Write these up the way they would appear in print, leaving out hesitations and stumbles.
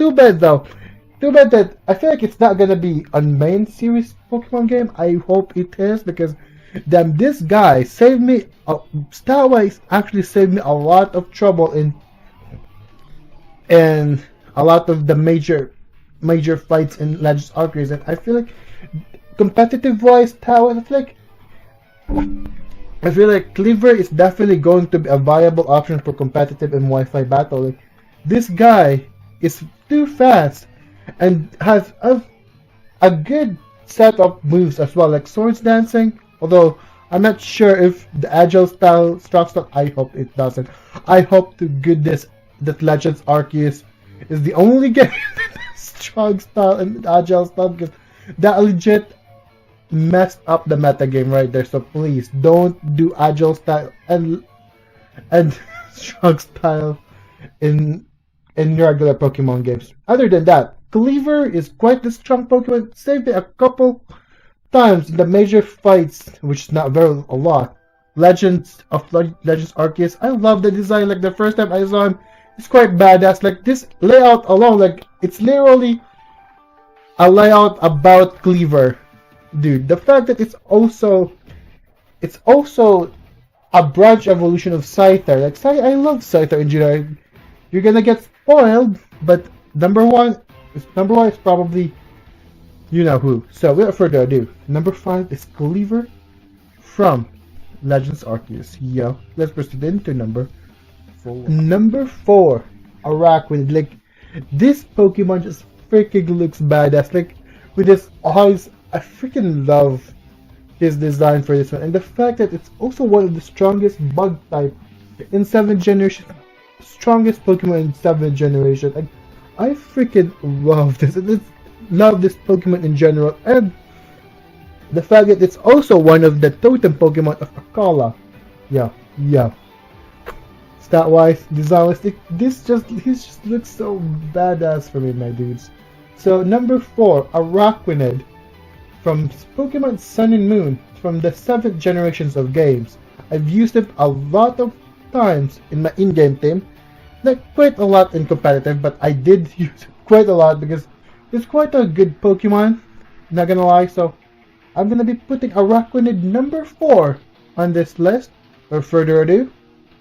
too bad though. Too bad that I feel like it's not gonna be a main series Pokemon game. I hope it is because damn, this guy saved me. Starwise actually saved me a lot of trouble in a lot of the major fights in Legends Arceus, and I feel like competitive wise, Starwise, I feel like Cleaver is definitely going to be a viable option for competitive and Wi-Fi battle. Like, this guy is too fast and has a good set of moves as well, like Swords Dancing. Although I'm not sure if the Agile style Struck Style. I hope it doesn't. I hope to goodness that Legends Arceus is the only game that has Strong Style and Agile style, because that legit messed up the meta game right there. So please don't do Agile style and Strong Style in regular Pokemon games. Other than that, Cleaver is quite the strong Pokemon. Saved me a couple times in the major fights, which is not very a lot. Legends Arceus. I love the design. Like the first time I saw him, it's quite badass. Like this layout alone, like it's literally a layout about Cleaver. Dude, the fact that it's also a branch evolution of Scyther. Like I love Scyther in general. You're gonna get spoiled, but number one is probably you know who. So without further ado, number 5 is Cleaver from Legends Arceus. Yo, let's proceed into number 4. Number 4, Araquanid. Like this Pokemon just freaking looks badass. Like with his eyes. I freaking love his design for this one, and the fact that it's also one of the strongest bug type in 7th generation, strongest Pokemon in 7th generation. Like, I freaking love this. Love this Pokemon in general, and the fact that it's also one of the totem Pokemon of Akala. Yeah. Stat-wise, design-wise, he just looks so badass for me, my dudes. So number 4, Araquanid. From Pokemon Sun and Moon, from the 7th generations of games. I've used it a lot of times in my in-game team. Not quite a lot in competitive, but I did use it quite a lot because it's quite a good Pokemon, not gonna lie. So I'm gonna be putting Araquanid number 4 on this list. Without further ado,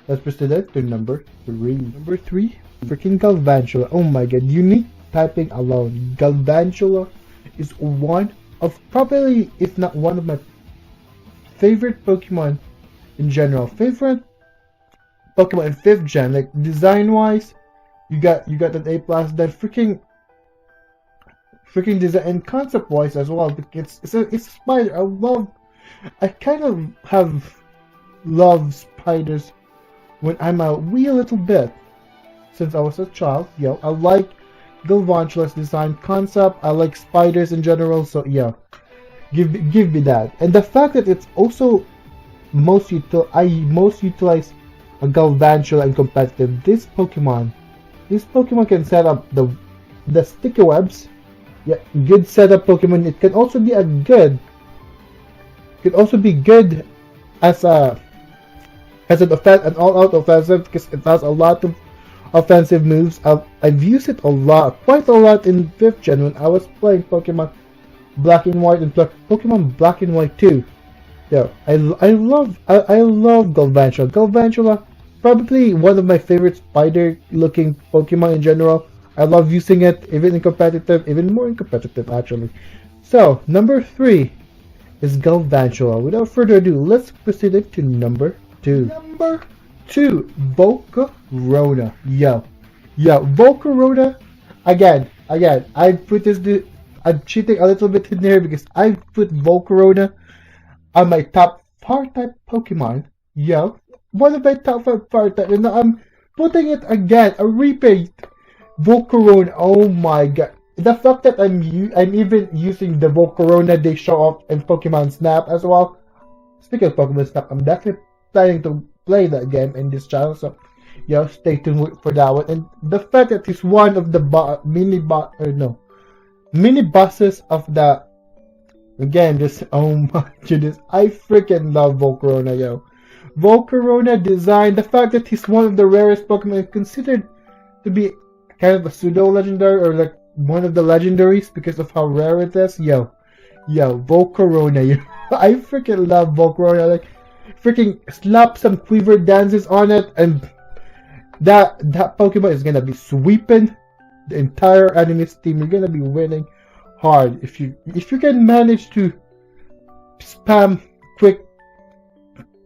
let's proceed to number 3. Number 3, freaking Galvantula. Oh my god, unique typing alone. Galvantula is one of probably, if not one of my favorite Pokemon in general. Favorite Pokemon in 5th gen, like design wise, you got an A+. Then freaking design and concept wise as well. It's a spider. I kind of have loved spiders when I'm a wee little bit since I was a child. Yo, I like Galvantula's design concept. I like spiders in general, so yeah, give me that. And the fact that it's also I most utilize a Galvantula in competitive. This Pokemon can set up the sticky webs. Yeah, good setup Pokemon. It can also be good as an all-out offensive, because it has a lot of offensive moves. I've used it quite a lot in 5th gen when I was playing Pokemon Black and White and Pokemon Black and White 2. Yeah, I love Galvantula. Galvantula, probably one of my favorite spider-looking Pokemon in general. I love using it even in competitive, even more in competitive actually. So number 3 is Galvantula. Without further ado, let's proceed to number 2. Number 2, Volcarona. Yeah, Volcarona. Again, I'm cheating a little bit in there because I put Volcarona on my top 4 type Pokemon. Yeah, one of my top 5 fire type, and I'm putting it again, a repeat. Volcarona. Oh my god. The fact that I'm even using the Volcarona they show off in Pokemon Snap as well. Speaking of Pokemon Snap, I'm definitely planning to play that game in this channel, so yeah, stay tuned for that one. And the fact that it's one of the mini bosses of the again, this, oh my goodness, I freaking love Volcarona, yo. Volcarona design, the fact that he's one of the rarest Pokemon, considered to be kind of a pseudo legendary or like one of the legendaries because of how rare it is. Yo, Volcarona. I freaking love Volcarona. Like, freaking slap some quiver dances on it, and that Pokemon is gonna be sweeping the entire enemy's team. You're gonna be winning hard if you can manage to spam quick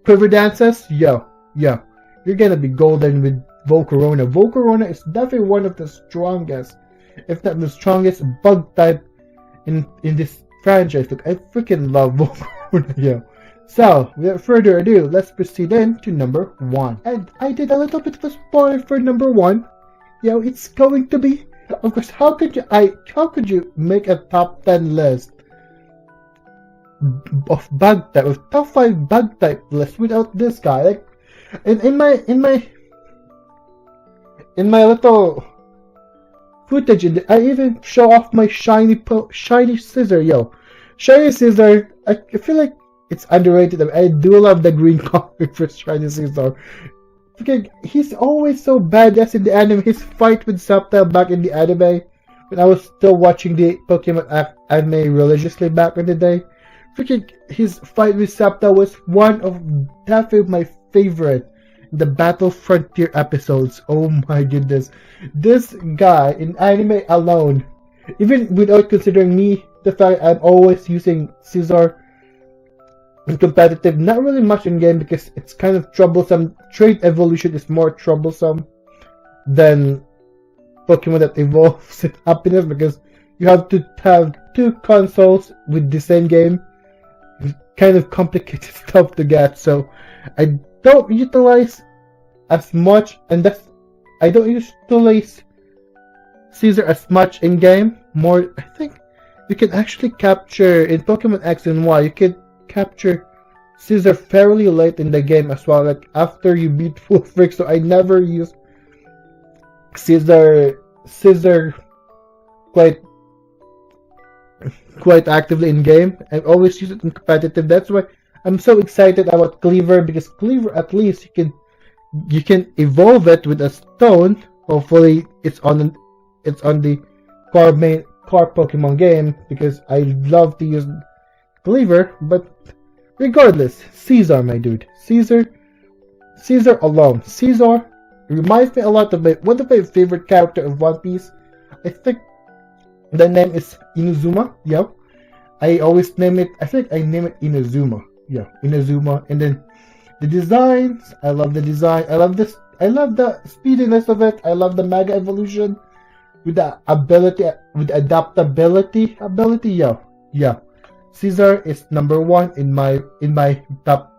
quiver dances. You're gonna be golden with Volcarona. Volcarona is definitely one of the strongest, if not the strongest, bug type in this franchise. Look, I freaking love Volcarona. So, without further ado, let's proceed into number 1. And I did a little bit of a spoiler for number 1. It's going to be, of course, how could you make a top 10 list of bug type, of top 5 bug type list without this guy? Like, in my little footage, I even show off my shiny scissor. Shiny scissor. I feel like it's underrated. I do love the green comic for shiny scissor. Because he's always so badass in the anime. His fight with Subtile back in the anime, when I was still watching the Pokemon anime religiously back in the day. Freaking his fight with Subtile was one of definitely my favorite. The Battle Frontier episodes. Oh my goodness. This guy in anime alone, even without considering me, the fact I'm always using Scizor in competitive, not really much in game because it's kind of troublesome. Trait evolution is more troublesome than Pokemon that evolves in happiness, because you have to have 2 consoles with the same game. It's kind of complicated stuff to get, so I don't utilize as much, and I don't utilize Scizor as much in game. More, I think you can actually capture in Pokemon X and Y. You can capture Scizor fairly late in the game as well, like after you beat Full Freak. So I never use Scizor quite actively in game. I always use it in competitive. That's why I'm so excited about Cleaver, because Cleaver, at least you can evolve it with a stone. Hopefully it's on the core Pokemon game, because I love to use Cleaver. But regardless, Scizor, my dude. Scizor alone. Scizor reminds me a lot of one of my favorite character of One Piece. I think the name is Inazuma. I always name it. I think I name it Inazuma. Inazuma. And then the designs. I love the design. I love this. I love the speediness of it. I love the Mega Evolution with the ability, with adaptability ability. Scizor is number 1 in my top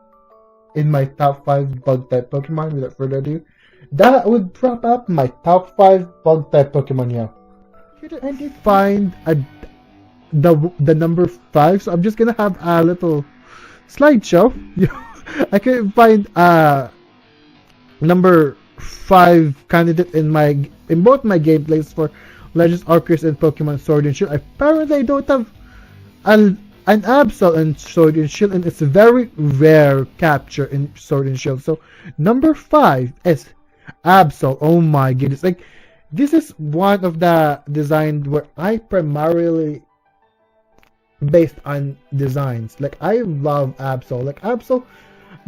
5 bug type Pokemon. Without further ado, that would wrap up my top 5 bug type Pokemon. I did find the number 5, so I'm just gonna have a little slideshow. I can find number 5 candidate in both my gameplays for Legends Arceus and Pokemon Sword and Shield. Apparently I don't have an Absol in Sword and Shield, and it's a very rare capture in Sword and Shield. So number 5 is Absol. Oh my goodness. Like, this is one of the designs where I primarily based on designs. Like, I love Absol. Like, Absol,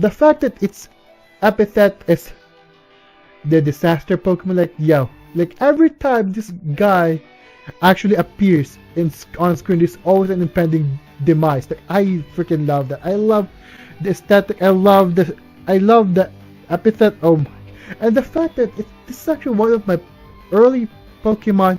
the fact that its epithet is the disaster Pokemon, like every time this guy actually appears on screen, there's always an impending demise. Like, I freaking love that. I love the aesthetic. I love the epithet. Oh my! And the fact that this is actually one of my early Pokemon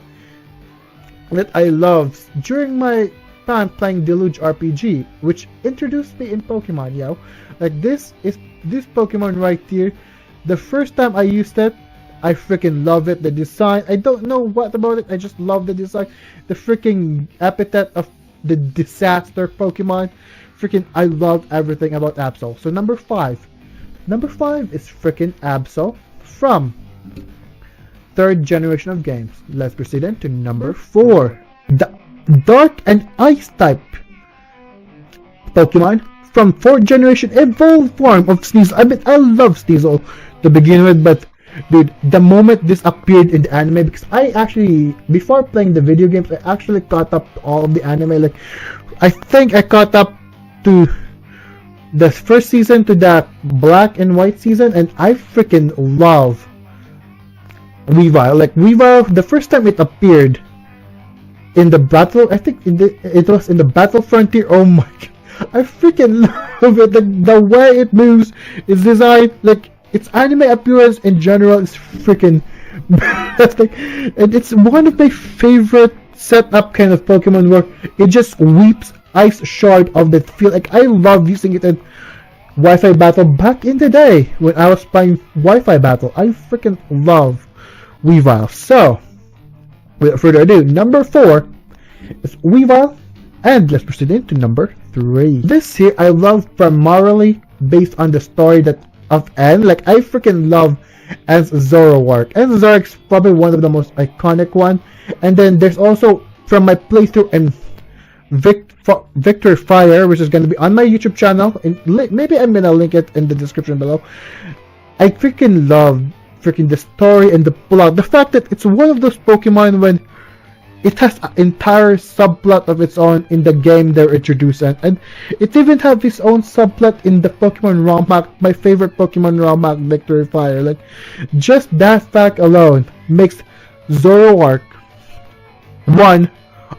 that I loved during my time playing Deluge RPG, which introduced me in Pokemon. Like, this Pokemon right here. The first time I used it, I freaking love it. The design, I don't know what about it. I just love the design. The freaking epithet of the disaster Pokemon. Freaking, I love everything about Absol. So number 5 is freaking Absol from 3rd generation of games. Let's proceed into number 4. The Dark and Ice type Pokemon from 4th generation evolved form of Sneasel. I mean, I love Sneasel to begin with, but Dude, the moment this appeared in the anime, because I actually, before playing the video games, I actually caught up to all of the anime. Like, I think I caught up to the first season, to the black and white season, and I freaking love Weavile. Like, Weavile, the first time it appeared in the battle, I think it was in the Battle Frontier. Oh my god, I freaking love it. The way it moves, its design, like its anime appearance in general is freaking fantastic. And it's one of my favorite setup kind of Pokemon where it just weeps ice shard of the field. Like, I love using it in Wi-Fi battle back in the day when I was playing Wi-Fi battle. I freaking love Weavile. So, without further ado, number 4 is Weavile, and let's proceed into number 3. This here I love primarily based on the story that of N. Like, I freaking love N's Zoroark. N's Zoroark is probably one of the most iconic one. And then there's also from my playthrough and Victory Fire, which is going to be on my YouTube channel, and maybe I'm gonna link it in the description below. I freaking love the story and the plot. The fact that it's one of those Pokemon when it has an entire subplot of its own in the game they're introducing, and it even has its own subplot in the Pokemon ROM hack, my favorite Pokemon ROM hack, Victory Fire. Like, just that fact alone makes Zoroark one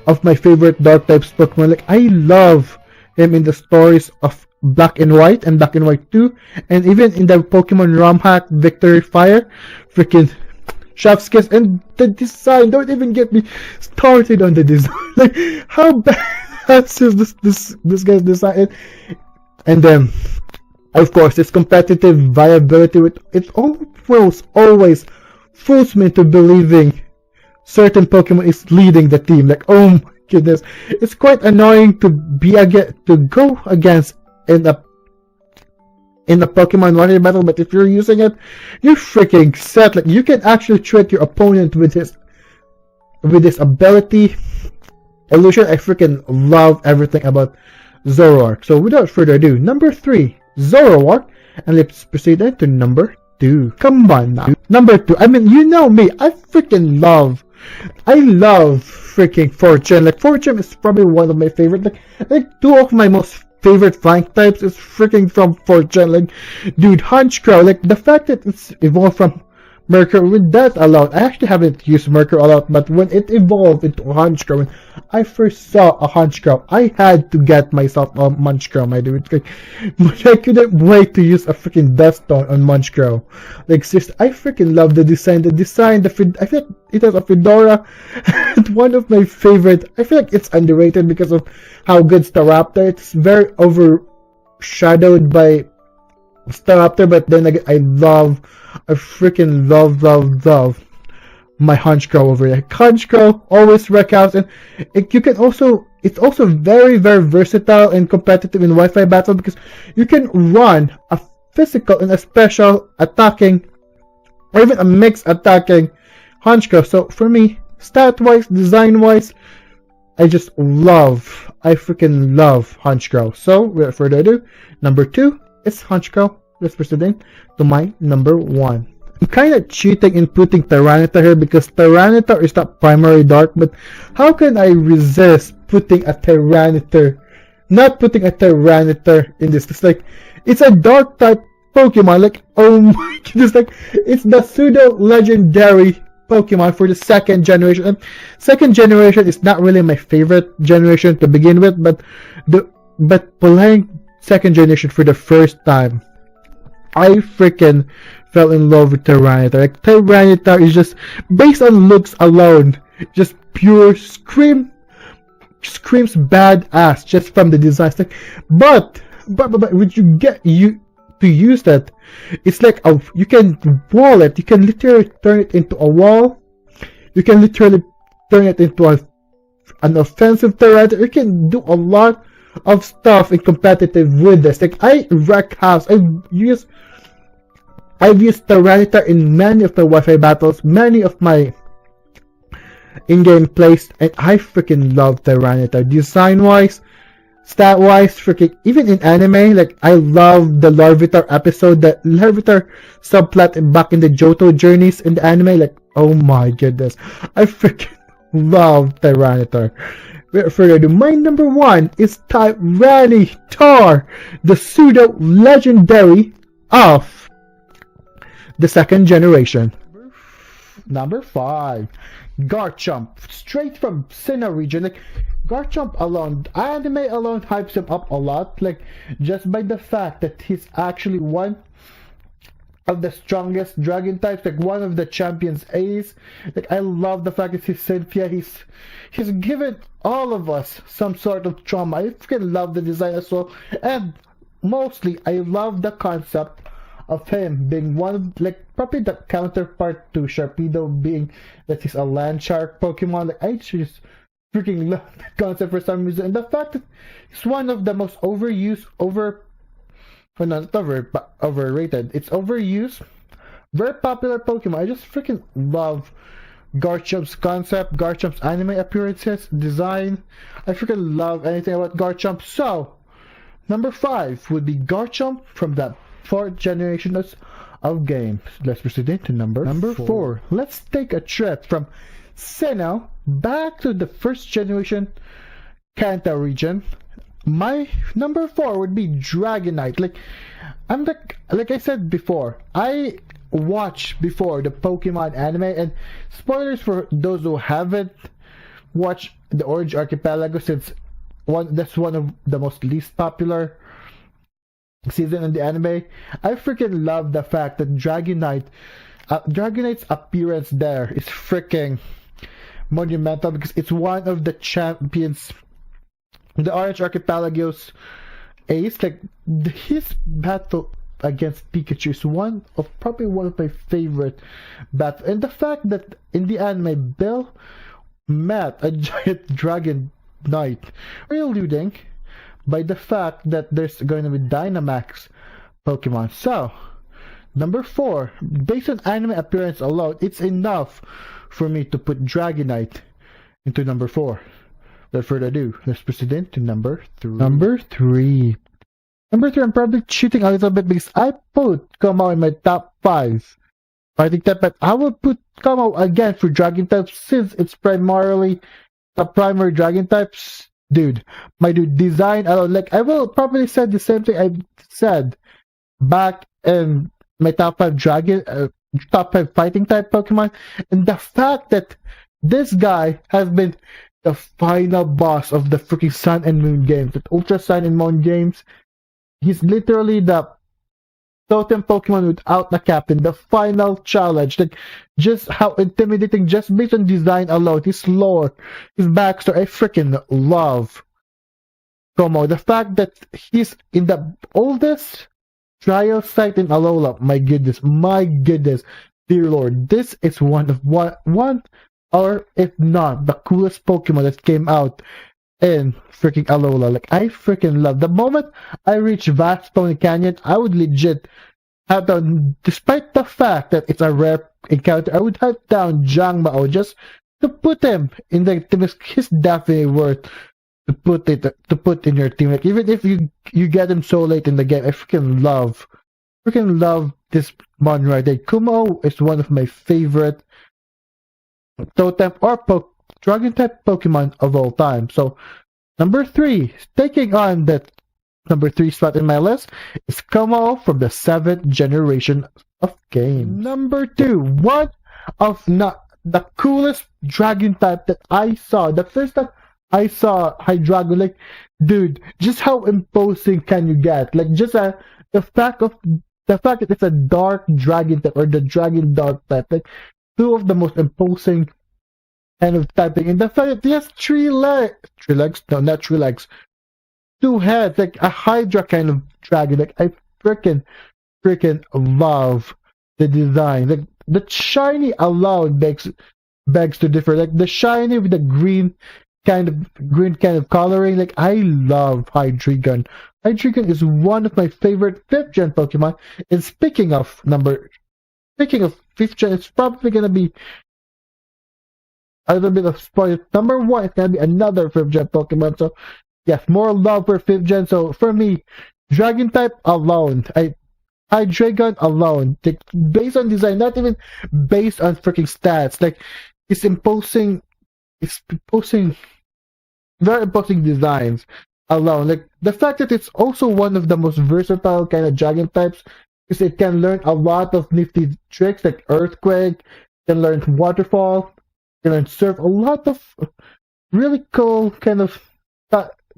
of my favorite dark types Pokemon. Like, I love him in the stories of Black and White and Black and White 2, and even in the Pokemon ROM hack Victory Fire. Freaking chef's kiss. And the design, don't even get me started on the design. Like, how bad is this guy's design? And then of course its competitive viability, with it always fools me into believing certain Pokemon is leading the team. Like, oh my goodness, it's quite annoying to go against in a Pokemon Warrior battle, but if you're using it, you're freaking set. Like, you can actually trick your opponent with his ability. Illusion, I freaking love everything about Zoroark. So without further ado, number 3, Zoroark, and let's proceed into number 2. Come on now. Number 2, I mean, you know me, I love freaking Fortune. Like, Fortune is probably one of my favorite. Like 2 of my most favorite flank types is freaking from Fortune. Like, dude, Honchkrow, like the fact that it's evolved from Mercury, with that alone, I actually haven't used Mercury a lot, but when it evolved into Honchkrow, when I first saw a Honchkrow, I had to get myself a Munchkrow, my dude. Like, I couldn't wait to use a freaking Dustone on Munchkrow. Like, seriously, I freaking love the design. I feel like it has a fedora. It's one of my favorite. I feel like it's underrated because of how good Staraptor. It's very overshadowed by Staraptor, but then again, I freaking love my Honchkrow over there. Honchkrow always wreck out, and it's also very, very versatile and competitive in Wi-Fi battle because you can run a physical and a special attacking, or even a mixed attacking Honchkrow. So for me, stat-wise, design-wise, I freaking love Honchkrow. So without further ado, number 2 is Honchkrow. Let's proceed to my number 1. I'm kind of cheating in putting Tyranitar here because Tyranitar is not primary dark, but how can I resist putting a Tyranitar? Not putting a Tyranitar in this. It's like, it's a dark type Pokemon. Like, oh my goodness, like, it's the pseudo legendary Pokemon for the 2nd generation. And 2nd generation is not really my favorite generation to begin with, but playing 2nd generation for the first time, I freaking fell in love with Tyranitar. Like, Tyranitar is just, based on looks alone, just pure screams badass just from the designs. Like, but when you get to use that, it's like you can wall it. You can literally turn it into a wall. You can literally turn it into an offensive Tyranitar. You can do a lot of stuff in competitive with this. Like, I wreck house. I've used Tyranitar in many of my Wi-Fi battles, many of my in-game plays, and I freaking love Tyranitar. Design-wise, Stat wise, freaking even in anime, like I love the Larvitar episode, the Larvitar subplot back in the Johto journeys in the anime. Like, oh my goodness, I freaking love Tyranitar. Without further ado, my number one is Tyranitar, the pseudo legendary of the second generation. Number five, Garchomp, straight from Sinnoh region. Like Garchomp alone, anime alone hypes him up a lot. Like just by the fact that he's actually one of the strongest dragon types, like one of the champions ace. Like I love the fact that he's Cynthia. He's given all of us some sort of trauma. I freaking love the design as well, and mostly I love the concept of him being one of, like probably the counterpart to Sharpedo, being that he's a land shark Pokemon. Like I just freaking love that concept for some reason, and the fact that he's one of the most overused, well, not overrated. It's overused, very popular Pokemon. I just freaking love Garchomp's concept, Garchomp's anime appearances, design. I freaking love anything about Garchomp. So, number five would be Garchomp from the fourth generation of games. Let's proceed into number four. Let's take a trip from Sinnoh back to the first generation Kanto region. My number four would be Dragonite. Like I said before, I watched before the Pokemon anime, and spoilers for those who haven't watched the Orange Archipelago, since that's one of the most least popular season in the anime. I freaking love the fact that Dragonite's appearance there is freaking monumental, because it's one of the champions, the Orange Archipelago's ace. Like his battle against Pikachu is probably one of my favorite battles, and the fact that in the anime Bill met a giant dragon knight, alluding by the fact that there's going to be Dynamax Pokemon. So number four, based on anime appearance alone, it's enough for me to put Dragonite into number four. Without further ado, let's proceed into number three. Number three, I'm probably cheating a little bit because I put Como in my top five fighting type, but I will put Como again for dragon types, since it's primarily the primary dragon types. Dude, my dude, design alone, like I will probably say the same thing I said back in my top five fighting type Pokemon, and the fact that this guy has been the final boss of the freaking Sun and Moon games, the Ultra Sun and Moon games. He's literally the totem Pokemon without the captain, the final challenge. Like, just how intimidating, just based on design alone, his lore, his backstory. I freaking love Como. The fact that he's in the oldest trial site in Alola. My goodness, dear Lord, this is one, or if not, the coolest Pokemon that came out in freaking Alola. Like, I freaking love the moment I reach Vast Pony Canyon. I would legit have down, despite the fact that it's a rare encounter, I would have down Jangmao just to put him in the team. He's definitely worth to put in your team. Like, even if you get him so late in the game, I freaking love this mon right there. Kumo is one of my favorite totem or dragon type Pokemon of all time. So number three, taking on that number three spot in my list, is Como from the seventh generation of games. Number two, one of the coolest dragon type that I saw. The first time I saw Hydreigon, like, dude, just how imposing can you get? Like, just the fact that it's a dark dragon type, or the dragon dark type, like two of the most imposing kind of typing, and the fact that he has three legs, no, not three legs, two heads, like a Hydra kind of dragon. Like, I freaking love the design. Like, the shiny alone begs to differ. Like, the shiny with the green kind of coloring. Like, I love Hydreigon. Hydreigon is one of my favorite 5th gen Pokemon. And speaking of 5th gen, it's probably gonna be a little bit of spoiler. Number one, it's gonna be another 5th gen Pokemon. So yes, more love for 5th gen. So for me, Dragon type alone, Hydreigon alone, like, based on design, not even based on freaking stats. Like, it's imposing very imposing designs alone. Like the fact that it's also one of the most versatile kind of dragon types, because it can learn a lot of nifty tricks like Earthquake, can learn Waterfall, can learn Surf, a lot of really cool kind of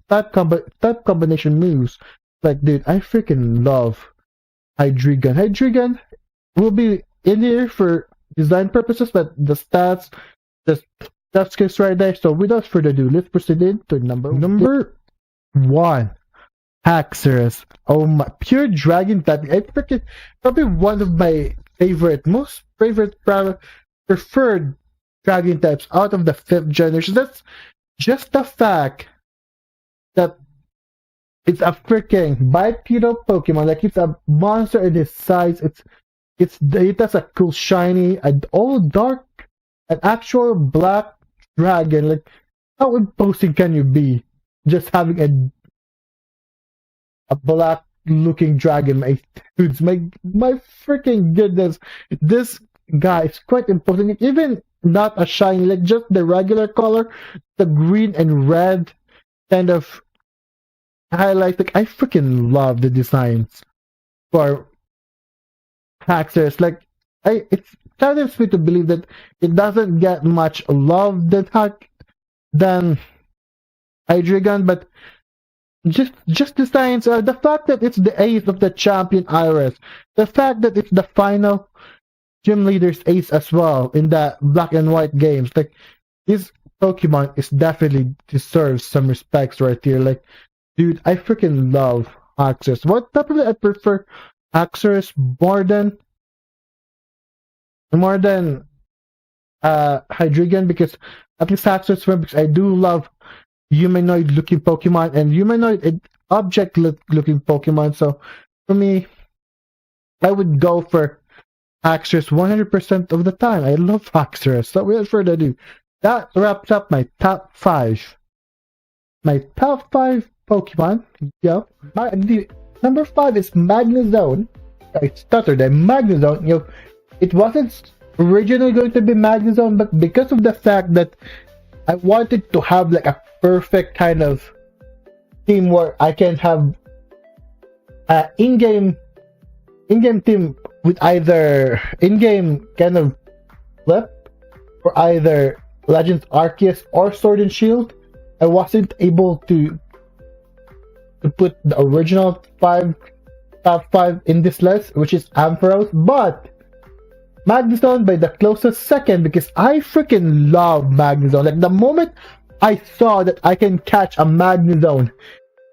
type combination moves. Like, dude, I freaking love Hydreigon. Hydreigon will be in here for design purposes, but the stats, the stats skills right there. So without further ado, let's proceed into number one. Haxorus. Oh my, pure dragon type. I freaking probably one of my most favorite preferred dragon types out of the 5th generation. That's just the fact that it's a freaking bipedal Pokemon. Like, it's a monster in its size. It has a cool shiny, an all dark, an actual black dragon. Like, how imposing can you be just having a black looking dragon? My dudes, my freaking goodness, this guy is quite imposing. Even not a shiny, like just the regular color, the green and red kind of highlights. Like, I freaking love the designs for Haxorus. Like, it saddens me to believe that it doesn't get much love than Hydreigon, but just designs, the fact that it's the ace of the champion Iris, the fact that it's the final gym leader's ace as well in the black and white games. Like, this Pokemon is definitely deserves some respects right here. Like, dude, I freaking love Haxorus. What definitely I prefer Haxorus more than Hydreigon, because at least Haxorus, because I do love humanoid looking Pokemon and humanoid object looking Pokemon. So for me, I would go for Haxorus 100% of the time. I love Haxorus. So without further ado, that wraps up my top 5. My top 5 Pokemon. Yeah. Number 5 is Magnezone. I stuttered there. Magnezone. You know, it wasn't originally going to be Magnezone, but because of the fact that I wanted to have like a perfect kind of team where I can have in-game team with either in-game kind of flip for either Legends Arceus or Sword and Shield. I wasn't able to put the original top 5 in this list, which is Ampharos, but Magnezone by the closest second, because I freaking love Magnezone. Like, the moment I saw that I can catch a Magnezone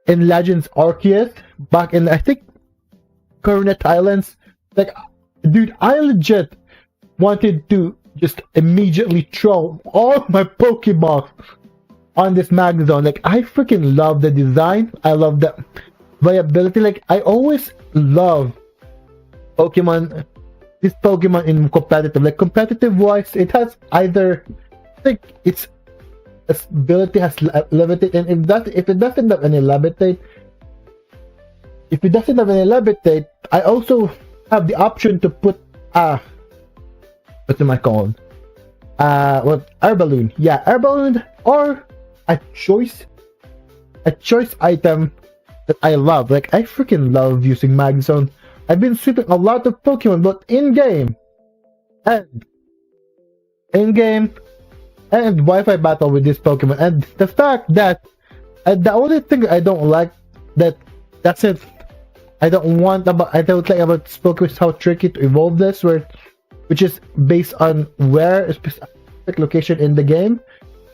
in Legends Arceus back in, I think, Coronet Islands, like, dude, I legit wanted to just immediately throw all my Pokemon on this Magnezone. Like, I freaking love the design. I love the viability. Like, I always love this Pokemon in competitive. Like, competitive wise, it has either, I think its ability has levitate, and if it doesn't have any levitate, I also have the option to put what am I called? Air balloon. Yeah, air balloon, or a choice item that I love. Like, I freaking love using Magnezone. I've been sweeping a lot of Pokemon, both in-game and Wi-Fi battle with this Pokemon. And the fact that the only thing I don't like that's it. I don't like about this Pokemon is how tricky to evolve this, which is based on where a specific location in the game.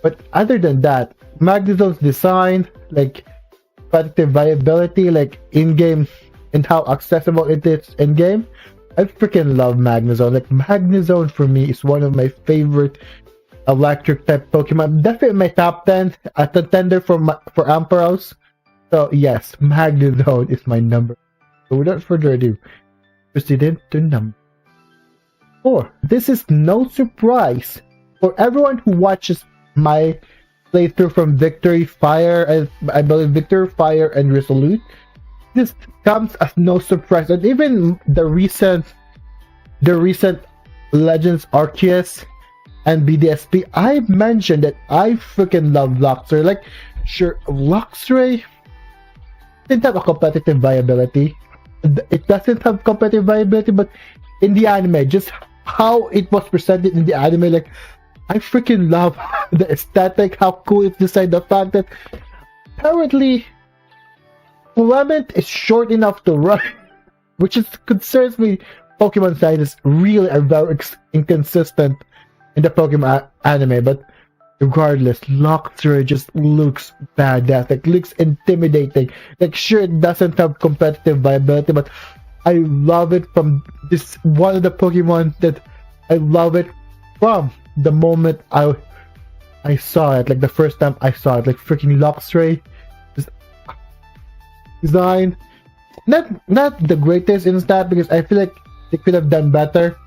But other than that, Magnezone's design, like competitive viability, like in-game, and how accessible it is in-game, I freaking love Magnezone. Like, Magnezone for me is one of my favorite electric type Pokemon. Definitely my top 10, a contender for Ampharos. So yes, Magnezone is my number. So without further ado, proceed into number 4. This is no surprise for everyone who watches my playthrough from Victory Fire, I believe Victory Fire and Resolute. This comes as no surprise, and even the recent Legends Arceus and BDSP, I mentioned that I freaking love Luxray. Like, sure, Luxray didn't have a competitive viability. It doesn't have competitive viability, but in the anime, just how it was presented in the anime, like, I freaking love the aesthetic, how cool it's designed, the fact that apparently Clement is short enough to run, which is concerns me. Pokemon scientists really are very inconsistent in the Pokemon anime, but regardless, Luxray just looks badass, like looks intimidating. Like, sure, it doesn't have competitive viability, but I love it from this one of the Pokemon that I love it from the moment I saw it, like the first time I saw it, like freaking Luxray design. Not the greatest in stat, because I feel like they could have done better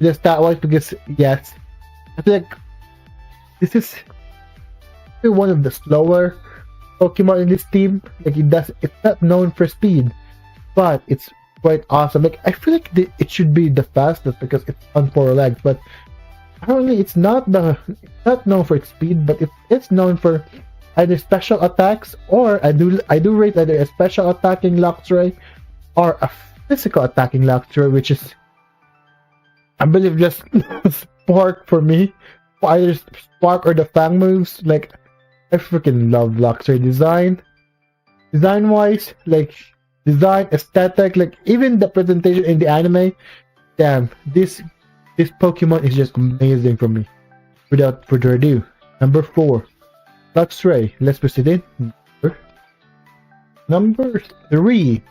the stat wise, because yes, I feel like this is one of the slower Pokemon in this team. Like, it's not known for speed, but it's quite awesome. Like, I feel like it should be the fastest because it's on 4 legs, but apparently it's not known for its speed, but it's known for either special attacks, or I do rate either a special attacking Luxray or a physical attacking Luxray, which is, I believe, just Spark for me. Either Spark or the Fang moves. Like, I freaking love Luxray design wise, like design, aesthetic, like even the presentation in the anime. Damn, this Pokemon is just amazing for me. Without further ado, number 4, Luxray. Let's proceed in. Number 3,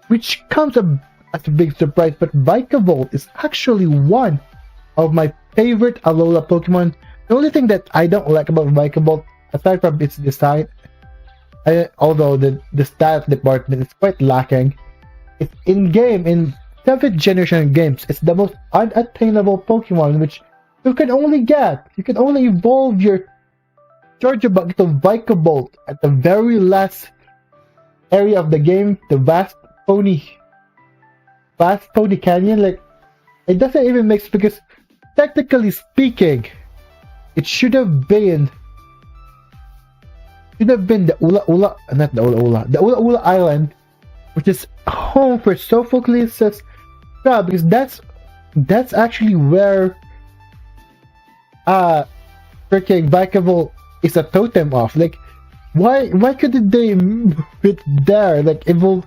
which comes as a big surprise, but Vikavolt is actually one of my favorite Alola Pokemon. The only thing that I don't like about Vikavolt, aside from its design, although the stat department is quite lacking, it's in-game, in 7th generation games, it's the most unattainable Pokemon, which you can only get. You can only evolve your Charjabug to Vikavolt at the very last area of the game, the Vast Pony Canyon. Like, it doesn't even make sense, because technically speaking, it should have been the Ula Ula Island, which is home for Sophocles' trial, because that's actually where freaking Vikavolt is a totem of. Like, why couldn't they move it there? Like, evolve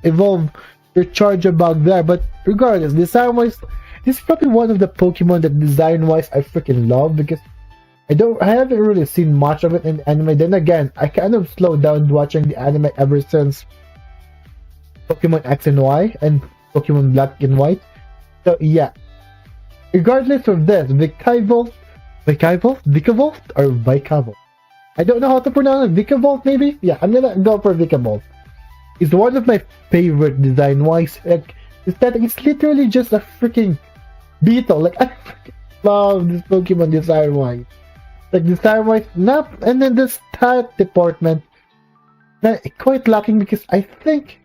your Charjabug there? But regardless, design wise, this is probably one of the Pokemon that design wise I freaking love, because I haven't really seen much of it in the anime. Then again, I kind of slowed down watching the anime ever since Pokemon X and Y and Pokemon Black and White. So yeah, regardless of this, Vikavolt or Vikavolt, I don't know how to pronounce it. Vikavolt, maybe? Yeah, I'm gonna go for Vikavolt. It's one of my favorite design wise. Like, it's literally just a freaking beetle. Like, I freaking love this Pokemon design wise. Like, design wise, and then the stat department, quite lacking, because I think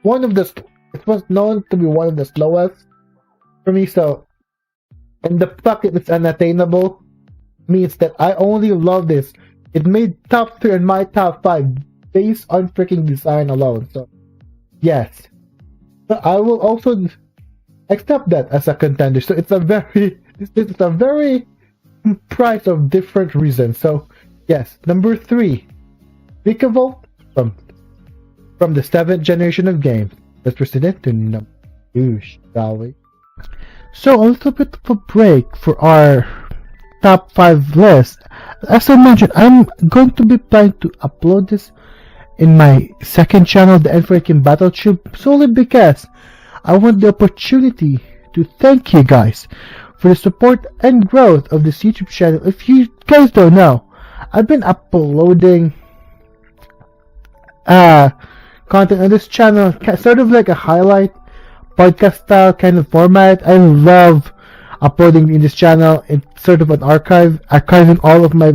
it was known to be one of the slowest for me. So, and the fact that it's unattainable means that I only love this. It made top 3 in my top 5 based on freaking design alone. So yes, but I will also accept that as a contender. So it's a very price of different reasons. So yes, number 3, Vikavolt from the 7th generation of games. Let's proceed into number 2, shall we? So a little bit of a break for our top 5 list. As I mentioned, I'm going to be planning to upload this in my second channel, the N4King Battle Tube, solely because I want the opportunity to thank you guys for the support and growth of this YouTube channel. If you guys don't know, I've been uploading content on this channel, sort of like a highlight podcast style kind of format. I love uploading in this channel. It's sort of an archiving all of my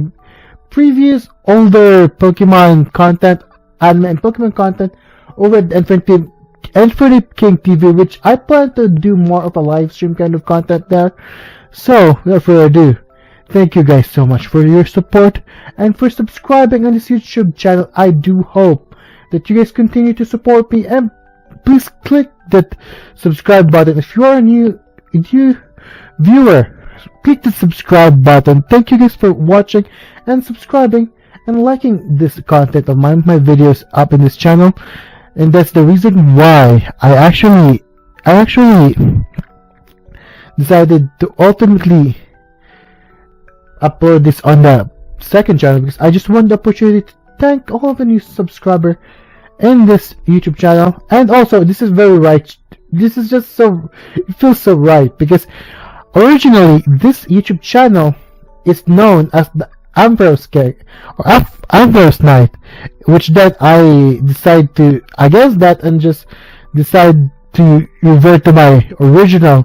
previous older Pokemon content, anime and Pokemon content over at Infinite King TV, which I plan to do more of a live stream kind of content there. So, without further ado, thank you guys so much for your support and for subscribing on this YouTube channel. I do hope that you guys continue to support me, and please click that subscribe button. If you are a new viewer, click the subscribe button. Thank you guys for watching and subscribing and liking this content of mine, my videos up in this channel. And that's the reason why I actually decided to ultimately upload this on the second channel, because I just want the opportunity to thank all of the new subscribers in this YouTube channel. And also, this is very right. This is just so, it feels so right, because originally this YouTube channel is known as the Emperor's Cake or Emperor's Night, which then I decide to, I guess that, and just decide to revert to my original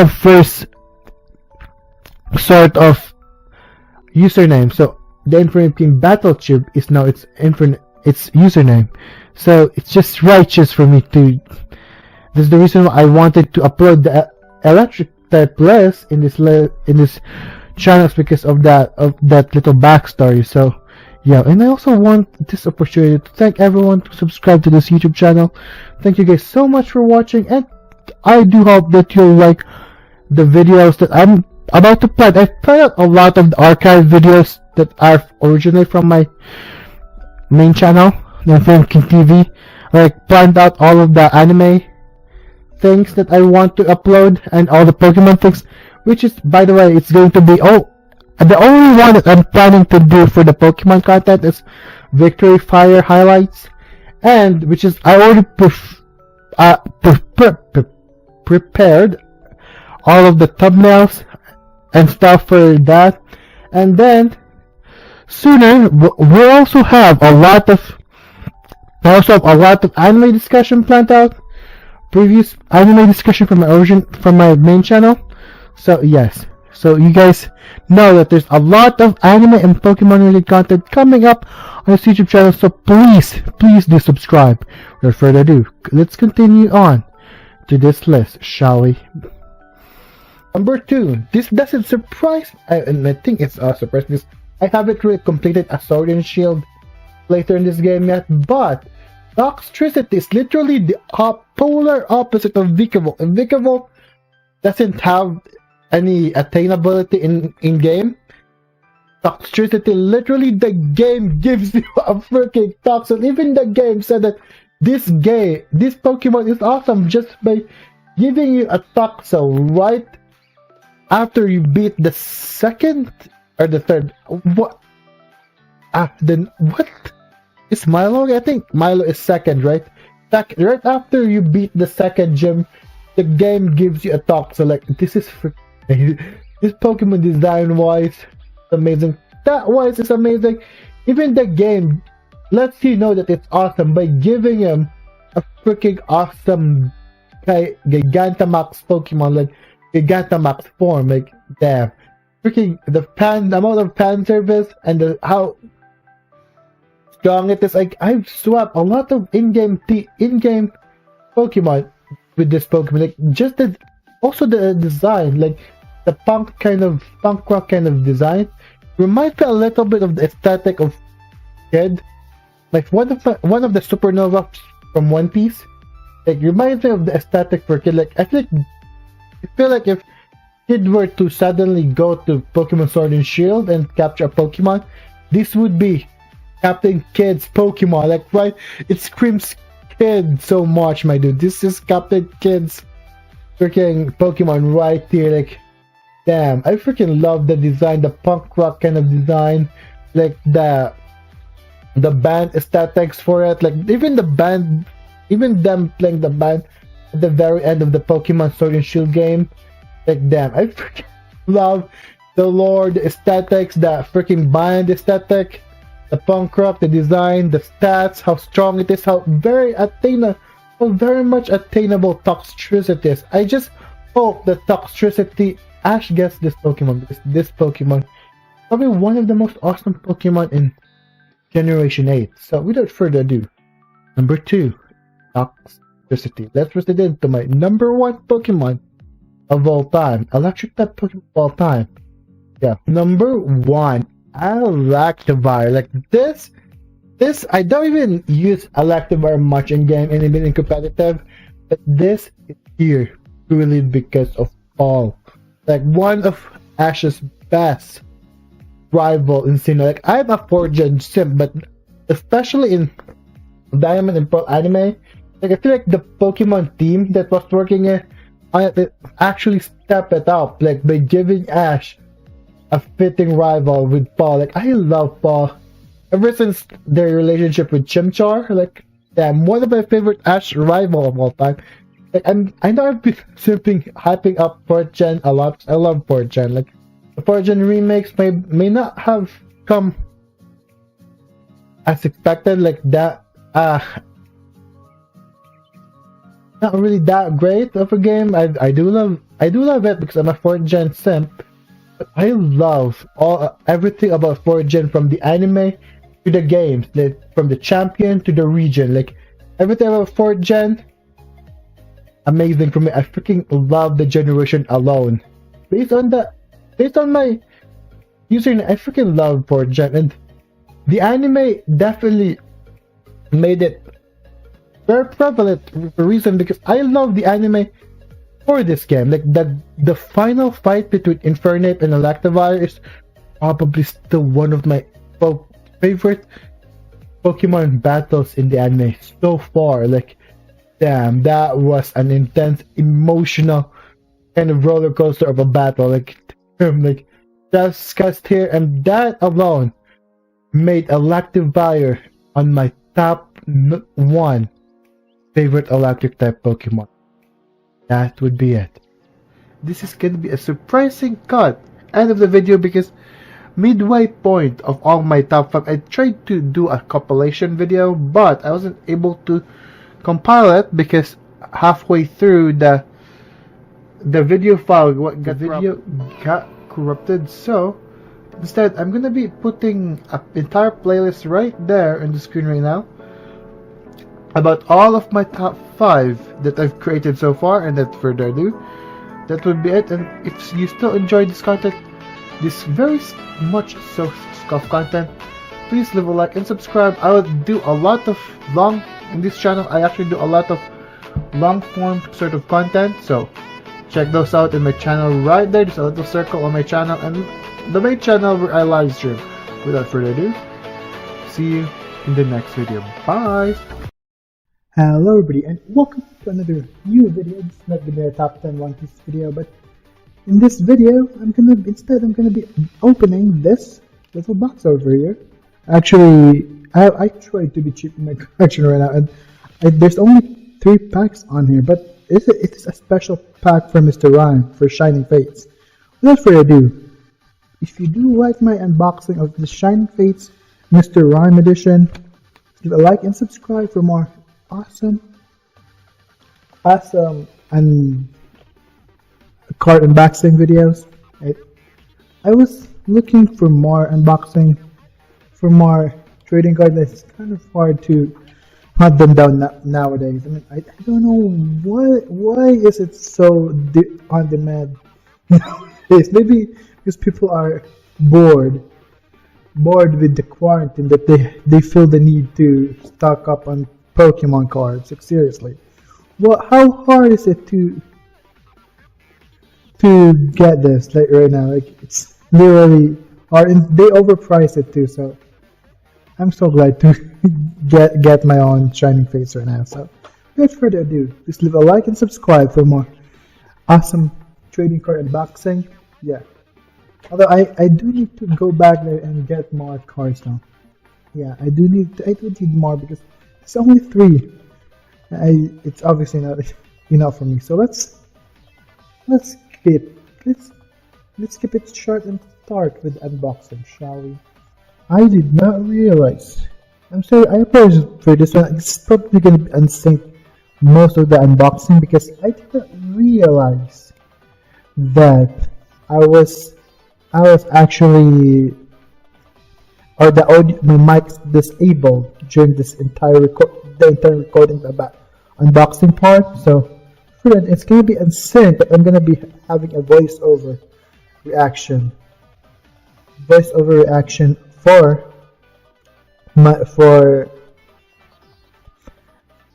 first sort of username. So the Infinite King Battle Tube is now its username. So it's just righteous for me to. This is the reason why I wanted to upload the electric type list in this channels, because of that little backstory. So yeah, and I also want this opportunity to thank everyone to subscribe to this YouTube channel. Thank you guys so much for watching, and I do hope that you'll like the videos that I'm about to plan. I've planned out a lot of the archive videos that are originally from my main channel, the Infinite King TV. Like, planned out all of the anime things that I want to upload and all the Pokemon things, which is, by the way, it's going to be the only one that I'm planning to do for the Pokemon content is Victory Fire highlights, and which is I already prepared all of the thumbnails and stuff for that. And then sooner we'll also have a lot of anime discussion planned out, previous anime discussion from my main channel. So yes, so you guys know that there's a lot of anime and Pokemon related content coming up on this YouTube channel, so please do subscribe. Without further ado, let's continue on to this list, shall we? Number 2. This doesn't surprise, and I think it's a surprise because I haven't really completed a Sword and Shield later in this game yet, but Toxtricity is literally the polar opposite of Vikavolt, and Vikavolt doesn't have any attainability in game. Toxtricity, literally the game gives you a freaking toxin. Even the game said that this Pokemon is awesome just by giving you a toxin right after you beat the second or the third. What? Then what? Is Milo? I think Milo is second, right? Right after you beat the second gym, the game gives you a toxin. Like, this is this Pokemon design wise amazing, that wise is amazing. Even the game lets you know that it's awesome by giving him a freaking awesome Gigantamax Pokemon, like Gigantamax form. Like, damn, freaking the amount of fan service and how strong it is. Like, I've swapped a lot of in-game Pokemon with this Pokemon. Like, just also the design, like the punk rock kind of design, reminds me a little bit of the aesthetic of Kid, like one of the Supernova from One Piece. Like, reminds me of the aesthetic for Kid. Like, I feel like if Kid were to suddenly go to Pokemon Sword and Shield and capture a Pokemon, this would be Captain Kid's Pokemon. Like, right? It screams Kid so much, my dude. This is Captain Kid's freaking Pokemon right here. Like, damn, I freaking love the design, the punk rock kind of design, like the band aesthetics for it. Like, even them playing the band at the very end of the Pokemon Sword and Shield game. Like, damn, I freaking love the lore, the aesthetics, the freaking band aesthetic, the punk rock, the design, the stats, how strong it is, how very much attainable Toxtricity is. I just hope that Toxtricity Ash gets this Pokemon, because this Pokemon Probably one of the most awesome Pokemon in Generation 8. So without further ado, number 2, Toxtricity. Let's proceed into my number 1 Pokemon of all time. Electric type Pokemon of all time. Yeah, number 1, Electivire. Like this I don't even use Electivire much in game and even in competitive, but this is here purely because of Paul. Like one of Ash's best rival in Sinnoh. Like I'm a 4th-gen simp, but especially in Diamond and Pearl anime, like I feel like the Pokemon team that was working it actually stepped it up, like by giving Ash a fitting rival with Paul. Like I love Paul ever since their relationship with Chimchar. Like damn, one of my favorite Ash rival of all time. Like I know I've been simping hyping up 4th gen a lot. I love 4th gen. Like the 4th gen remakes may not have come as expected. Like that not really that great of a game. I do love it because I'm a 4th gen simp. But I love everything about 4th gen, from the anime to the games, from the champion to the region. Like everything about 4th gen, amazing for me. I freaking love the generation alone. Based on my username, I freaking love 4th gen, and the anime definitely made it very prevalent for a reason, because I love the anime for this game. Like the final fight between Infernape and Electivire is probably still one of my favorite Pokemon battles in the anime so far. Like damn, that was an intense, emotional kind of roller coaster of a battle. Like that's discussed here, and that alone made Electivire on my top 1 favorite electric type Pokemon. That would be it. This is gonna be a surprising cut end of the video, because midway point of all my top 5, I tried to do a compilation video, but I wasn't able to compile it because halfway through the video file got corrupted. So instead, I'm gonna be putting an entire playlist right there on the screen right now about all of my top 5 that I've created so far. And without further ado, that would be it. And if you still enjoy this content, this very much so of content, please leave a like and subscribe. I will do a lot of in this channel. I actually do a lot of long form sort of content, so check those out in my channel right there. There's a little circle on my channel and the main channel where I live stream. Without further ado, see you in the next video. Bye. Hello everybody, and welcome to another new video. This is not gonna be a top 10 One Piece video, but in this video I'm gonna be opening this little box over here. Actually, I tried to be cheap in my collection right now, and there's only 3 packs on here, but it is a special pack for Mr. Rhyme for Shining Fates. Without further ado, if you do like my unboxing of the Shining Fates Mr. Rhyme edition, give a like and subscribe for more awesome and card unboxing videos. I was looking for more unboxing, for more trading cards. It's kind of hard to hunt them down nowadays. I mean, I don't know why is it so on demand nowadays. Maybe because people are bored with the quarantine, that they feel the need to stock up on Pokemon cards. Like seriously, well, how hard is it to get this like right now? Like it's literally, they overpriced it too. So I'm so glad to get my own Shining Face right now. So without further ado, just leave a like and subscribe for more awesome trading card unboxing. Yeah. Although I do need to go back there and get more cards now. Yeah, I do need more, because it's only 3. It's obviously not enough for me. So let's keep it short and start with unboxing, shall we? I did not realize. I'm sorry, I apologize for this one. It's probably gonna be unsync most of the unboxing, because I did not realize that I was I was actually, or the audio, my mic's disabled during this the entire recording about unboxing part. So, Fred, it's gonna be insane, but I'm gonna be having a reaction, voiceover reaction my for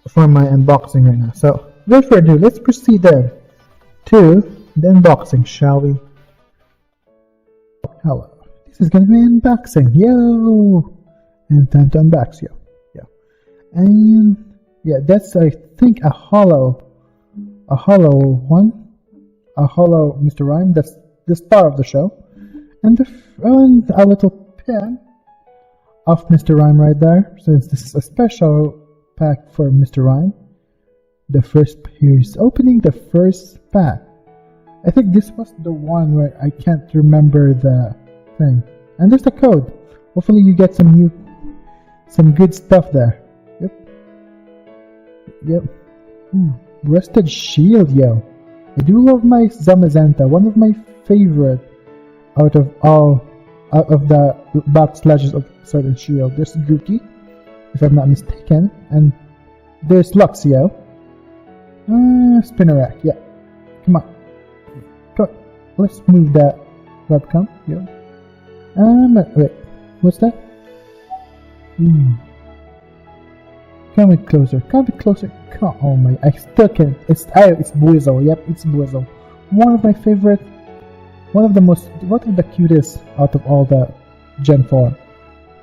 for my unboxing right now. So, without further ado, let's proceed then to the unboxing, shall we? Hello. This is gonna be unboxing, yo! And time to unbox, yo. And yeah, that's I think a hollow one, a hollow Mr. Rhyme. That's the star of the show, and a little pen of Mr. Rhyme right there. Since this is a special pack for Mr. Rhyme, he's opening the first pack. I think this was the one where I can't remember the thing. And there's the code. Hopefully you get some good stuff there. Yep. Rusted Shield, yo. I do love my Zamazenta, one of my favorite out of the backslashes of Sword and Shield. There's Grookey, if I'm not mistaken, and there's Luxio. Spinnerack, yeah. Come on. Let's move that webcam. Yeah. Wait. What's that? Come a bit closer. Oh my! I still can't. It's Buizel. Yep, it's Buizel. One of the cutest out of all the Gen 4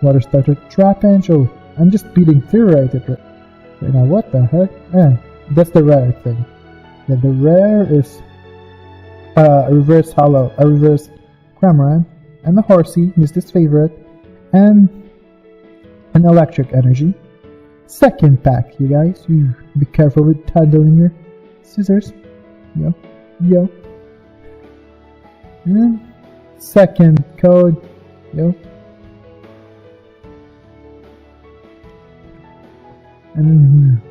water starter Trapinch. Oh, I'm just beating through right now. What the heck? That's the rare thing. Yeah, the rare is a reverse Cramorant, and a Horsey, Misty's favorite, and an electric energy. Second pack, you guys. Be careful with handling your scissors. Yo. And second code. Yo. And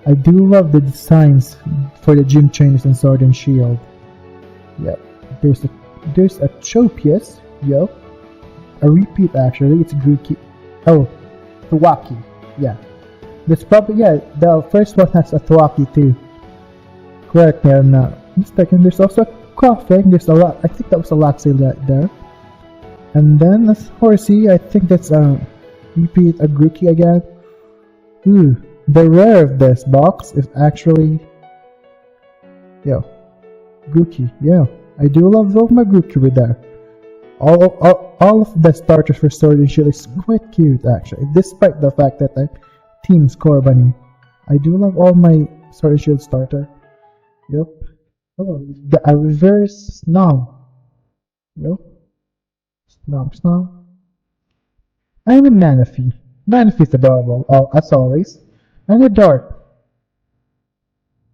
I do love the designs for the gym trainers and Sword and Shield. Yep. There's a Tropius. Yo. A repeat actually. It's Grookey. Oh. Thwaki, yeah. That's probably, the first one has a Thwaki too. Correct me, I'm not mistaken. There's also a Coughing, there's a lot. I think that was a Luxio there. And then a Horsey, I think that's a repeat, a Grookey again. The rare of this box is actually, Grookey, I do love my Grookey with that. All of the starters for Sword and Shield is quite cute actually, despite the fact that I'm Team Scorbunny. I do love all my Sword and Shield starter. Yep. Oh, a reverse Snom. Yep. Snom. I'm a Manaphy. Manaphy's adorable, as always. And a Dart.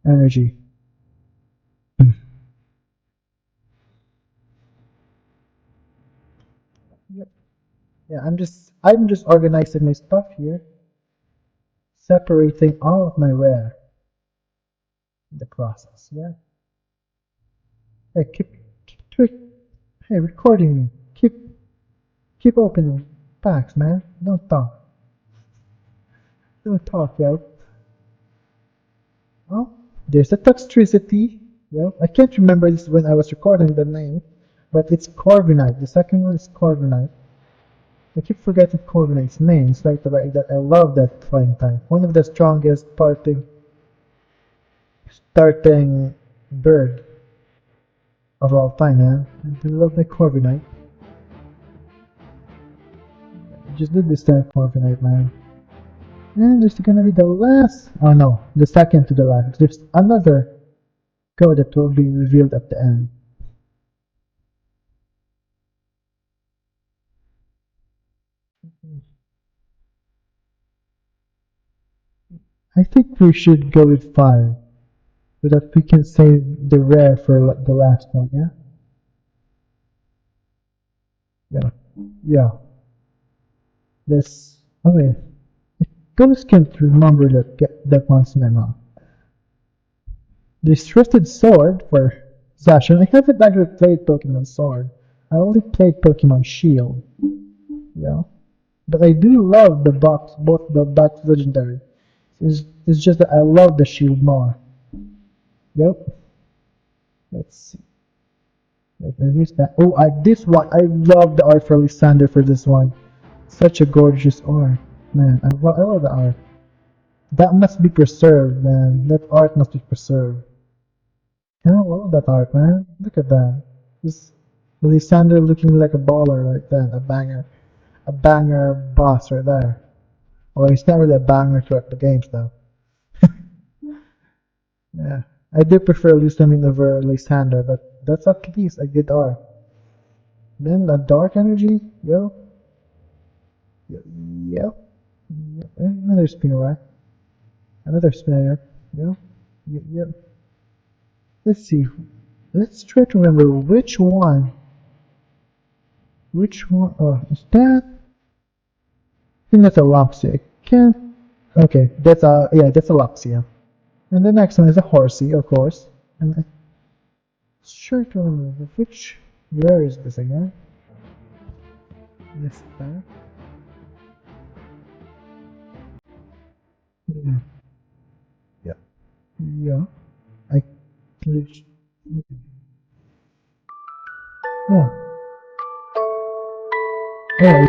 Energy. Yeah, I'm just organizing my stuff here, separating all of my rare in the process. Yeah. Hey, hey, recording me. Keep opening packs, man. Don't talk, yo. Oh, there's a Toxtricity. Yeah, I can't remember this when I was recording the name, but it's Corviknight. The second one is Corviknight. I keep forgetting Corviknight's name. It's like the fact that I love that flying type. One of the strongest starting bird of all time, man. I love my Corviknight. I just did this time Corviknight, man. And there's gonna be the last. Oh no, the second to the last. There's another code that will be revealed at the end. I think we should go with 5, so that we can save the rare for the last one, yeah? Yeah. This, okay. I just can't remember that one's name. This Twisted Sword for session, I haven't actually played Pokemon Sword. I only played Pokemon Shield. Yeah. But I do love the box, both the box legendary. It's just that I love the Shield more. Yep. Let's see. There's that. Oh, this one. I love the art for Lysander for this one. Such a gorgeous art. Man, I love the art. That must be preserved, man. That art must be preserved. I love that art, man. Look at that. This Lysander looking like a baller right there. A banger. A banger boss right there. Well, he's not really a banger throughout the games, though. Yeah. I do prefer Lucimin over Lysander, but that's at least a good art. Then the dark energy, yo. Yep. Yep. Another spinner, right? Another spinner. Yep. Yep. Yep. Let's see. Let's try to remember which one. Which one? Oh, is that? I think that's a Loxia. I can't. Okay, that's a yeah, that's a Loxia. And the next one is a Horsey, of course. And let's try to remember which. Where is this again? This there. Yeah. Yeah. Yeah. I. Oh. Oh.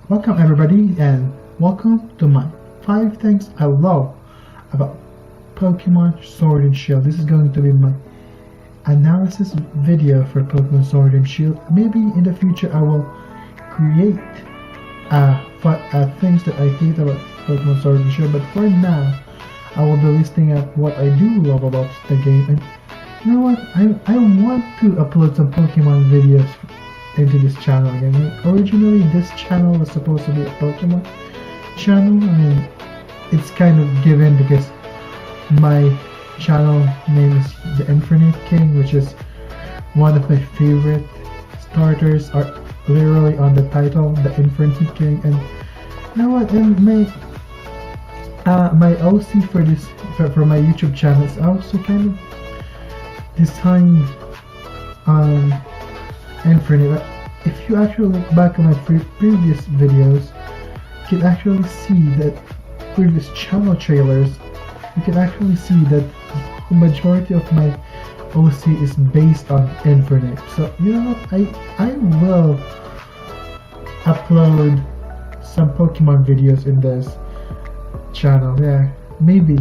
Welcome everybody, and welcome to my 5 things I love about Pokemon Sword and Shield. This is going to be my analysis video for Pokemon Sword and Shield. Maybe in the future I will create things that I hate about Pokemon Sword and Shield, but for now I will be listing out what I do love about the game. And you know what, I want to upload some Pokemon videos into this channel again. Originally this channel was supposed to be a Pokemon channel, and it's kind of given because my channel name is The Infinite King, which is one of my favorite starters, are literally on the title, The Infinite King. And you know what, and my OC for this for my YouTube channel is also kind of designed on Infinite. But if you actually look back at my previous videos, you can actually see that previous channel trailers, you can actually see that the majority of my OC is based on Infinite. So you know what, I will upload some Pokemon videos in this channel. Yeah, maybe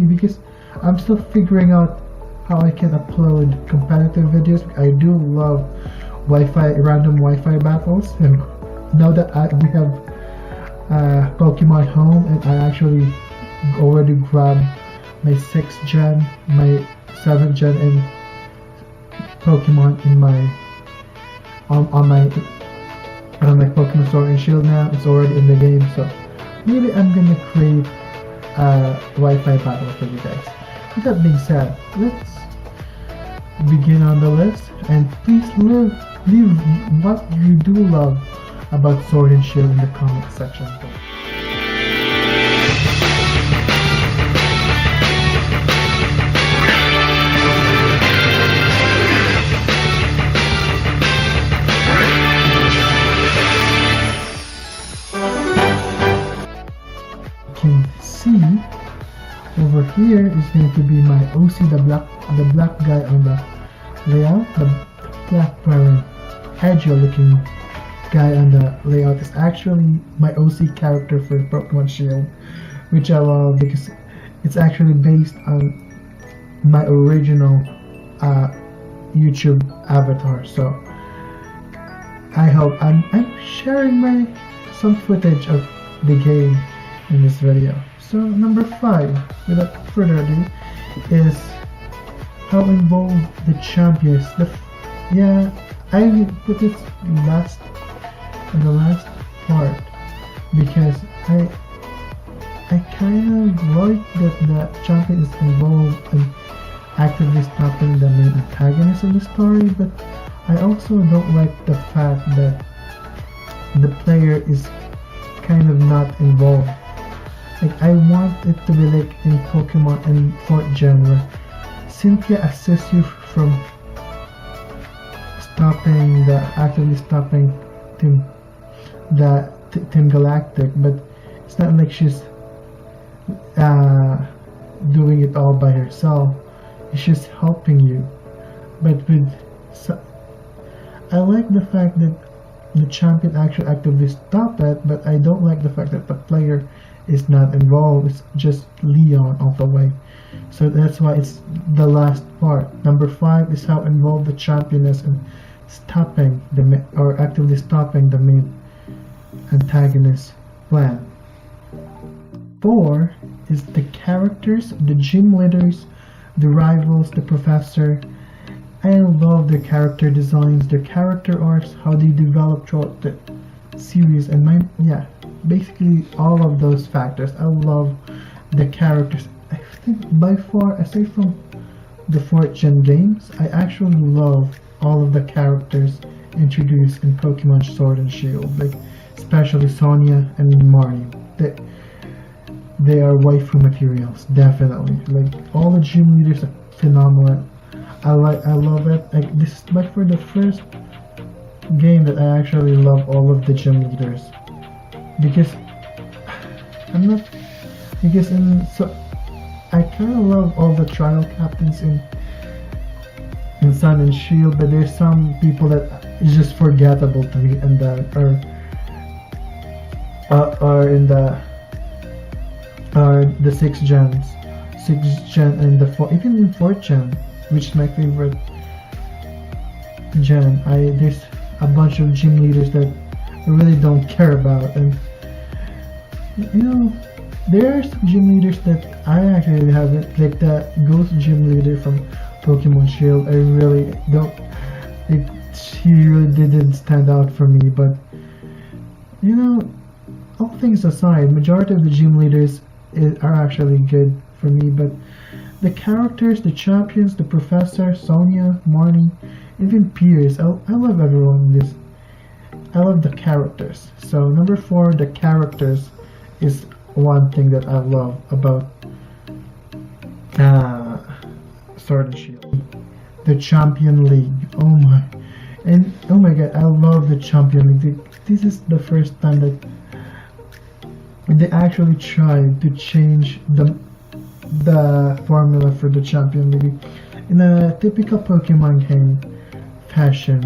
because I'm still figuring out how I can upload competitive videos. I do love random Wi-Fi battles, and now that we have Pokemon Home, and I actually already grabbed my 6th gen, my 7th gen, and Pokemon in my on my Pokemon Sword and Shield now. It's already in the game, so maybe I'm gonna create a Wi-Fi battle for you guys. With that being said, let's begin on the list, and please leave what you do love about Sword and Shield in the comment section. You can see over here is going to be my OC, the black guy on the layout. The black hedgehog looking guy on the layout is actually my OC character for Pokemon Shield, which I love because it's actually based on my original YouTube avatar. So I hope I'm sharing some footage of the game in this video. So number 5, without further ado, is how involved the champion is. Yeah, I put it last in the last part because I kind of like that the champion is involved in actively stopping the main antagonist in the story, but I also don't like the fact that the player is kind of not involved. Like, I want it to be like in Pokemon and 4th gen where Cynthia assists you from actively stopping Team Team Galactic, but it's not like she's doing it all by herself. It's just helping you. But I like the fact that the champion actually actively stop it, but I don't like the fact that the player is not involved. It's just Leon all the way. So that's why it's the last part. Number 5 is how involved the champion is in stopping or actively stopping the main antagonist plan. 4 is the characters, the gym leaders, the rivals, the professor. I love their character designs, their character arcs, how they develop throughout the series, and basically all of those factors. I love the characters. I think by far, aside from the 4th gen games, I actually love all of the characters introduced in Pokemon Sword and Shield, like especially Sonia and Marnie. They are waifu materials, definitely. Like, all the gym leaders are phenomenal. I love it. Like, this is by far the first game that I actually love all of the gym leaders, because I kind of love all the trial captains in Sun and Shield, but there's some people that is just forgettable to me, and the 6th gen and even in 4th gen, which is my favorite gen. There's a bunch of gym leaders that I really don't care about, and there are some gym leaders that I actually haven't, like the Ghost gym leader from Pokemon Shield. I really don't, he really didn't stand out for me, but all things aside, majority of the gym leaders are actually good for me, but the characters, the champions, the professor, Sonia, Marnie, even Pierce, I love everyone in this. I love the characters. So number 4, the characters is one thing that I love about Sword and Shield. The Champion League. Oh my god, I love the Champion League. This is the first time that they actually tried to change the formula for the Champion League in a typical Pokemon game fashion.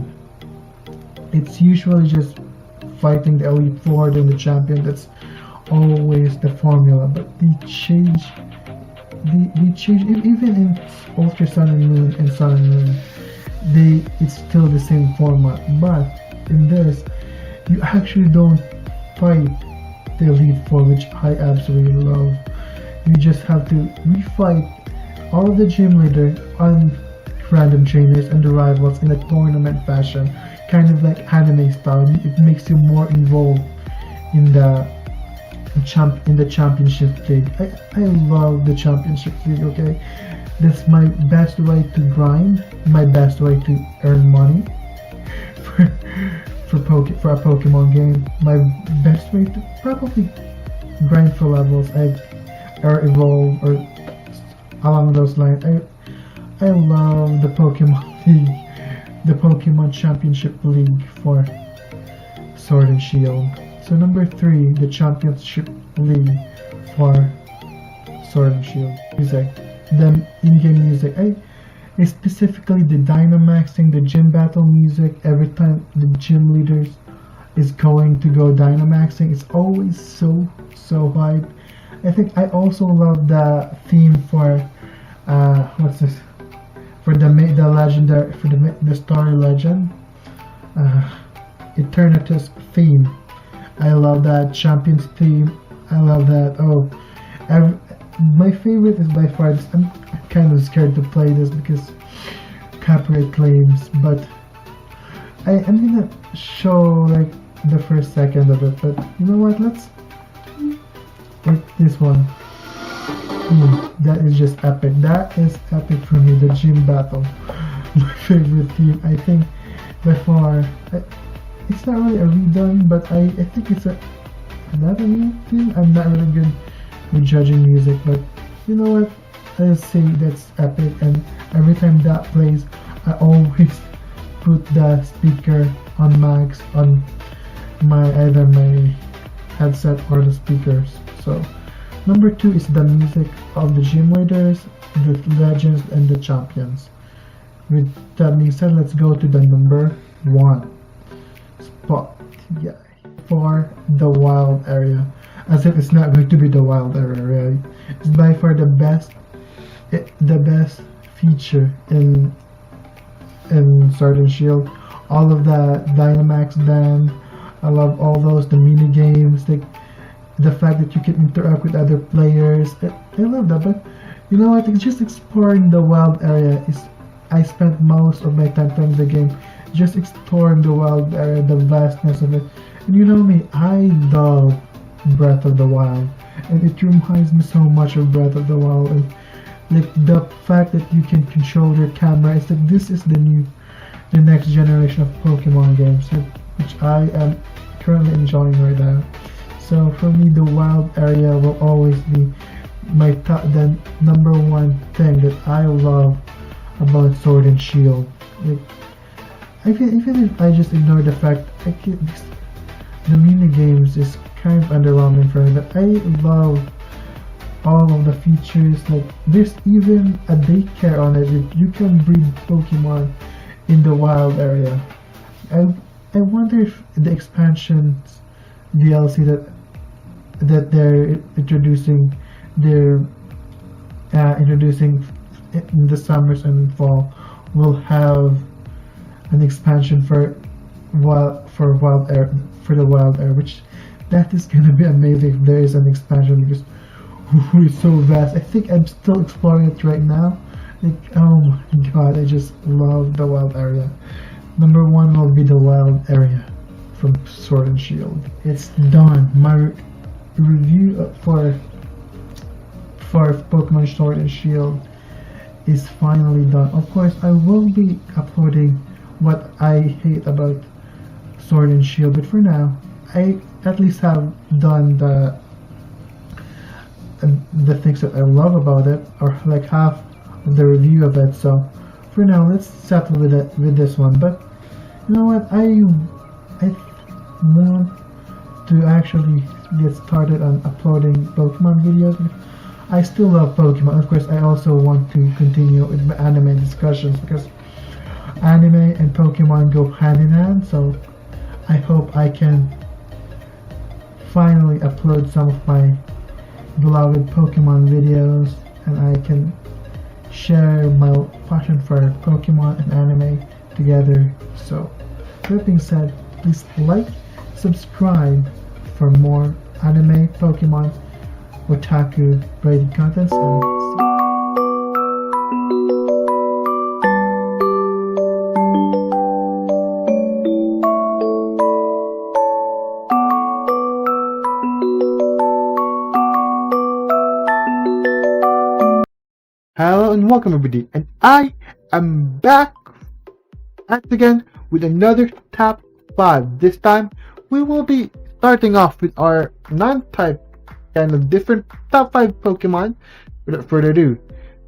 It's usually just fighting the Elite Four and the champion. That's always the formula, but they change even in Ultra Sun and Moon and Sun and Moon. It's still the same format, but in this you actually don't fight the Elite Four, which I absolutely love. You just have to refight all of the gym leaders on random trainers and the rivals in a tournament fashion, kind of like anime style. It makes you more involved in the championship league. I love the championship league. Okay, that's my best way to grind, my best way to earn money for a Pokemon game. My best way to probably grind for levels or evolve or along those lines. I love the Pokemon League, the Pokemon Championship League for Sword and Shield. So number 3, the Championship League for Sword and Shield. Music, the in-game music. I specifically the Dynamaxing, the gym battle music. Every time the gym leaders is going to go Dynamaxing, it's always so hype. I think I also love the theme for what's this? For the legendary, for the story legend, Eternatus theme. I love that Champions theme. I love that. My favorite is by far this. I'm kind of scared to play this because copyright claims, but I'm gonna show like the first second of it. But you know what? This one. That is just epic. That is epic for me. The gym battle, my favorite theme. I think by far. It's not really a redone, but I think it's another new theme. I'm not really good with judging music, but you know what? I'll say that's epic. And every time that plays, I always put the speaker on max on either my headset or the speakers. So number 2 is the music of the gym leaders, the legends, and the champions. With that being said, let's go to the number 1 spot. Yeah, for the wild area. As if it's not going to be the wild area, really. It's by far the best feature in Sword and Shield. All of the Dynamax band, I love all those, the mini games, the fact that you can interact with other players. I love that, but you know what? It's just exploring the wild area. I spent most of my time playing the game just exploring the wild area, the vastness of it. And you know me, I love Breath of the Wild, and it reminds me so much of Breath of the Wild. And like the fact that you can control your camera, it's like this is the next generation of Pokemon games, which I am currently enjoying right now. So for me, the wild area will always be the number 1 thing that I love about Sword and Shield. Like, even if I just ignore the fact the mini games is kind of underwhelming for me, but I love all of the features. Like there's even a daycare on it. You can breed Pokemon in the wild area. I wonder if the expansions DLC that they're introducing in the summers and fall will have an expansion for the wild air, which that is gonna be amazing if there is an expansion, because it's so vast. I think I'm still exploring it right now. Like, oh my god, I just love the wild area. Number 1 will be the wild area from Sword and Shield. It's done. My review for Pokemon Sword and Shield is finally done. Of course, I will be uploading what I hate about Sword and Shield, but for now, I at least have done the things that I love about it, or like half of the review of it. So for now, let's settle with this one. But you know what? I want to actually get started on uploading Pokemon videos. I still love Pokemon. Of course, I also want to continue with my anime discussions, because anime and Pokemon go hand in hand. So I hope I can finally upload some of my beloved Pokemon videos, and I can share my passion for Pokemon and anime together. So that being said, please like, subscribe for more anime, Pokemon, otaku related contents, and hello and welcome everybody, and I am back once again with another top 5. This time we will be starting off with our non-type kind of different top 5 Pokemon. Without further ado,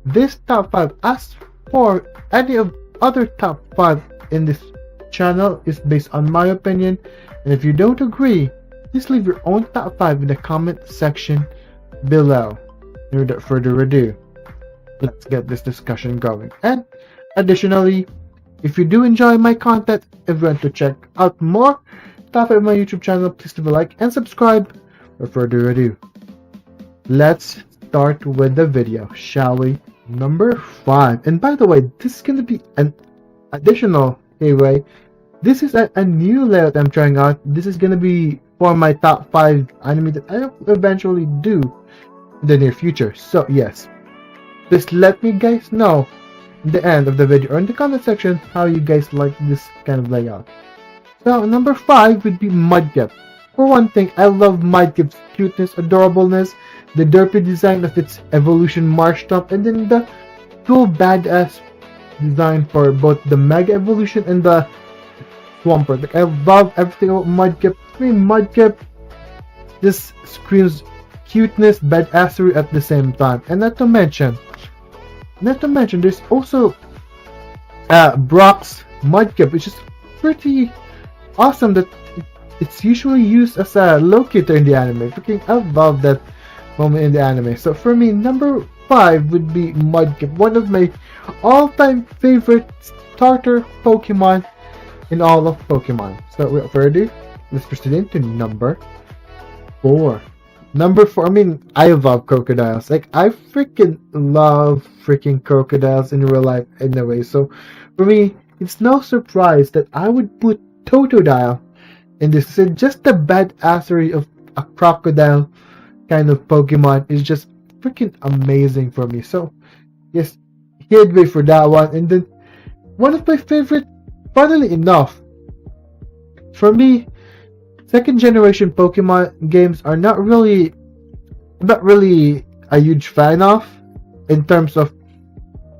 this top 5, as for any of other top 5 in this channel, is based on my opinion, and if you don't agree, please leave your own top 5 in the comment section below. Without further ado, let's get this discussion going. And additionally, if you do enjoy my content, if you want to check out more stuff on my YouTube channel, please leave a like and subscribe. Without further ado, let's start with the video, shall we? Number 5. And by the way, this is going to be an additional giveaway. This is a new layout I'm trying out. This is going to be for my top 5 anime that I will eventually do in the near future. So yes, please let me guys know in the end of the video or in the comment section how you guys like this kind of layout. So number 5 would be Mudkip. For one thing, I love Mudkip's cuteness, adorableness, the derpy design of its evolution Marshtomp, and then the cool badass design for both the Mega Evolution and the Swampert. Like, I love everything about Mudkip. I mean, Mudkip just screams cuteness, badassery at the same time. And not to mention, there's also Brock's Mudkip, which is pretty awesome that it's usually used as a locator in the anime. Freaking, I love that moment in the anime. So for me, number 5 would be Mudkip, one of my all-time favorite starter Pokemon in all of Pokemon. So without further ado, let's proceed into number 4. Number 4, I mean, I love crocodiles. Like, I freaking love freaking crocodiles in real life anyway. So for me, it's no surprise that I would put Totodile in this. So just the badassery of a crocodile kind of Pokemon is just freaking amazing for me. So yes, he'd wait for that one. And then one of my favorite, funnily enough, for me, second generation Pokemon games are not really a huge fan of, in terms of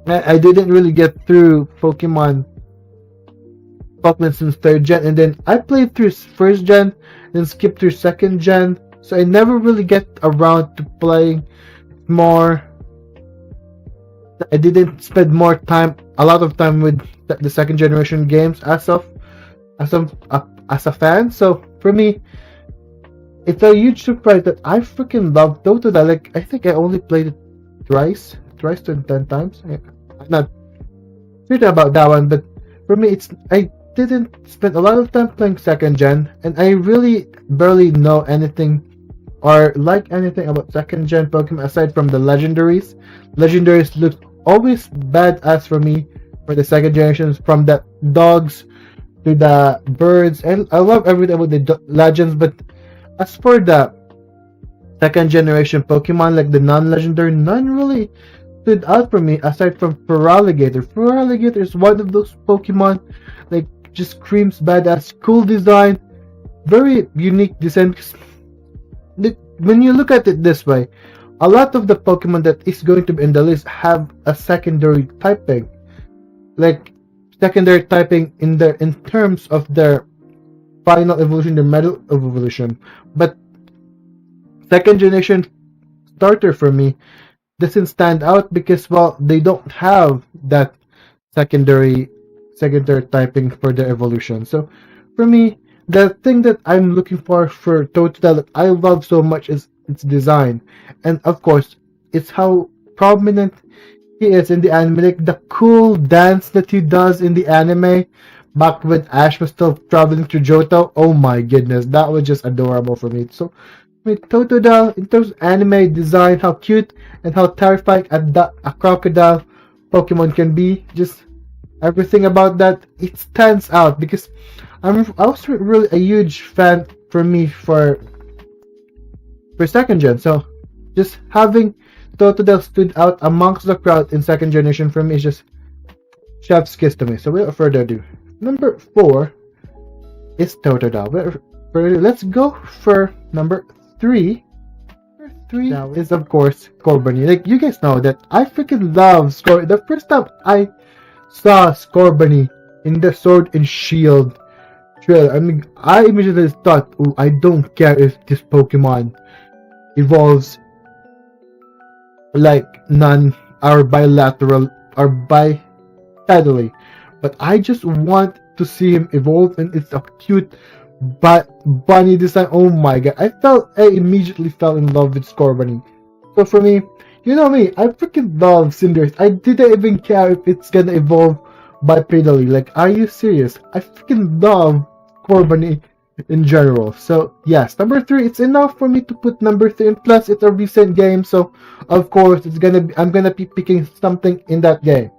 I didn't really get through Pokemon since third gen, and then I played through first gen, then skipped through second gen, so I never really get around to playing more. I didn't spend a lot of time with the second generation games as a fan. So for me, it's a huge surprise that I freaking love Totodile. Like, I think I only played it twice to 10 times. I'm not certain about that one, but for me, I didn't spend a lot of time playing second gen, and I really barely know anything or like anything about second gen Pokemon aside from the legendaries. Legendaries look always badass for me for the second generations, from the dogs to the birds, and I love everything about the legends. But as for the second generation Pokemon, like the non-legendary, none really stood out for me aside from Feraligatr. Feraligatr is one of those Pokemon, like, just screams badass, cool design, very unique design. When you look at it this way, a lot of the Pokemon that is going to be in the list have a secondary typing, like secondary typing in terms of their final evolution, their middle evolution. But second generation starter for me doesn't stand out because, well, they don't have that secondary typing for their evolution. So for me, the thing that I'm looking for Totodile that I love so much is its design, and of course it's how prominent he is in the anime. Like the cool dance that he does in the anime back when Ash was still traveling through Johto. Oh my goodness, that was just adorable for me. So with Totodile, in terms of anime design, how cute and how terrifying a crocodile Pokemon can be, just everything about that, it stands out because I was really a huge fan for me for second gen. So just having Totodile stood out amongst the crowd in second generation for me is just chef's kiss to me. So without further ado, number 4 is Totodile. Without further ado, let's go for number 3. Number 3 is of course Scorbunny. Like, you guys know that I freaking love Scorbunny. The first time I saw Scorbunny in the Sword and Shield trailer, I mean, I immediately thought, oh, I don't care if this Pokemon evolves like none or bilateral or bipedally, but I just want to see him evolve, and it's a cute bunny design. Oh my god, I immediately fell in love with Scorbunny. So for me, you know me, I freaking love Cinderace. I didn't even care if it's gonna evolve bipedally. Like, are you serious? I freaking love Scorbunny in general. So yes, number 3, it's enough for me to put number 3, and plus it's a recent game, so of course I'm gonna be picking something in that game.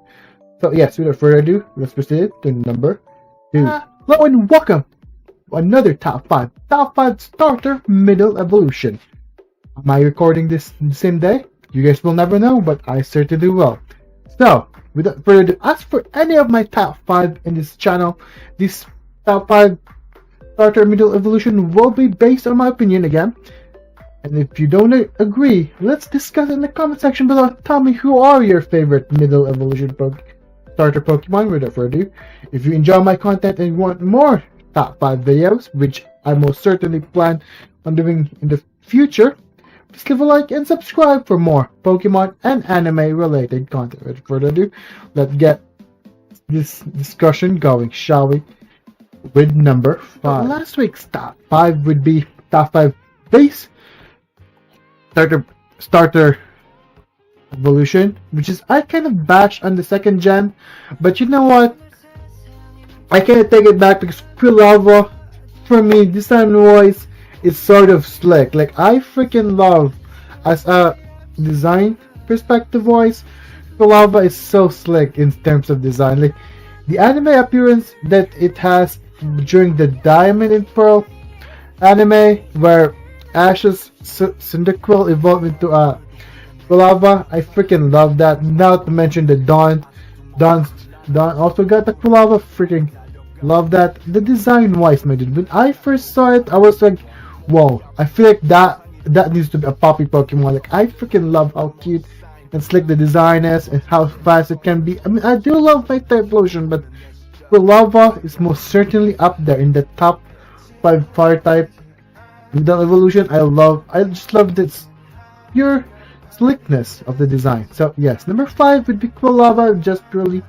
So yes, without further ado, let's proceed to number 2. Hello and welcome to another top 5 starter middle evolution. Am I recording this the same day? You guys will never know, but I certainly will. So without further ado, as for any of my top 5 in this channel, these top 5 starter middle evolution will be based on my opinion again. And if you don't agree, let's discuss in the comment section below. Tell me who are your favorite middle evolution starter Pokemon. Without further ado, if you enjoy my content and you want more top 5 videos, which I most certainly plan on doing in the future, please leave a like and subscribe for more Pokemon and anime related content. Without further ado, let's get this discussion going, shall we? With number 5. Last week's top 5 would be top 5 base starter evolution, which is I kind of bashed on the second gen, but you know what? I can't take it back because Quilava, for me, design wise, is sort of slick. Like, I freaking love, as a design perspective wise, Quilava is so slick in terms of design. Like, the anime appearance that it has during the Diamond and Pearl anime, where Ash's Cyndaquil evolved into a Quilava, I freaking love that. Not to mention the Dawn also got the Quilava, freaking love that. The design wise, my dude, when I first saw it, I was like, whoa, I feel like that needs to be a poppy Pokemon. Like, I freaking love how cute and slick the design is and how fast it can be. I mean, I do love my Typhlosion, but Quilava is most certainly up there in the top 5 fire type middle evolution. I just love this pure slickness of the design. So yes, number 5 would be Quilava, just purely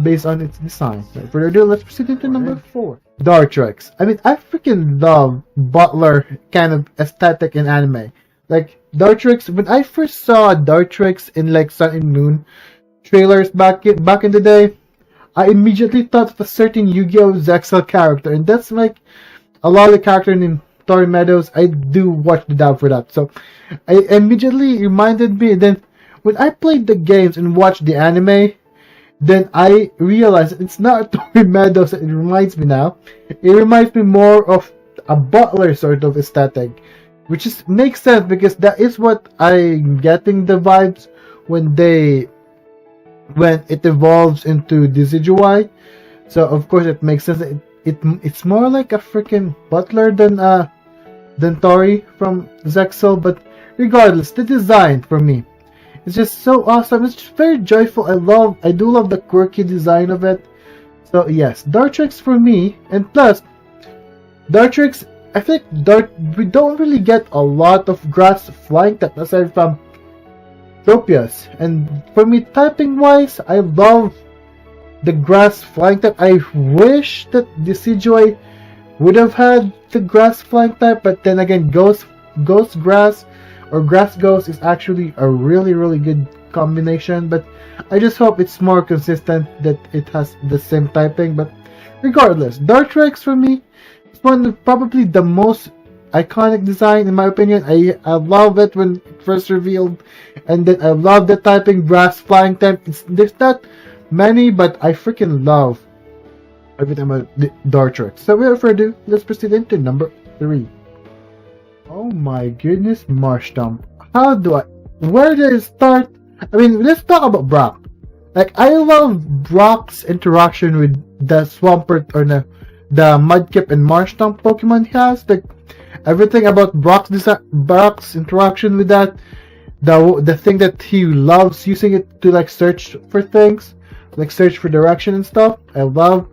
based on its design. Without further ado, let's proceed into number 4. Dartrix. I mean, I freaking love Butler kind of aesthetic in anime. Like, Dartrix, when I first saw Dartrix in like Sun and Moon trailers back in the day, I immediately thought of a certain Yu-Gi-Oh! Zexal character, and that's like a lot of the character in Story Meadows. I do watch the dub for that, so I immediately reminded me. Then when I played the games and watched the anime, then I realized it's not Story Meadows that it reminds me now. It reminds me more of a Butler sort of aesthetic, which makes sense because that is what I'm getting the vibes when it evolves into Decidueye. So of course it makes sense. It's more like a freaking Butler than Tori from Zexal, but regardless, the design for me, it's just so awesome. It's just very joyful. I do love the quirky design of it. So yes, Dartrix for me, and plus Dartrix, I think we don't really get a lot of grass flying type aside from Tropius, and for me, typing wise, I love the grass flying type. I wish that Decidueye would have had the grass flying type, but then again, Ghost Grass or Grass Ghost is actually a really good combination. But I just hope it's more consistent, that it has the same typing. But regardless, Dartrix for me is one of probably the most iconic design in my opinion. I love it when it first revealed, and then I love the typing grass flying type. There's not many, but I freaking love every time I Dartrix. So without further ado, let's proceed into number 3. Oh my goodness, Marshtomp. Where do I start? I mean, let's talk about Brock. Like, I love Brock's interaction with the Swampert or the Mudkip and Marshtomp Pokemon he has. Like, everything about Brock's interaction with that, the thing that he loves using it to like search for things, like search for direction and stuff. I love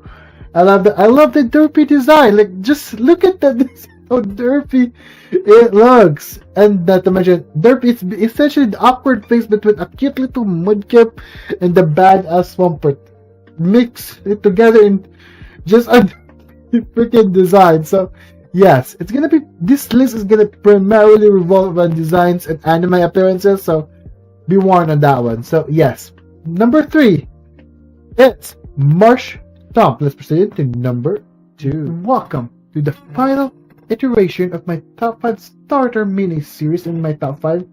the derpy design. Like, just look at that. How derpy it looks. And not to mention, derpy is essentially the awkward face between a cute little Mudkip and the badass Swampert. Mix it together in just a freaking design. So yes, this list is gonna primarily revolve around designs and anime appearances, so be warned on that one. So yes, number 3, it's Marshtomp. Let's proceed to number 2. Welcome to the final iteration of my top 5 starter mini series in my top 5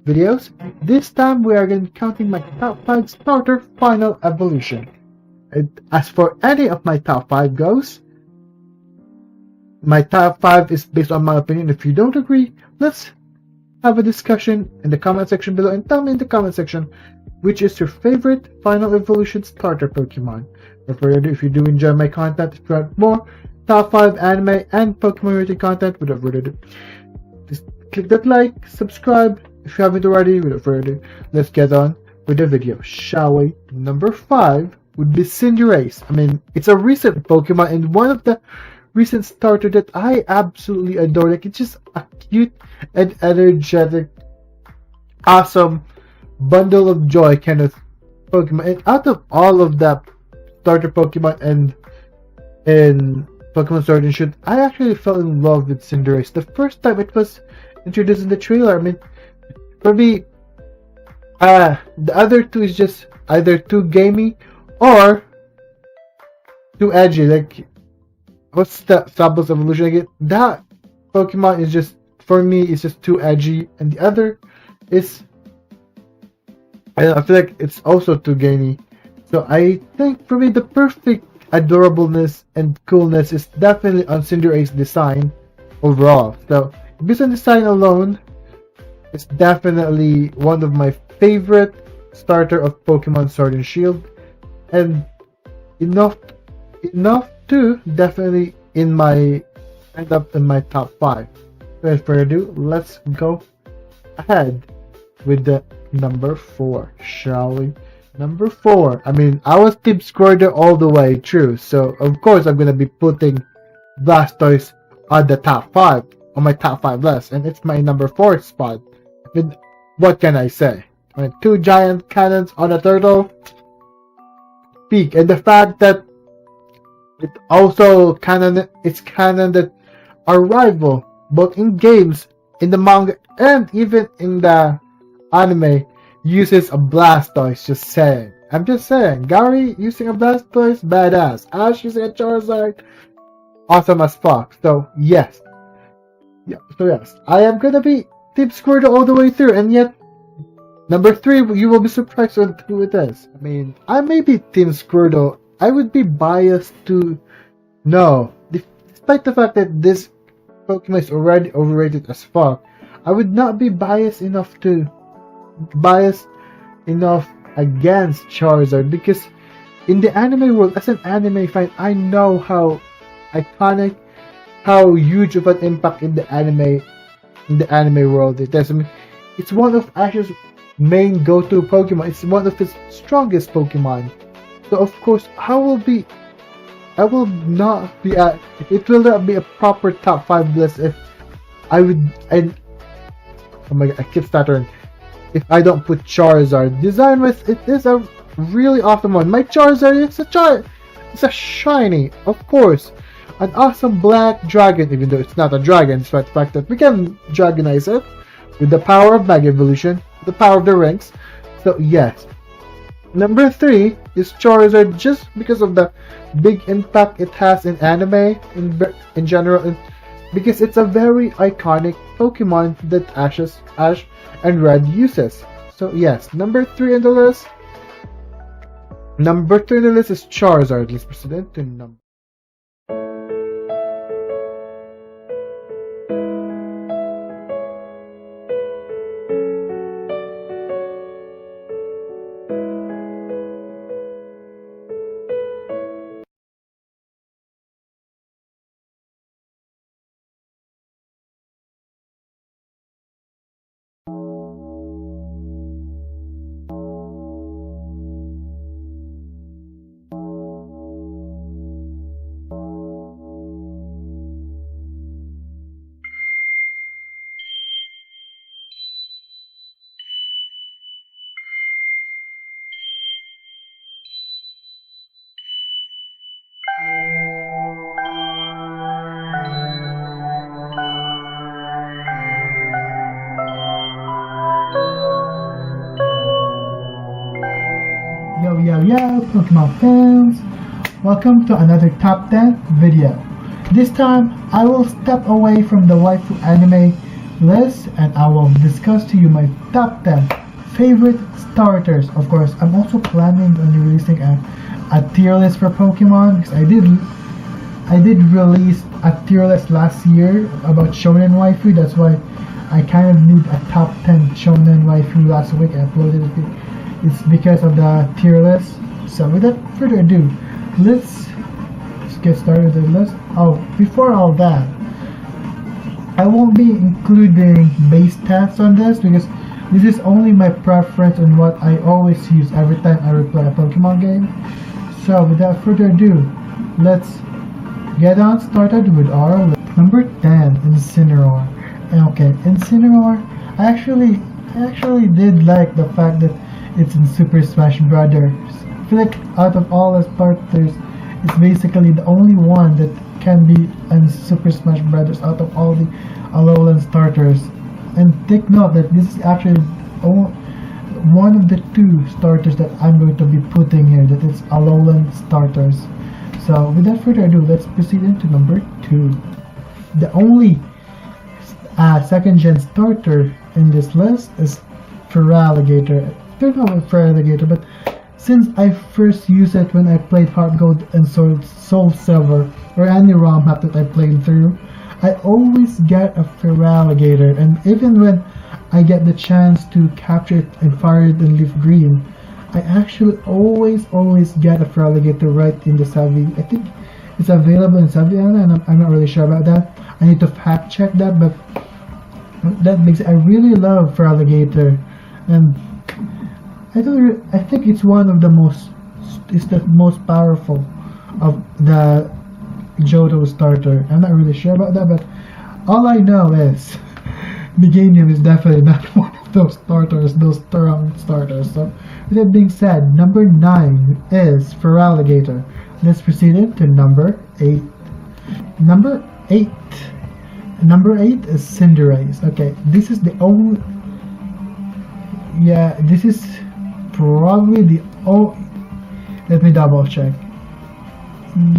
videos. This time we are going to be counting my top 5 starter final evolution. And as for any of my top 5 goes, my top 5 is based on my opinion. If you don't agree, let's have a discussion in the comment section below, and tell me in the comment section which is your favorite final evolution starter Pokemon. If you do enjoy my content, if you want more top 5 anime and Pokemon related content. Without further ado, just click that like, subscribe if you haven't already. Without further ado, let's get on with the video, shall we? Number 5 would be Cinderace. I mean, it's a recent Pokemon and one of the recent starter that I absolutely adore. Like, it's just a cute and energetic, awesome bundle of joy kind of Pokemon. And out of all of the starter Pokemon and in Pokemon Sword and Shield, I actually fell in love with Cinderace the first time it was introduced in the trailer. I mean, for me, the other two is just either too gamey or too edgy. Like, what's the Sabl's evolution again? That Pokemon is just, for me, it's just too edgy, and the other is, I feel like it's also too gamey. So I think for me the perfect adorableness and coolness is definitely on Cinderace's design overall. So based on design alone, it's definitely one of my favorite starter of Pokemon Sword and Shield, and enough to definitely end up in my top 5. Without further ado, let's go ahead with the number 4, shall we? Number 4. I mean, I was Team Squirtle all the way through, so of course I'm gonna be putting Blastoise on the top 5, on my top 5 list, and it's my number 4 spot. I mean, what can I say? I mean, 2 giant cannons on a turtle, peak, and the fact that it's canon that our rival, both in games, in the manga, and even in the anime, uses a Blastoise. Just saying. I'm just saying. Gary using a Blastoise, badass. Ash using a Charizard, awesome as fuck. So yes. I am gonna be Team Squirtle all the way through, and yet number 3, you will be surprised on who it is. I mean, I may be Team Squirtle. I would be biased to no. Despite the fact that this Pokemon is already overrated as fuck, I would not be biased enough against Charizard, because in the anime world, as an anime fan, I know how iconic, how huge of an impact in the anime world it is. I mean, it's one of Ash's main go-to Pokemon. It's one of his strongest Pokemon. So of course, it will not be a proper top 5 list if oh my god, I keep stuttering. If I don't put Charizard. Design-wise, it is a really awesome one. My Charizard it's a shiny, of course. An awesome black dragon, even though it's not a dragon, despite the fact that we can dragonize it with the power of Mega Evolution, the power of the rings. So yes. Number 3 is Charizard, just because of the big impact it has in anime in general, because it's a very iconic Pokemon that Ash and Red uses. So yes, number 3 on the list. Number 3 on the list is Charizard. Let's proceed to number. Yo, Pokemon fans! Welcome to another top 10 video. This time, I will step away from the waifu anime list and I will discuss to you my top 10 favorite starters. Of course, I'm also planning on releasing a tier list for Pokemon, because I did release a tier list last year about shonen waifu. That's why I kind of need a top 10 shonen waifu last week. I uploaded it. It's because of the tier list. So without further ado, let's get started with the list. Oh, before all that, I won't be including base stats on this because this is only my preference and what I always use every time I replay a Pokemon game. So without further ado, let's get on started with our list. Number 10, Incineroar. Okay, Incineroar, I actually did like the fact that it's in Super Smash Brothers. I feel like out of all the starters, it's basically the only one that can be in Super Smash Brothers out of all the Alolan starters. And take note that this is actually one of the two starters that I'm going to be putting here, that is Alolan starters. So without further ado, let's proceed into number 2. The only second gen starter in this list is Feraligatr. I don't know about Feraligatr, but since I first used it when I played Heart Gold and Soul Silver, or any ROM map that I played through, I always get a Feraligatr, and even when I get the chance to capture it and fire it in Leaf Green, I actually always get a Feraligatr right in the Savvy. I think it's available in Saviana, and I'm not really sure about that. I need to fact check that, but that makes it, I really love Feraligatr, and I think it's one of the most powerful of the Johto starter. I'm not really sure about that, but all I know is Meganium is definitely not one of those starters, those strong starters. So with that being said, number 9 is Feraligatr. Let's proceed into number 8. Number 8 is Cinderace. Okay, this is the only, yeah, this is probably the only, let me double check.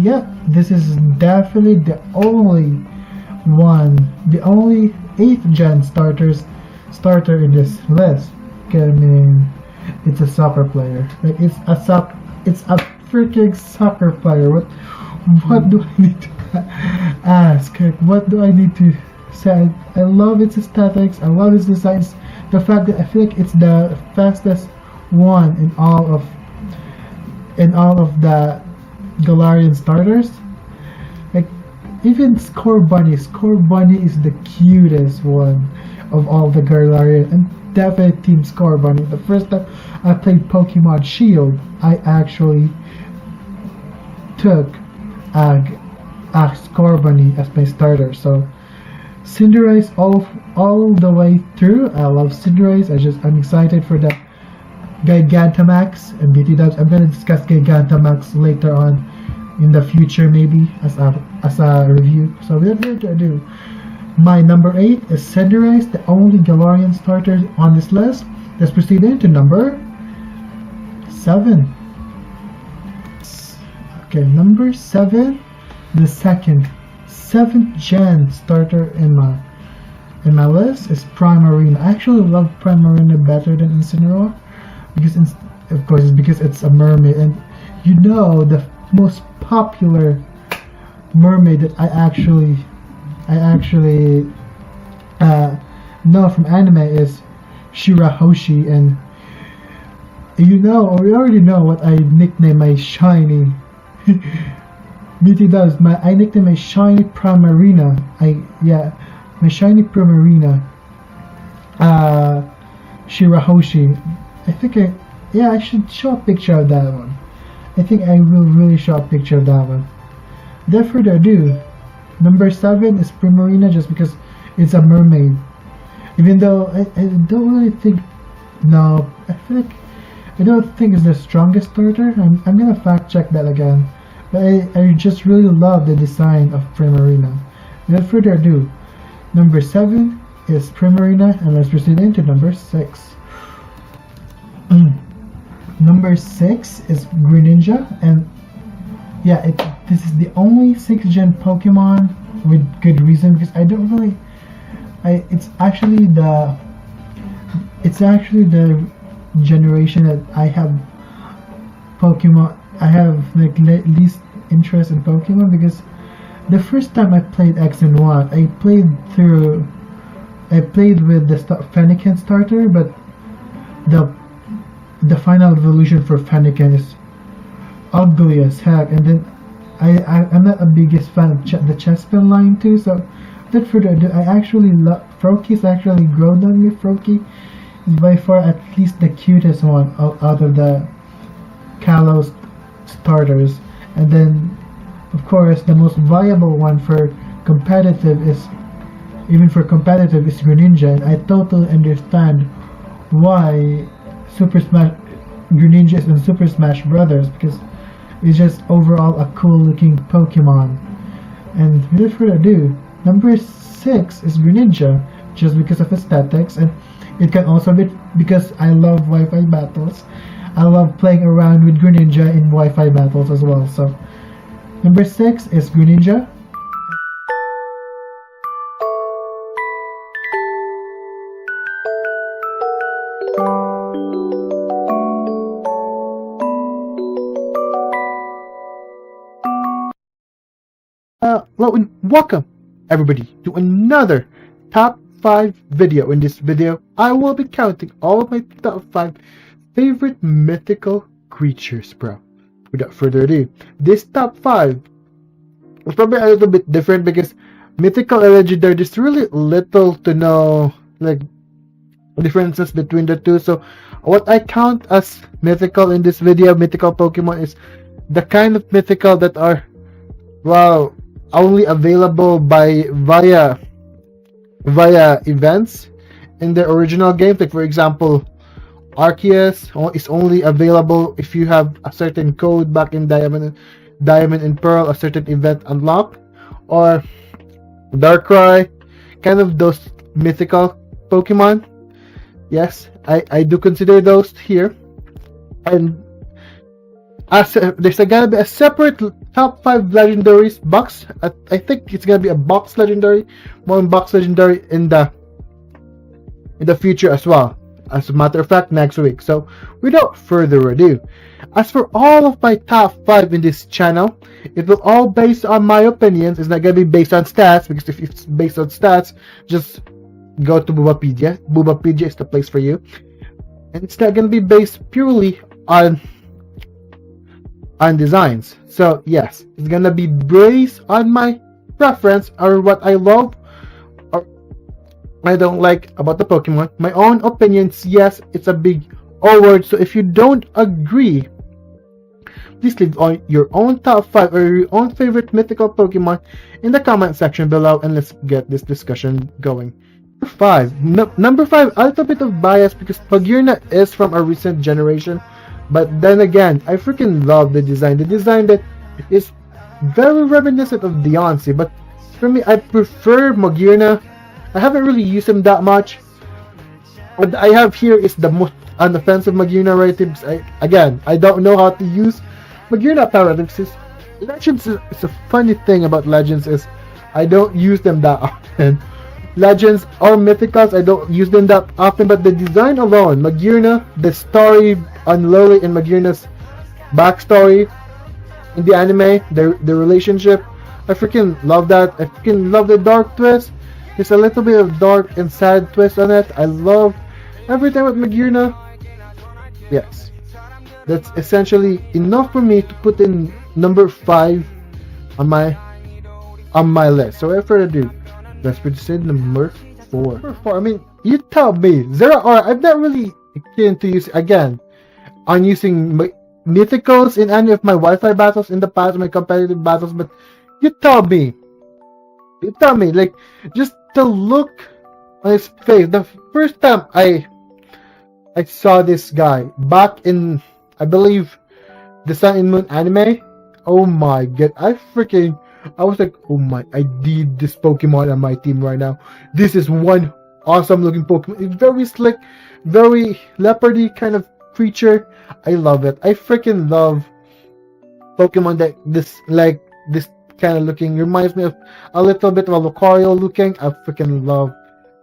Yep, this is definitely the only one, the only 8th gen starter in this list. Okay, I mean, it's a soccer player. Like it's a freaking soccer player. What do I need to ask? Like, what do I need to say? I love its aesthetics. I love its designs. The fact that I feel like it's the fastest one in all of the Galarian starters. Like even Scorbunny is the cutest one of all the Galarian, and definitely Team Scorbunny. The first time I played Pokemon Shield, I actually took a Scorbunny as my starter. So Cinderace all the way through. I love Cinderace. I'm excited for that Gigantamax and BT Dubs. I'm gonna discuss Gigantamax later on in the future, maybe as a review. So without further ado, my number 8 is Cinderace, the only Galarian starter on this list. Let's proceed into number 7. Okay, number 7, the seventh gen starter in my list is Primarina. I actually love Primarina better than Incineroar because of course it's because it's a mermaid, and you know the most popular mermaid that I actually know from anime is Shirahoshi, and you know, or we already know what I nickname my shiny BT does. I nickname my shiny Primarina. My shiny Primarina Shirahoshi. I think I should show a picture of that one. I think I will really show a picture of that one. Without further ado, number 7 is Primarina just because it's a mermaid. Even though I don't really think, no, I feel like I don't think it's the strongest starter. I'm gonna fact check that again. But I just really love the design of Primarina. Without further ado, number 7 is Primarina, and let's proceed into number 6. Number 6 is Greninja, and yeah, this is the only 6th gen Pokemon with good reason, because I don't really, it's actually the generation that I have Pokemon. I have like least interest in Pokemon, because the first time I played X and Y, I played with the Fennekin starter, but the final evolution for Fennekin is ugly as heck, and then I'm not a biggest fan of the Chespin line too, so without further ado, I actually love Froakies actually grown on me. Froakie is by far at least the cutest one out of the Kalos starters. And then, of course, the most viable one for competitive is, even for competitive, is Greninja. And I totally understand why Super Smash Greninja is in Super Smash Brothers, because it's just overall a cool looking Pokemon. And without further ado, number 6 is Greninja, just because of aesthetics, and it can also be because I love Wi-Fi battles. I love playing around with Greninja in Wi-Fi battles as well. So number 6 is Greninja. Hello and welcome everybody to another top 5 video. In this video, I will be counting all of my top 5 favorite mythical creatures, bro. Without further ado, this top 5 is probably a little bit different because mythical and legendary, there's really little to know like differences between the two. So what I count as mythical in this video, mythical Pokemon, is the kind of mythical that are, well, only available via events in the original games. Like for example, Arceus is only available if you have a certain code back in Diamond and Pearl, a certain event unlocked, or Darkrai, kind of those mythical Pokemon. Yes, I do consider those here, and there's gonna be a separate top 5 legendaries box. I think it's gonna be a box legendary, one box legendary in the future as well. As a matter of fact, next week. So without further ado, as for all of my top 5 in this channel, it will all based on my opinions. It's not gonna be based on stats, because if it's based on stats, just go to Boobapedia. Boobapedia is the place for you, and it's not gonna be based purely on designs. So yes, it's gonna be based on my preference or what I love or I don't like about the Pokemon. My own opinions. Yes, it's a big O word. So if you don't agree, please leave on your own top 5 or your own favorite mythical Pokemon in the comment section below, and let's get this discussion going. Number 5, a little bit of bias because Pagirna is from a recent generation. But then again, I freaking love the design. The design that is very reminiscent of Deontay. But for me, I prefer Magearna. I haven't really used him that much. What I have here is the most unoffensive Magearna right here. I don't know how to use Magearna apparently. Legends is a funny thing about Legends is I don't use them that often. Legends or Mythicals, I don't use them that often, but the design alone, Magearna, the story on Lily and Magearna's backstory in the anime, the relationship, I freaking love that. I freaking love the dark twist. There's a little bit of dark and sad twist on it. I love everything with Magearna. Yes, that's essentially enough for me to put in number 5 on my list. So without further ado, let's proceed number 4. Number 4, I mean, you tell me. I'm not really keen to use, again, on using mythicals in any of my Wi-Fi battles in the past, my competitive battles, but you tell me, like, just the look on his face. The first time I saw this guy back in, I believe, the Sun and Moon anime, oh my god, I was like, oh my, I need this Pokemon on my team right now. This is one awesome looking Pokemon. It's very slick, very leopardy kind of creature. I love it. I freaking love Pokemon that this kind of looking. Reminds me of a little bit of a Lucario looking. I freaking love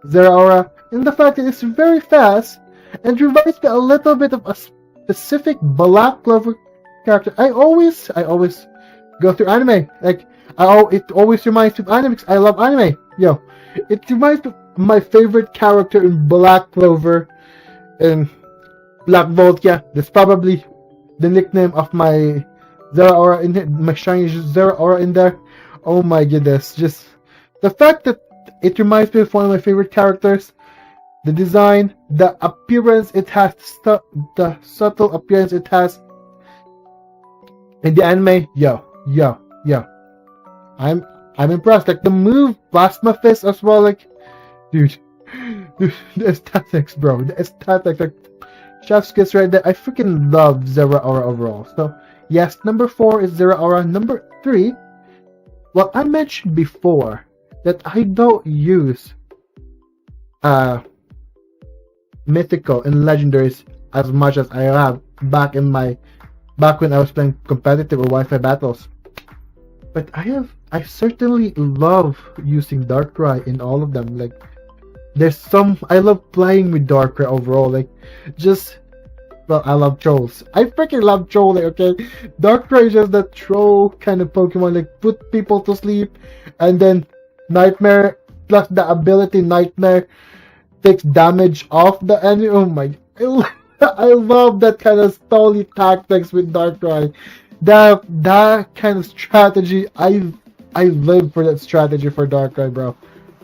Zeraora. And the fact that it's very fast and reminds me a little bit of a specific Black Clover character. I always go through anime. Like, it always reminds me of anime because I love anime. Yo, it reminds me of my favorite character in Black Clover and Black Bolt. Yeah, that's probably the nickname of my Zeraora in my shiny Zeraora in there. Oh my goodness! Just the fact that it reminds me of one of my favorite characters. The design, the appearance it has, the subtle appearance it has in the anime. Yo. I'm impressed. Like the move Plasma Fist as well. Like, dude, the aesthetics, bro. The aesthetics, like chef's kiss right there. I freaking love Zeraora overall. So yes, number 4 is Zeraora. Number 3. Well, I mentioned before that I don't use mythical and legendaries as much as I have back when I was playing competitive or Wi-Fi battles. But I certainly love using Darkrai in all of them. Like I love playing with Darkrai overall. Like I love trolls. I freaking love trolling, okay? Darkrai is just that troll kind of Pokemon, like put people to sleep, and then Nightmare plus the ability Nightmare takes damage off the enemy. Oh my! I love that kind of stally tactics with Darkrai. That kind of strategy, I live for that strategy for Darkrai, bro.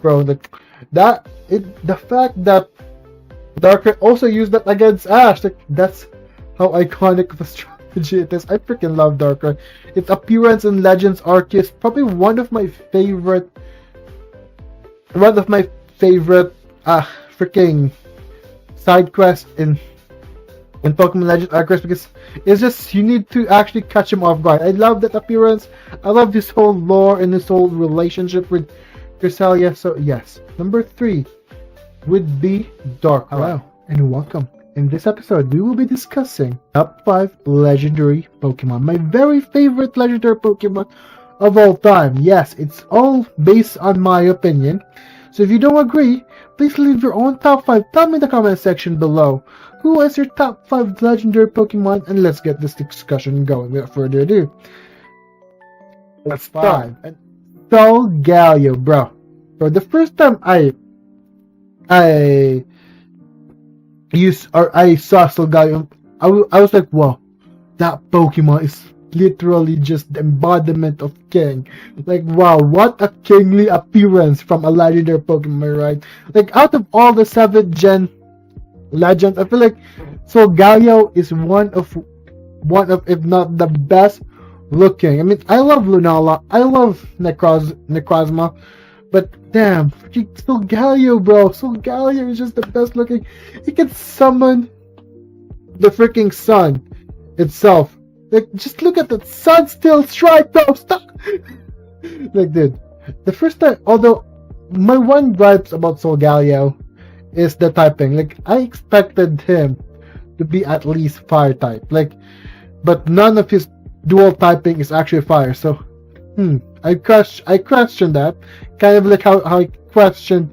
The fact that Darkrai also used that against Ash, like that's how iconic of a strategy it is. I freaking love Darkrai. Its appearance in Legends Arc is probably one of my favorite freaking side quests in Pokemon Legends Arceus, because it's just you need to actually catch him off guard. I love that appearance. I love this whole lore and this whole relationship with Cresselia. So yes, number 3 would be Darkrai. Hello and welcome. In this episode, we will be discussing top 5 legendary Pokemon. My very favorite legendary Pokemon of all time. Yes, it's all based on my opinion. So if you don't agree, please leave your own top 5. Tell me in the comment section below. Who is your top 5 legendary Pokemon? And let's get this discussion going without further ado. Let's start. Solgaleo, bro. So the first time I saw Solgaleo, I was like, wow, that Pokemon is literally just the embodiment of king. Like, wow, what a kingly appearance from a legendary Pokemon, right? Like, out of all the 7th gen legends, I feel like Solgaleo is one of if not the best looking. I mean, I love Lunala, I love Necrozma, but damn, freaking Solgaleo, bro. Solgaleo is just the best looking. He can summon the freaking sun itself. Like, just look at that sun still strike, bro. Stop. Like, dude, the first time, although my one gripes about Solgaleo is the typing. Like, I expected him to be at least fire type. Like, but none of his dual typing is actually fire. So, I questioned that. Kind of like how I questioned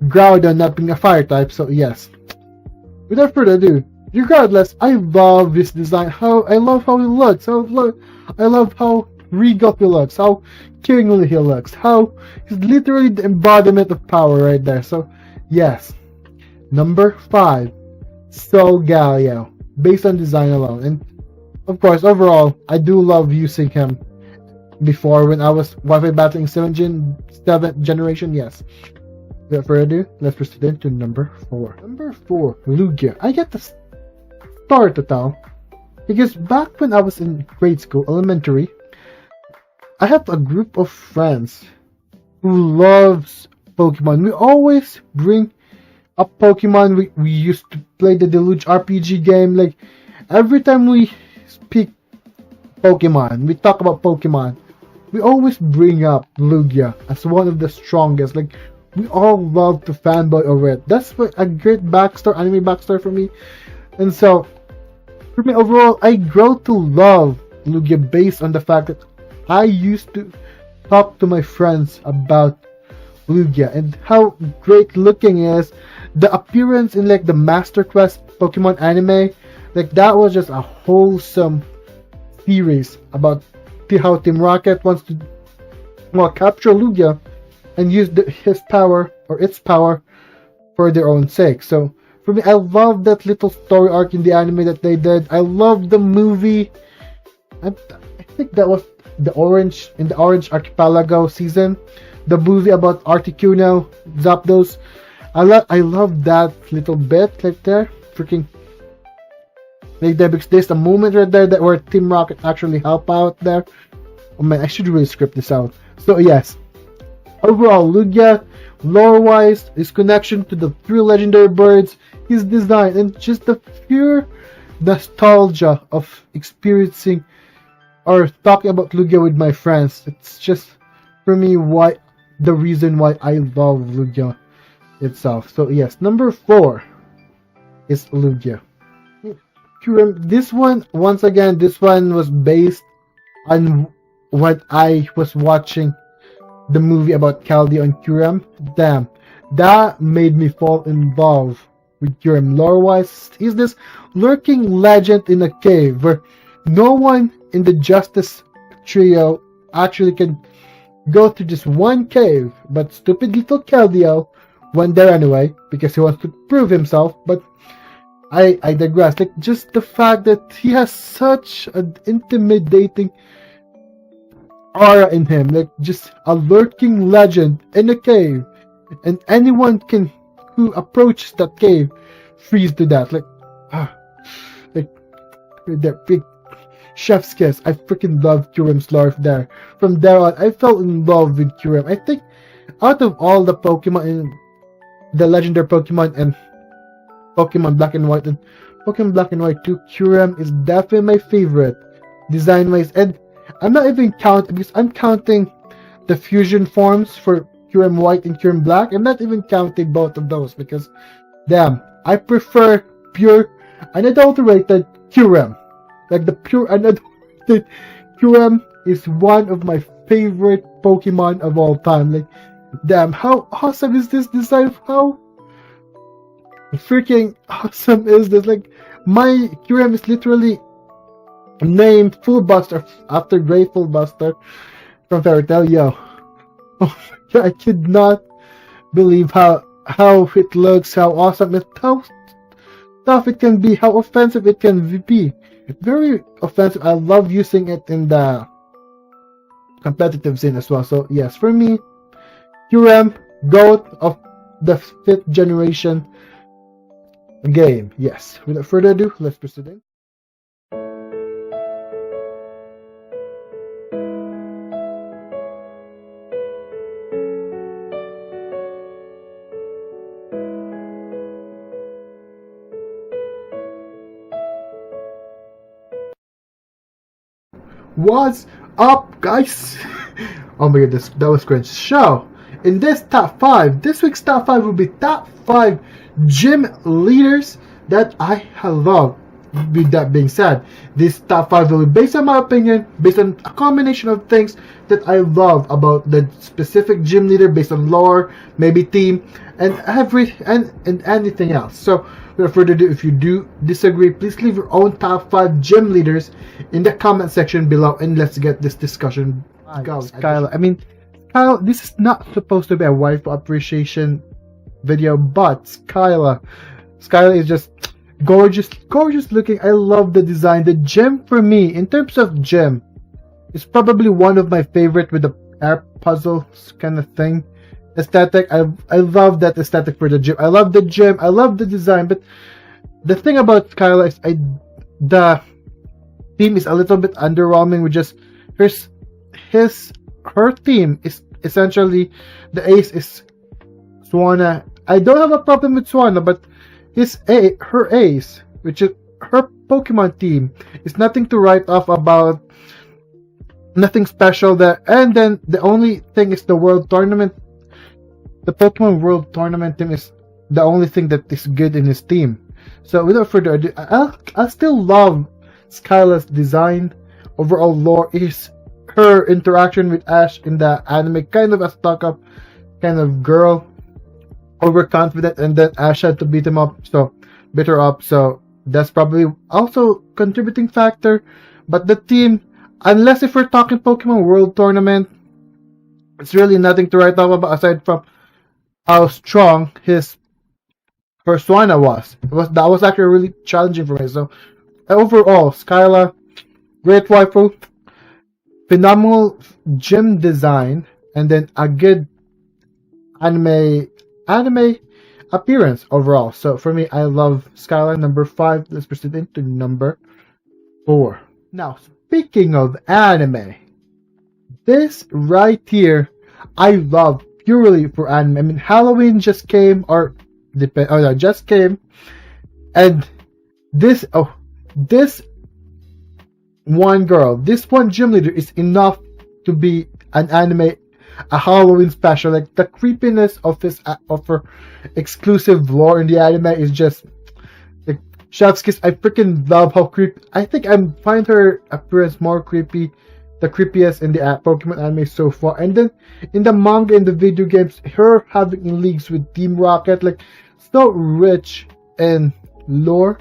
Groudon not being a fire type. So yes. Without further ado, regardless, I love his design. I love how he looks. I love how regal he looks. How kingly he looks. How he's literally the embodiment of power right there. So yes. Number 5, Solgaleo, based on design alone. And of course, overall, I do love using him before when I was Wi-Fi battling 7th generation, yes. Without further ado, let's proceed into number 4. Number 4, Lugia. I get the story to tell, because back when I was in grade school, elementary, I have a group of friends who loves Pokemon. We always bring up Pokemon. We used to play the Deluge RPG game. Like, every time we speak Pokemon, we talk about Pokemon, we always bring up Lugia as one of the strongest. Like, we all love to fanboy over it. That's a great anime backstory for me. And so, for me overall, I grow to love Lugia based on the fact that I used to talk to my friends about Lugia and how great looking is. The appearance in like the Master Quest Pokemon anime, like that was just a wholesome series about how Team Rocket wants to capture Lugia and use its power for their own sake. So for me, I love that little story arc in the anime that they did. I love the movie. think that was the Orange Archipelago season, the movie about Articuno, Zapdos. I love that little bit right there. Freaking like there, because there's a moment right there that where Team Rocket actually help out there. Oh man, I should really script this out. So yes, overall, Lugia, lore-wise, his connection to the three legendary birds, his design, and just the pure nostalgia of experiencing or talking about Lugia with my friends. It's just for me why the reason why I love Lugia itself. So yes, number 4 is Lugia. This one, once again, this one was based on what I was watching the movie about Caldio and Kyurem. Damn, that made me fall in love with Kyurem. Lore-wise, he's this lurking legend in a cave where no one in the Justice Trio actually can go to just one cave, but stupid little Caldio went there anyway because he wants to prove himself. But I digress. Like, just the fact that he has such an intimidating aura in him, like just a lurking legend in a cave, and anyone who approaches that cave freeze to death. Like that big chef's kiss. I freaking love Kyurem's lore there. From there on, I fell in love with Kyurem. I think out of all the Pokemon in the legendary Pokemon and Pokemon Black and White and Pokemon Black and White 2, Kyurem is definitely my favorite design-wise. And I'm not even counting, because I'm counting the fusion forms for Kyurem White and Kyurem Black. I'm not even counting both of those because, damn, I prefer pure unadulterated Kyurem. Like the pure unadulterated Kyurem is one of my favorite Pokemon of all time. Like, damn, how awesome is this design? How freaking awesome is this? Like, my Kyurem is literally named Full Buster after Grateful Buster from Fairy Tail. Yo, oh my god, I could not believe how it looks, how awesome it, how tough it can be, how offensive it can be. Very offensive. I love using it in the competitive scene as well. So yes, for me, Kyurem, GOAT of the 5th generation game. Yes, without further ado, let's proceed in. What's up, guys? Oh my god, that was cringe. So, in this top 5, this week's top 5 will be top 5 gym leaders that I love. With that being said, this top 5 will be based on my opinion, based on a combination of things that I love about the specific gym leader, based on lore, maybe team, and anything else. So, without further ado, if you do disagree, please leave your own top 5 gym leaders in the comment section below, and let's get this discussion going. Skyla, I mean, Kyle, this is not supposed to be a wife appreciation video, but Skyla is just gorgeous looking. I love the design. The gem, for me, in terms of gem, is probably one of my favorite, with the air puzzles kind of thing aesthetic. I love that aesthetic for the gym. I love the gym. I love the design. But the thing about Skyla is the theme is a little bit underwhelming. With just her theme is essentially, the ace is Swanna. I don't have a problem with Swanna, but her ace, which is her Pokemon team, is nothing to write off about. Nothing special there. And then the only thing is the World Tournament. The Pokemon World Tournament team is the only thing that is good in his team. So without further ado, I still love Skyla's design. Overall lore is her interaction with Ash in the anime, kind of a stuck-up kind of girl, overconfident, and then Ash had to beat her up. So that's probably also contributing factor. But the team, unless if we're talking Pokemon World Tournament, it's really nothing to write off about, aside from how strong her Swanna was. That was actually really challenging for me. So overall, Skyla, great waifu. phenomenal gym design, and then a good anime appearance overall. So for me, I love Skyline. Number 5. Let's proceed into number 4. Now, speaking of anime, this right here, I love purely for anime. I mean, Halloween just came, or no, just came, and this one girl, this one gym leader is enough to be an anime, a Halloween special. Like the creepiness of her exclusive lore in the anime is just like chef's kiss. I freaking love how creepy. I think I find her appearance more creepy, the creepiest in the Pokemon anime so far. And then in the manga, in the video games, her having leagues with Team Rocket, like so rich in lore,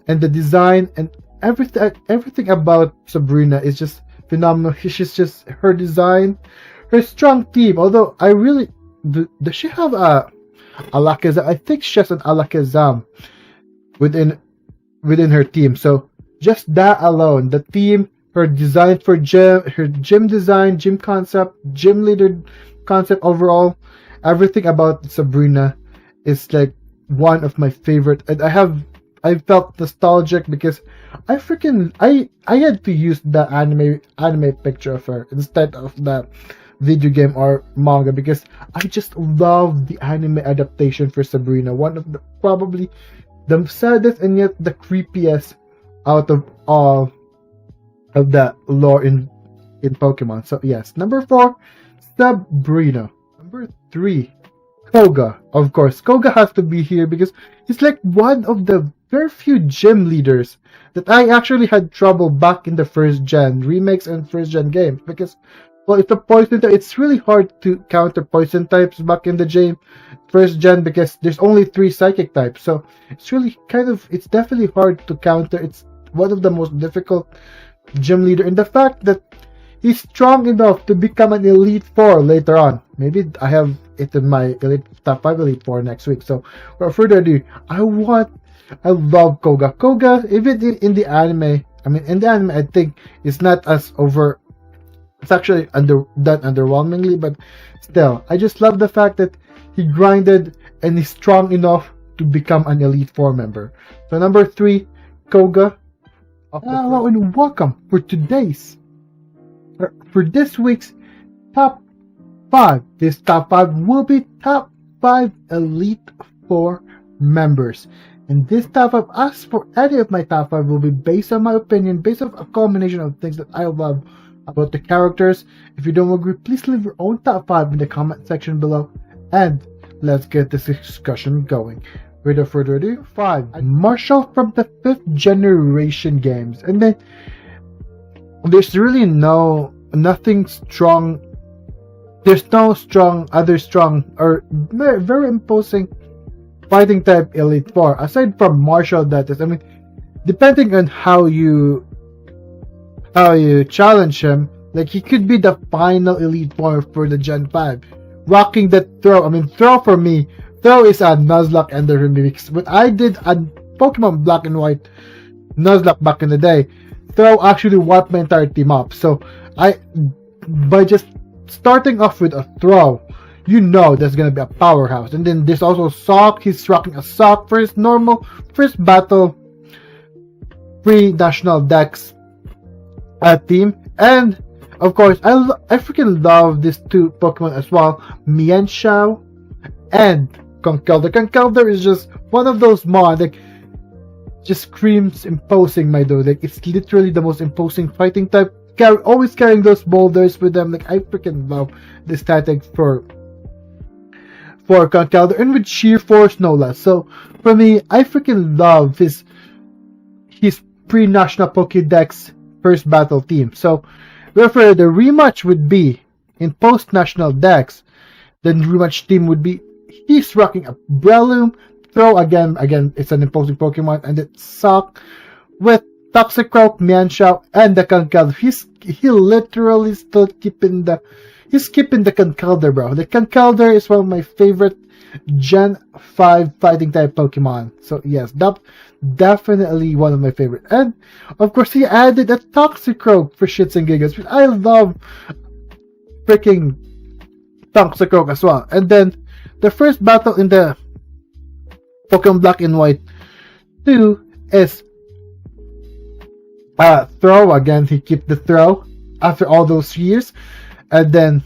and the design and everything about Sabrina is just phenomenal. She's just her design, her strong team. Although I really does she have a Alakazam? I think she has an Alakazam within her team. So just that alone, the team, her design for her gym design, gym concept, gym leader concept overall, everything about Sabrina is like one of my favorite. And I felt nostalgic because I had to use the anime picture of her instead of the video game or manga because I just love the anime adaptation for Sabrina. One of the probably the saddest and yet the creepiest out of all of the lore in Pokemon. So yes, number 4, Sabrina. Number 3, Koga. Of course, Koga has to be here because he's like one of the very few gym leaders that I actually had trouble back in the first gen remakes and first gen games because, well, it's a poison type. It's really hard to counter poison types back in the game first gen because there's only 3 psychic types. So it's really it's definitely hard to counter. It's one of the most difficult gym leader, and the fact that he's strong enough to become an Elite 4 later on. Maybe I have it in my top 5 Elite 4 next week. So without further ado, I love Koga. Koga, even in the anime, I think it's not as over. It's actually done underwhelmingly, but still, I just love the fact that he grinded and is strong enough to become an Elite 4 member. So number 3, Koga. Hello and welcome for this week's top 5. This top 5 will be top 5 Elite 4 members. And this top 5, as for any of my top 5, will be based on my opinion, based on a combination of things that I love about the characters. If you don't agree, please leave your own top 5 in the comment section below. And let's get this discussion going. Without further ado, 5. Marshall from the 5th generation games. And then there's really nothing strong. There's no other strong or very imposing fighting type Elite 4 aside from Marshall. That is, depending on how you challenge him, like he could be the final Elite 4 for the Gen 5, rocking that throw. Throw for me. Throw is a Nuzlocke and the remix. When I did a Pokemon Black and White Nuzlocke back in the day, Throw actually wiped my entire team up. So by just starting off with a Throw, you know there's gonna be a powerhouse. And then there's also Sock. He's rocking a Sock for his first battle pre-national Dex team. And of course, I freaking love these 2 Pokemon as well, Mienshao and Conkeldurr. Conkeldurr is just one of those mon, like, just screams imposing, my dude. Like, it's literally the most imposing fighting type. Always carrying those boulders with them. Like, I freaking love this tactic for Conkeldurr, and with sheer force, no less. So, for me, I freaking love his pre-national Pokédex first battle team. So, therefore, the rematch would be in post-national Dex. The rematch team would be he's rocking a Breloom, Throw again, it's an imposing Pokemon, and it's Sock with Toxicroak, Mienshao, and the Conkeldurr. He literally still keeping the Conkeldurr, bro. The Conkeldurr is one of my favorite Gen 5 fighting type Pokemon. So yes, definitely one of my favorite. And of course, he added a Toxicroak for shits and giggles, which I love freaking Toxicroak as well. And then the first battle in the Pokemon Black and White 2 is Throw again. He kept the Throw after all those years, and then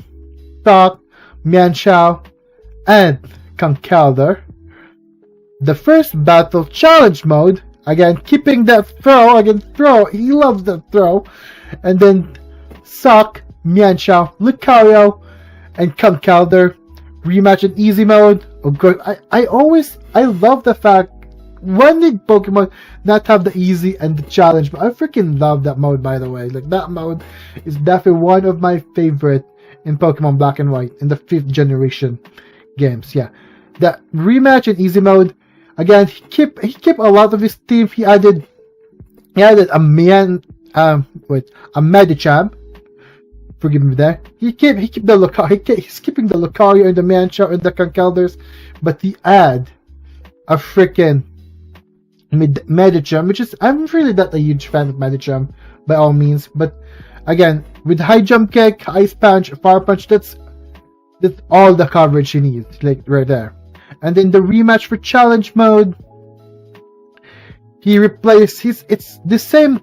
Talk, Mianshao, and Conkeldurr. The first battle challenge mode, again keeping that Throw, he loves that Throw, and then Suck, Mianshao, Lucario, and Conkeldurr. Rematch in easy mode. Oh good, I love the fact when did Pokemon not have the easy and the challenge, but I freaking love that mode, by the way. Like, that mode is definitely one of my favorite in Pokemon Black and White in the 5th generation games. Yeah, that rematch in easy mode. Again, he kept a lot of his team. He added a Medicham. Forgive me there. He's keeping the Lucario and the Mianshao and the Conkeldurrs, but he add a freaking Medicham, which is, I'm really not a huge fan of Medicham by all means, but again, with high jump kick, ice punch, fire punch, that's all the coverage he needs, like right there. And then the rematch for challenge mode, he replaced it's the same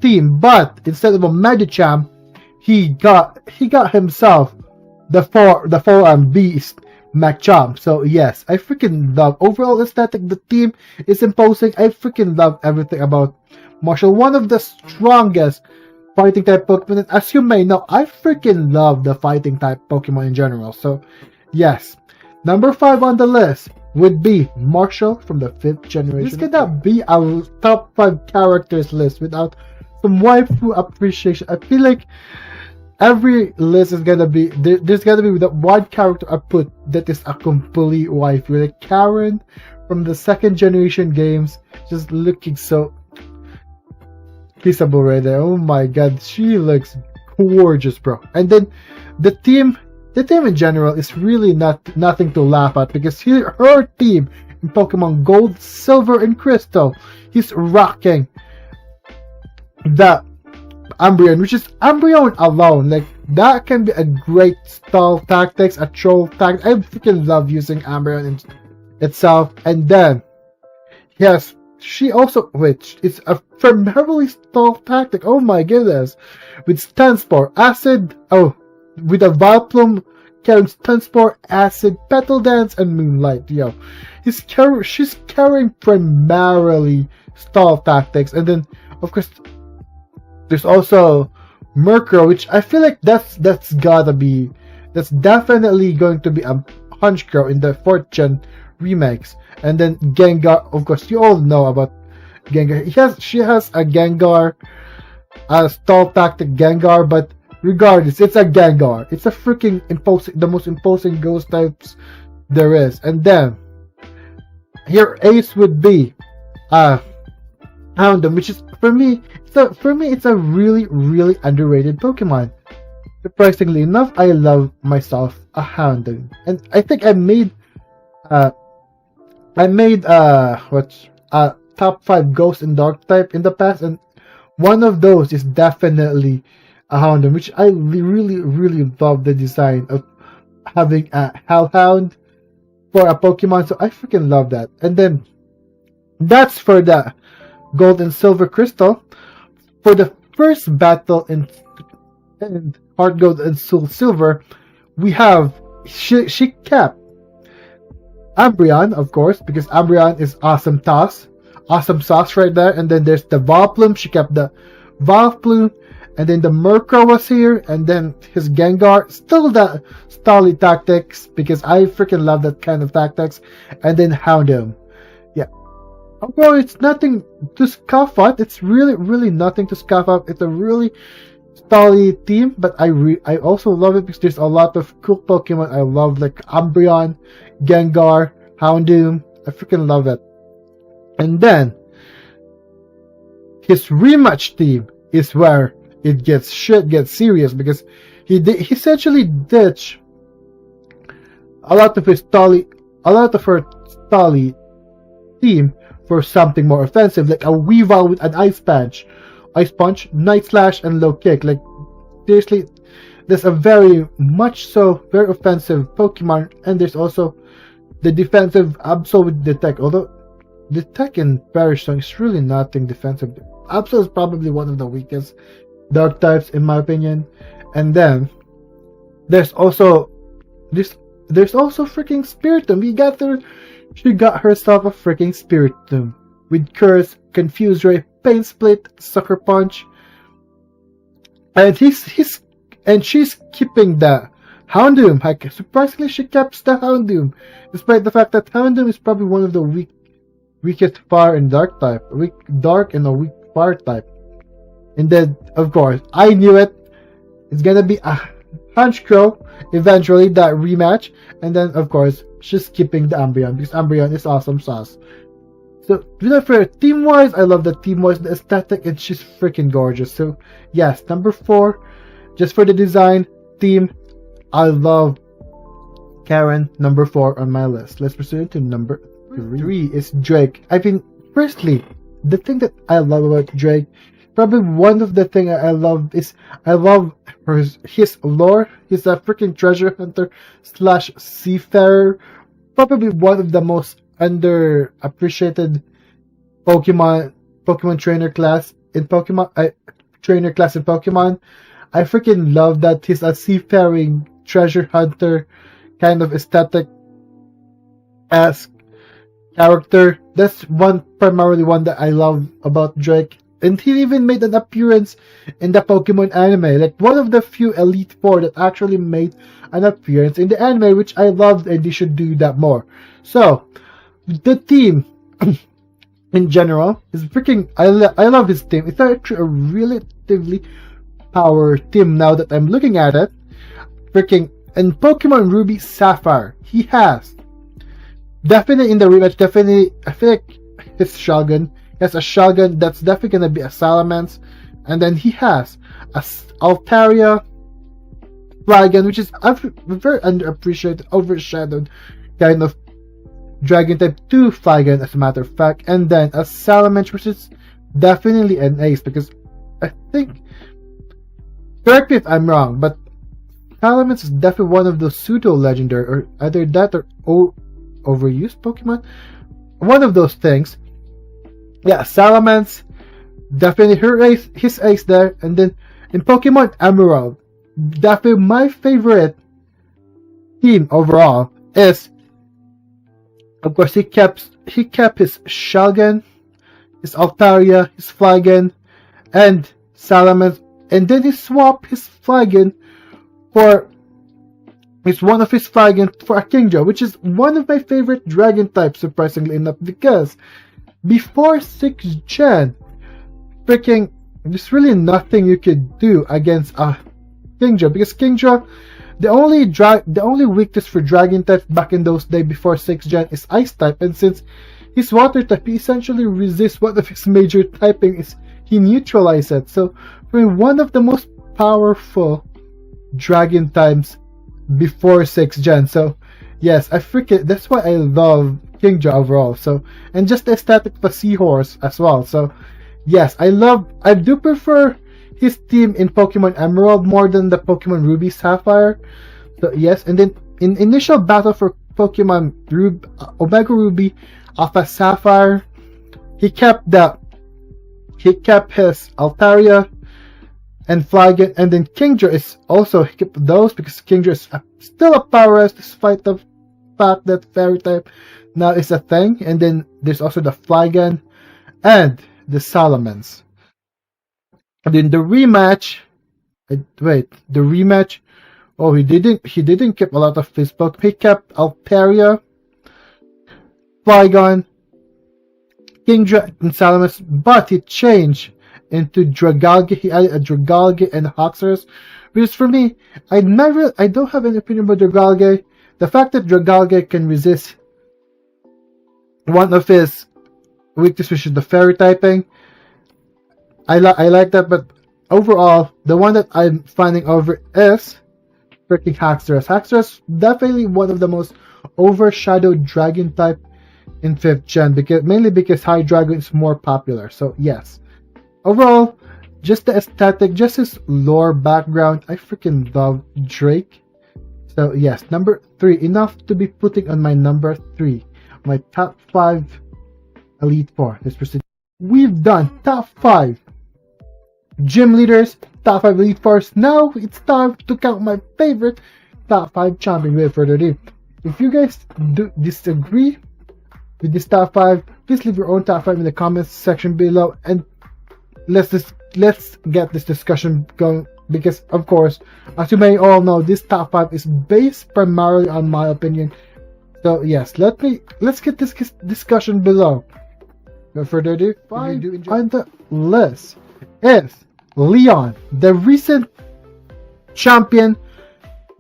team, but instead of a Medicham, he got himself the 4-arm beast Machamp. So yes, I freaking love overall aesthetic. The team is imposing. I freaking love everything about Marshall. One of the strongest fighting type Pokemon. And as you may know, I freaking love the fighting type Pokemon in general. So yes, number 5 on the list would be Marshall from the 5th generation. This cannot be our top 5 characters list without some waifu appreciation. I feel like every list is gonna be there's gonna be that one character I put that is a complete waifu. Like Karen from the 2nd generation games, just looking so kissable right there. Oh my god, she looks gorgeous, bro. And then the team in general is really nothing to laugh at, because her team in Pokemon Gold, Silver, and Crystal, he's rocking the Umbreon, which is Umbreon alone. Like, that can be a great stall tactics, a troll tactic. I freaking love using Umbreon itself. And then, yes, she also, which is a primarily stall tactic. Oh my goodness. With Stanspore, Acid, with a Vileplume, carrying Stanspore, Acid, Petal Dance, and Moonlight. Yo, she's carrying primarily stall tactics. And then, of course, there's also Murkrow, which I feel like that's definitely going to be a Honchkrow in the 4th gen remakes. And then Gengar, of course, you all know about Gengar. She has a Gengar, a stall tactic Gengar, but regardless, it's a Gengar. It's a freaking the most imposing ghost types there is. And then your ace would be Houndoom, which is for me it's a really, really underrated Pokemon. Surprisingly enough, I love myself a Houndoom, and I think I made top 5 Ghost and Dark type in the past, and one of those is definitely a Houndoom, which I really, really love the design of having a Hellhound for a Pokemon. So I freaking love that. And then that's for the Gold and Silver Crystal. For the first battle in Heart Gold and Soul Silver, we have she kept Umbreon, of course, because Umbreon is awesome sauce right there. And then there's the Vileplume. She kept the Vileplume, and then the Murkrow was here, and then his Gengar, still the Stally tactics, because I freaking love that kind of tactics. And then Houndoom. Yeah. Although it's nothing to scoff at, it's really, really nothing to scoff at. It's a really Stally team, but I also love it because there's a lot of cool Pokemon I love, like Umbreon, Gengar, Houndoom. I freaking love it. And then his rematch team is where it gets serious, because he essentially ditched a lot of her Stally team for something more offensive, like a Weavile with an Ice Punch, Night Slash, and Low Kick. Like, seriously, there's a very offensive Pokemon, and there's also the defensive Absol with Detect. Although Detect in Perish Song is really nothing defensive. Absol is probably one of the weakest Dark types in my opinion. And then there's also freaking Spiritomb. She got herself a freaking Spiritomb with Curse, Confuse Ray, Pain Split, Sucker Punch, and she's keeping the Houndoom. Like, surprisingly, she kept the Houndoom, despite the fact that Houndoom is probably one of the weakest fire and dark type, weak dark and a weak fire type. And then, of course, I knew it. It's gonna be a Honchkrow eventually, that rematch. And then, of course, she's keeping the Umbreon because Umbreon is awesome sauce. So, for team-wise, I love the team-wise, the aesthetic, and she's freaking gorgeous. So, yes, number 4, just for the design, team, I love Karen, number 4 on my list. Let's proceed to number 3 is Drake. I mean, firstly, the thing that I love about Drake, probably one of the things I love is I love his lore. He's a freaking treasure hunter / seafarer. Probably one of the most underappreciated Pokemon trainer class in Pokemon. I freaking love that he's a seafaring treasure hunter kind of aesthetic as character. That's primarily one that I love about Drake. And he even made an appearance in the Pokemon anime, like one of the few Elite Four that actually made an appearance in the anime, which I loved, and they should do that more. So, the team in general is freaking. I love his team. It's actually a relatively power team now that I'm looking at it. Freaking in Pokemon Ruby Sapphire, he has definitely in the rematch. Definitely, I feel like his Shogun. He has a Shogun that's definitely gonna be a Salamence, and then he has a Altaria, Flygon, which is a very underappreciated, overshadowed kind of Dragon type 2 Flygon, as a matter of fact, and then a Salamence, which is definitely an ace because I think, correct me if I'm wrong, but Salamence is definitely one of those pseudo legendary, or either that or overused Pokemon, one of those things. Yeah, Salamence, definitely his ace there. And then in Pokemon Emerald, definitely my favorite team overall is, of course, he kept his Shogun, his Altaria, his Flygon, and Salamence, and then he swapped his Flygon for one of his Flygon for a Kingdra, which is one of my favorite Dragon types, surprisingly enough, because before 6th Gen, freaking, there's really nothing you could do against a Kingdra, because Kingdra, the only weakness for Dragon type back in those days before 6th Gen is Ice type, and since he's Water type, he essentially resists one of his major typing is he neutralizes it. So, I mean, one of the most powerful Dragon types before 6th Gen. So, yes, that's why I love Kingdra overall. So, and just the aesthetic of a seahorse as well. So, yes, I do prefer his team in Pokemon Emerald more than the Pokemon Ruby Sapphire. So, yes, and then in initial battle for Pokemon Omega Ruby Alpha Sapphire, he kept his Altaria and Flygon, and then Kingdra is also, he kept those because Kingdra is still a powerhouse despite the fact that Fairy type now is a thing. And then there's also the Flygon and the Salamence. And then the rematch, oh, he didn't keep a lot of his Pokemon. He kept Altaria, Flygon, Kingdra, and Salamence, but he changed into Dragalge. He added a Dragalge and Haxorus, which is, for me, I don't have any opinion about Dragalge. The fact that Dragalge can resist one of his weaknesses, which is the fairy typing, I like that, but overall, the one that I'm finding over is freaking Haxorus. Haxorus, definitely one of the most overshadowed Dragon type in 5th gen, because mainly because High Dragon is more popular. So yes, overall, just the aesthetic, just his lore background, I freaking love Drake. So yes, number 3, enough to be putting on my number 3, my top 5 Elite Four. Let's proceed. We've done top 5 gym leaders, top 5 Elite Fours. Now it's time to count my favorite top 5 champions. Without further ado, if you guys do disagree with this top 5, please leave your own top 5 in the comments section below, and let's get this discussion going, because of course, as you may all know, this top 5 is based primarily on my opinion. So yes, let's get this discussion below. Without further ado, on the list is Leon, the recent champion,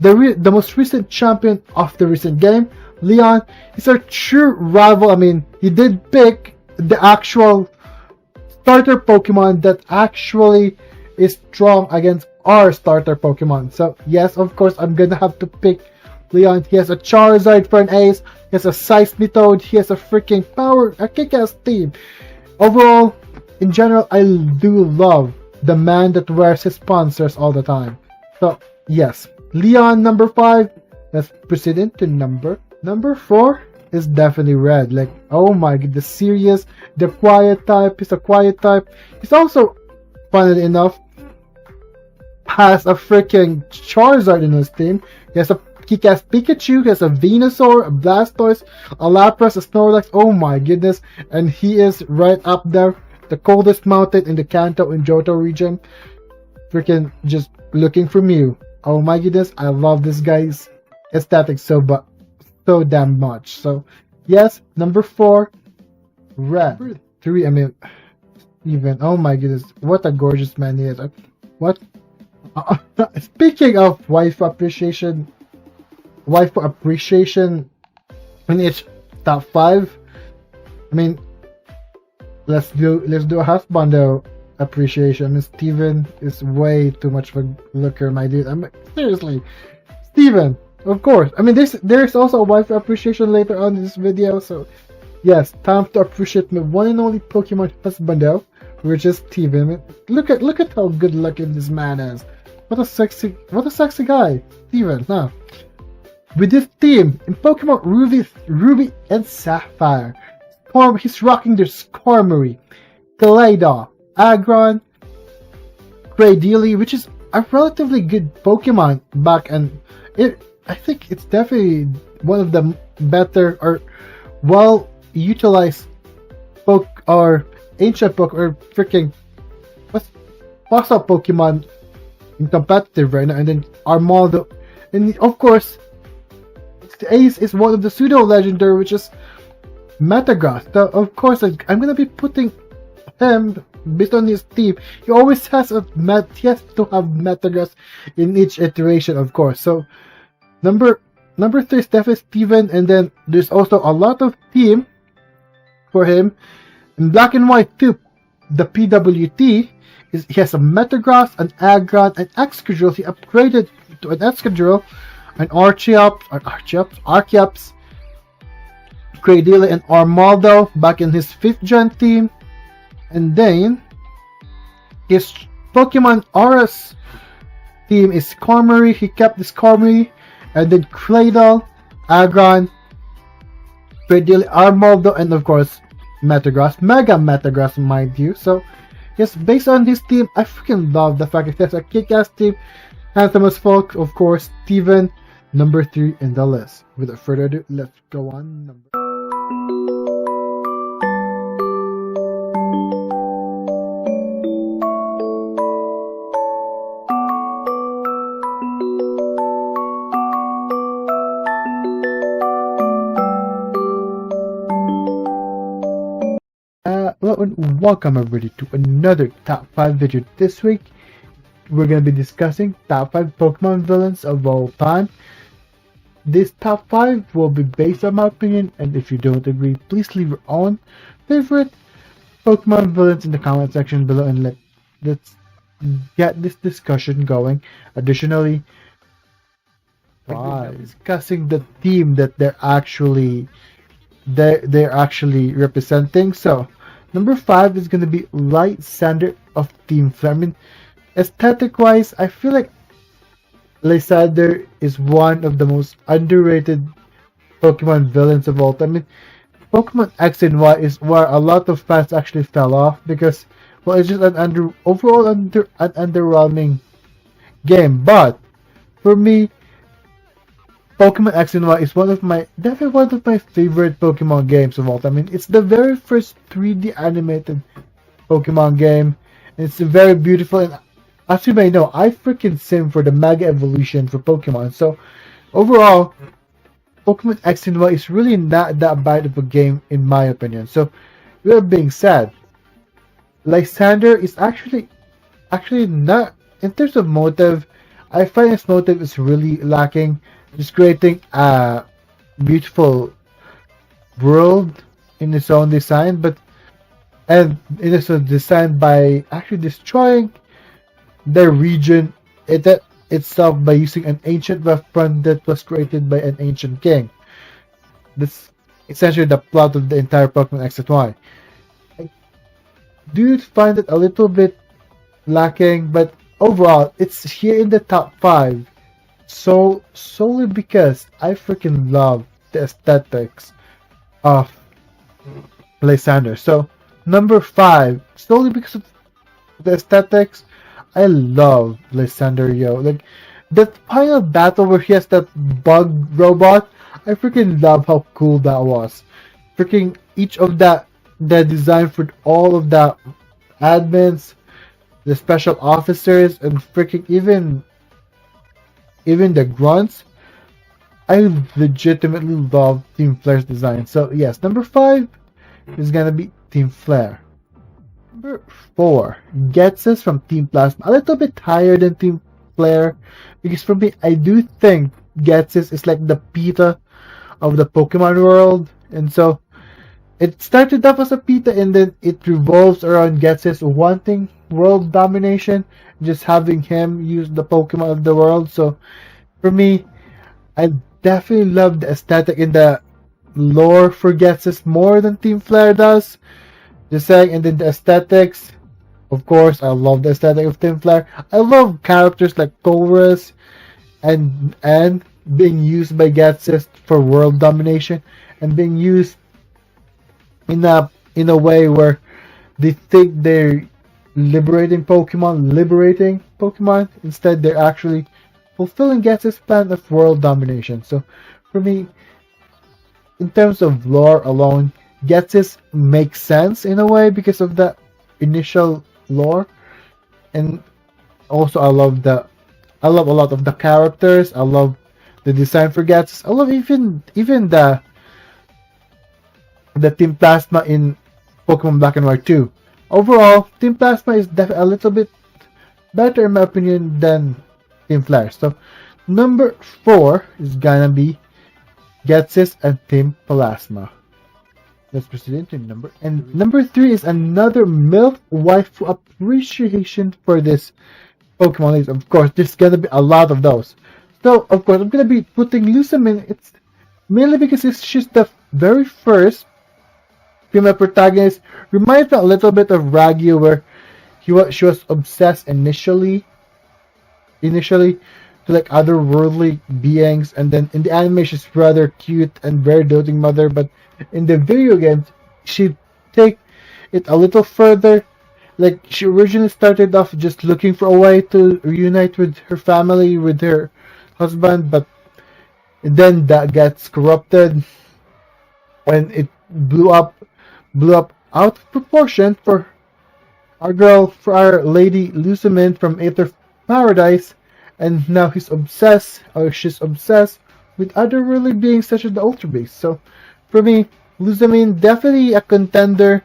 the most recent champion of the recent game. Leon is our true rival. I mean, he did pick the actual starter Pokemon that actually is strong against our starter Pokemon. So yes, of course, I'm gonna have to pick Leon. He has a Charizard for an ace, he has a Seismitoad, he has a freaking a kick-ass team. Overall, in general, I do love the man that wears his sponsors all the time. So yes, Leon number 5. Let's proceed into number 4 is definitely Red. Like, oh my god, the serious, the quiet type. He's a quiet type. He's also, funnily enough, has a freaking Charizard in his team. He has a kick-ass Pikachu, he has a Venusaur, a Blastoise, a Lapras, a Snorlax. Oh my goodness. And he is right up there, the coldest mountain in the Kanto and Johto region. Freaking just looking for Mew. Oh my goodness, I love this guy's aesthetic so damn much. So yes, number 4, Red. Number 3, I mean, Steven. Oh my goodness, what a gorgeous man he is. What? Speaking of waifu appreciation in each top 5, I mean, let's do a husbando appreciation. I mean, Steven is way too much of a looker, my dude. I mean, seriously, Steven, of course. I mean, there's also a waifu appreciation later on in this video. So yes, time to appreciate my one and only Pokemon husbando, which is Steven. I mean, look at how good looking this man is. What a sexy guy, Steven. Huh? With this team in Pokemon Ruby and Sapphire, he's rocking their Skarmory, Kaleido, Aggron, Cradily, which is a relatively good Pokemon back, and I think it's definitely one of the better or well utilized ancient freaking fossil Pokemon in competitive right now. And then Armaldo, and of course, the ace is one of the pseudo legendary, which is Metagross. So of course, I'm gonna be putting him based on his team. He always has to have Metagross in each iteration, of course. So number 3 is definitely Steven, and then there's also a lot of team for him. In Black and White too, the PWT he has a Metagross, an Aggron, an Excadrill. He upgraded to an Excadrill, an Archeops, Cradily, and Armaldo back in his 5th gen team. And then his Pokemon Aura's team is Skarmory. He kept the Skarmory, and then Cradle, Aggron, Cradily, Armaldo, and of course Metagross, Mega Metagross, mind you. So yes, based on this team, I freaking love the fact that there's a kick-ass team. Handsome as folk, of course, Steven, number 3 in the list. Without further ado, let's go on. Hello and welcome everybody to another top 5 video. This week we're going to be discussing top 5 Pokemon villains of all time. This top 5 will be based on my opinion, and if you don't agree, please leave your own favorite Pokemon villains in the comment section below, and let's get this discussion going. Additionally, by discussing the theme that they're actually they're actually representing. So number 5 is gonna be Lysander of Team Flare. I mean, aesthetic wise, I feel like Lysander is one of the most underrated Pokemon villains of all time. I mean, Pokemon X and Y is where a lot of fans actually fell off because, well, it's just an underwhelming game. But for me, Pokemon X and Y is definitely one of my favorite Pokemon games of all time. I mean, it's the very first 3D animated Pokemon game. It's very beautiful, and as you may know, I freaking sim for the Mega Evolution for Pokemon. So overall, Pokemon X and Y is really not that bad of a game in my opinion. So with that being said, Lysander is actually not in terms of motive. I find his motive is really lacking. Just creating a beautiful world in its own design, and it is designed by actually destroying the region itself by using an ancient weapon that was created by an ancient king. That's essentially the plot of the entire Pokemon X and Y. I do find it a little bit lacking, but overall, it's here in the top 5. So solely because I freaking love the aesthetics of Lysander. So number 5, solely because of the aesthetics, I love Lysander, yo. Like that final battle where he has that bug robot, I freaking love how cool that was. Freaking each of the design for all of the admins, the special officers, and freaking even the grunts. I legitimately love Team Flare's design. So yes, number 5 is gonna be Team Flare. Number 4, Ghetsis from Team Plasma. A little bit higher than Team Flare because for me, I do think Ghetsis is like the PETA of the Pokemon world, and so it started off as a PETA and then it revolves around Ghetsis wanting world domination, just having him use the Pokemon of the world. So for me, I definitely love the aesthetic in the lore for Ghetsis more than Team Flare does. Just saying, and then the aesthetics, of course, I love the aesthetic of Team Flare. I love characters like Chorus and being used by Ghetsis for world domination and being used in a way where they think they're liberating Pokemon. Instead, they're actually fulfilling Ghetsis' plan of world domination. So, for me, in terms of lore alone, Ghetsis makes sense in a way because of the initial lore, and also I love a lot of the characters. I love the design for Ghetsis. I love even the Team Plasma in Pokemon Black and White 2. Overall, Team Plasma is definitely a little bit better in my opinion than Team Flare. So number 4 is gonna be Ghetsis and Team Plasma. Let's proceed into number 3 is another MILF waifu appreciation for this Pokemon list. Of course, there's gonna be a lot of those. So of course, I'm gonna be putting Lusamine. It's mainly because she's the very first female protagonist. Reminds me a little bit of Ragyu, where she was obsessed initially to like otherworldly beings, and then in the anime she's rather cute and very doting mother, but in the video games she take it a little further. Like she originally started off just looking for a way to reunite with her family, with her husband, but then that gets corrupted and it blew up out of proportion for our lady Lusamine from Aether Paradise, and now she's obsessed with otherworldly beings such as the Ultra Beast. So for me, Lusamine definitely a contender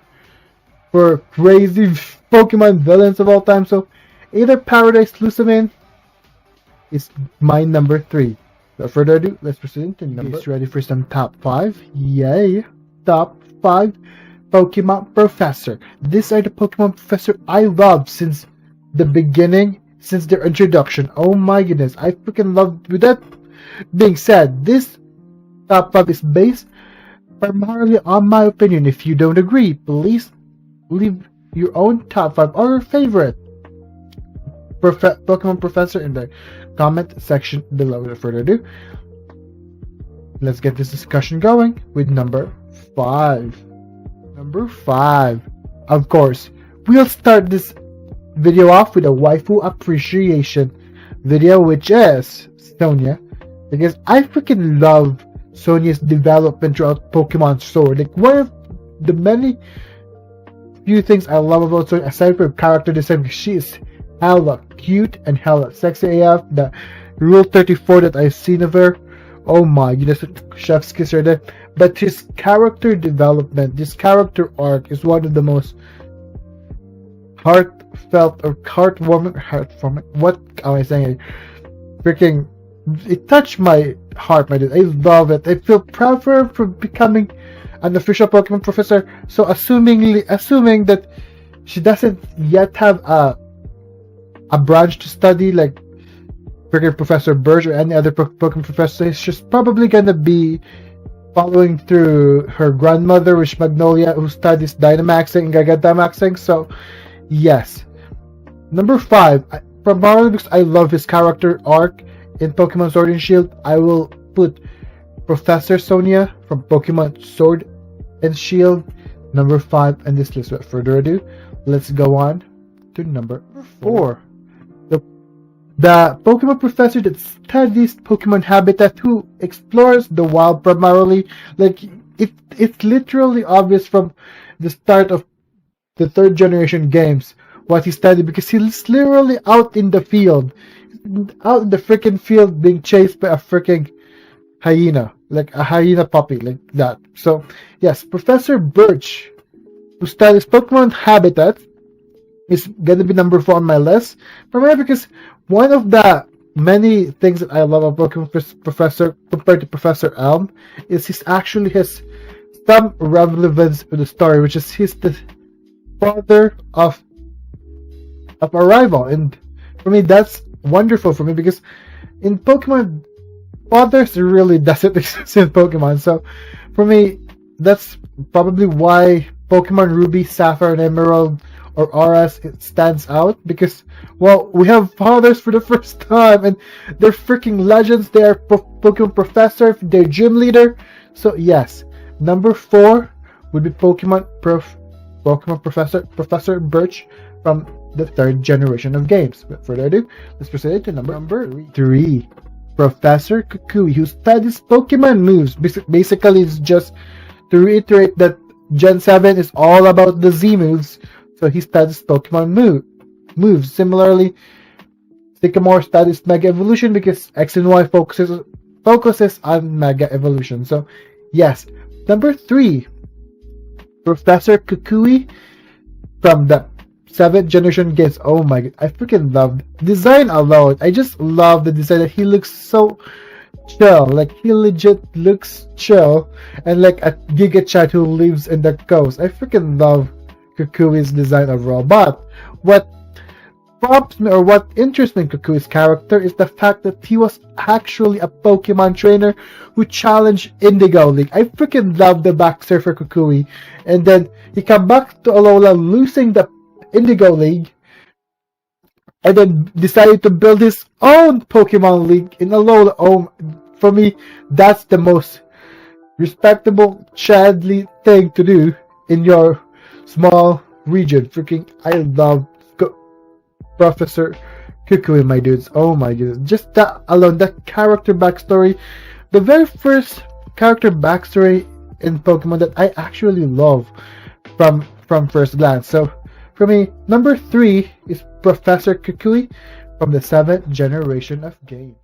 for crazy Pokemon villains of all time. So Aether Paradise Lusamine is my number 3. Without further ado, let's proceed to number. Is ready for some top 5? Yay! Top 5 Pokemon Professor. These are the Pokemon Professor I love since the beginning, since their introduction. Oh my goodness, I freaking love. With that being said, this top 5 is based primarily on my opinion. If you don't agree, please leave your own top 5 or your favorite Pokemon Professor in the comment section below. Without further ado, let's get this discussion going with number 5. Number 5. Of course, we'll start this video off with a waifu appreciation video, which is Sonia, because I freaking love Sonia's development throughout Pokemon Sword. Like, one of the many few things I love about Sonia, aside from character design, she is hella cute and hella sexy AF. The Rule 34 that I've seen of her, oh my goodness, chef's kiss right there. But his character development, this character arc is one of the most heartfelt or heartwarming, what am I saying? Freaking, it touched my heart, my dude. I love it. I feel proud for her for becoming an official Pokemon professor. So assuming that she doesn't yet have a branch to study like freaking Professor Birch or any other Pokemon professor, she's probably gonna be following through her grandmother, which Magnolia, who studies Dynamaxing and Gigantamaxing. So yes. Number 5, primarily because I love his character arc in Pokemon Sword and Shield, I will put Professor Sonia from Pokemon Sword and Shield number 5 in this list. Without further ado, let's go on to number 4. The Pokemon Professor that studies Pokemon habitat, who explores the wild primarily. Like, it's literally obvious from the start of the 3rd generation games what he studied, because he's literally out in the field, out in the freaking field, being chased by a freaking hyena, like a hyena puppy, like that. So yes, Professor Birch, who studies Pokemon habitat, is gonna be number 4 on my list, primarily because one of the many things that I love about Pokemon Professor compared to Professor Elm is he actually has some relevance to the story, which is he's the father of a rival, and for me that's wonderful for me, because in Pokemon, fathers really doesn't exist in Pokemon. So for me, that's probably why Pokemon Ruby, Sapphire, and Emerald, or RS, it stands out, because, well, we have fathers for the first time, and they're freaking legends. They are Pokemon Professor, they're gym leader. So yes, number 4 would be Pokemon Professor Birch from the 3rd generation of games. Without further ado, let's proceed to number 3. Professor Kukui, who studies Pokemon moves. Basically, it's just to reiterate that Gen 7 is all about the Z moves, so he studies Pokemon moves. Similarly, Sycamore studies Mega Evolution because X and Y focuses on Mega Evolution. So, yes. Number 3, Professor Kukui from the 7th generation games. Oh my god, I freaking love design alone. I just love the design that he looks so chill. Like, he legit looks chill and like a Giga Chat who lives in the coast. I freaking love Kukui's design overall. But what prompts me, or what interests me in Kukui's character, is the fact that he was actually a Pokemon trainer who challenged Indigo League. I freaking love the backstory for Kukui. And then he come back to Alola losing the Indigo League, and then decided to build his own Pokemon League in Alola. Oh, for me, that's the most respectable, childly thing to do in your small region. Freaking, I love Professor Kukui, my dudes. Oh my goodness, just that alone, that character backstory, the very first character backstory in Pokemon that I actually love from first glance. So for me, number 3 is Professor Kukui from the 7th generation of games.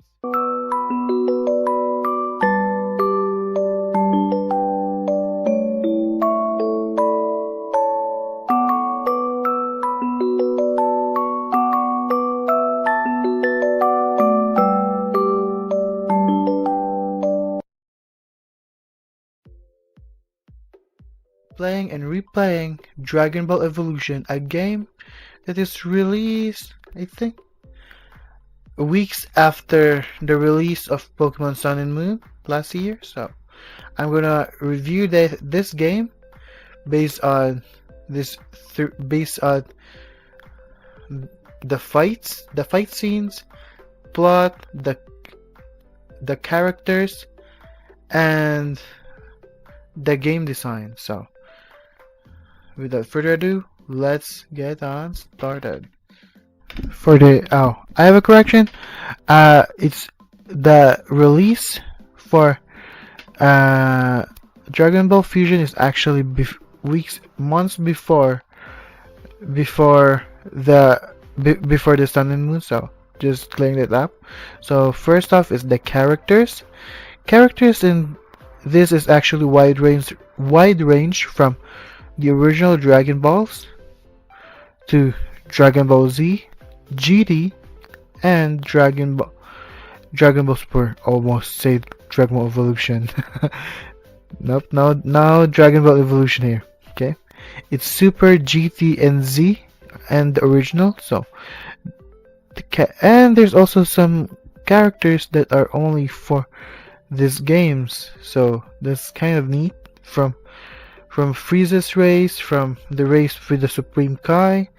Playing and replaying Dragon Ball Evolution, a game that is released, I think, weeks after the release of Pokemon Sun and Moon last year. So I'm gonna review this game based on based on the fight scenes, plot, the characters, and the game design. So, without further ado, let's get on started. I have a correction. It's the release for uh Dragon Ball Fusion is actually months before before the Sun and Moon. So just clearing it up. So first off is the characters. Characters in this is actually wide range from the original Dragon Balls to Dragon Ball Z, GT, and Dragon Ball Super. Almost say Dragon Ball Evolution. Nope, now Dragon Ball Evolution here. Okay, it's Super, GT, and Z, and the original. So and there's also some characters that are only for these games. So that's kind of neat. From Frieza's race, from the race with the Supreme Kai.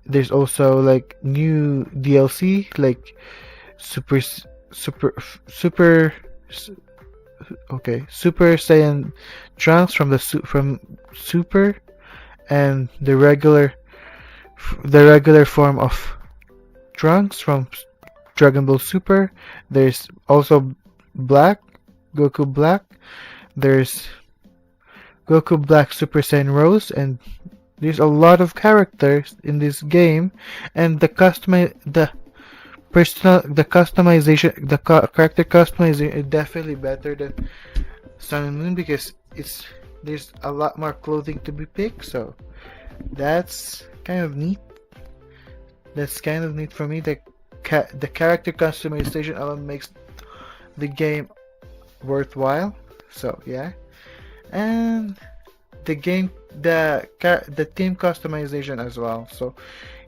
There's also like new DLC like Super Super Super Super Saiyan Trunks from from Super, and the regular form of Trunks from Dragon Ball Super. There's also Goku Black. There's Goku Black Super Saiyan Rose, and there's a lot of characters in this game, and the character customization is definitely better than Sun and Moon because there's a lot more clothing to be picked. So that's kind of neat. That's kind of neat for me. The character customization alone makes the game worthwhile. So yeah, and the team customization as well. So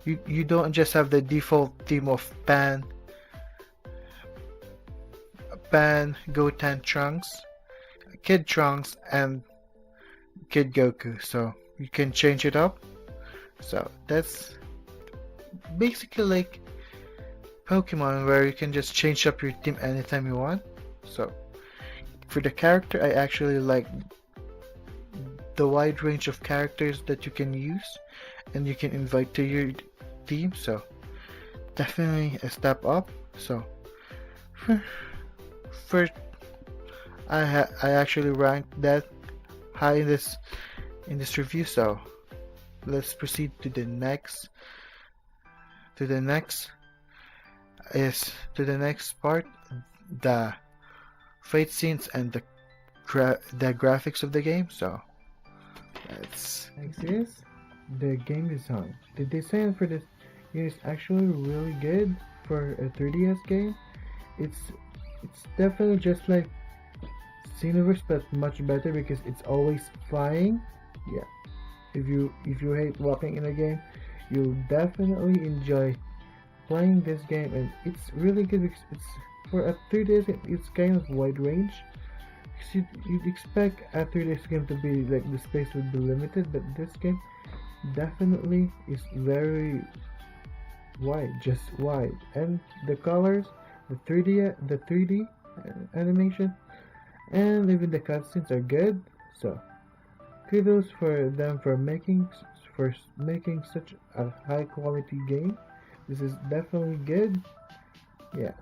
you don't just have the default team of Pan, Goten Trunks, Kid Trunks, and Kid Goku. So you can change it up. So that's basically like Pokemon, where you can just change up your team anytime you want. So for the character, I actually like the wide range of characters that you can use and you can invite to your team. So definitely a step up. So first, I actually ranked that high in this review. So let's proceed to the next part, the fight scenes and the graphics of the game. So next is the game design. The design for this game is actually really good for a 3DS game. It's definitely just like Xenoverse, but much better because it's always flying. Yeah, if you hate walking in a game, you'll definitely enjoy playing this game, and it's really good because it's for a 3DS game. It's kind of wide range. You'd expect a 3DS game to be like the space would be limited, but this game definitely is very wide, just wide, and the colors, the 3D animation, and even the cutscenes are good. So kudos for them for making such a high quality game. This is definitely good. Yeah,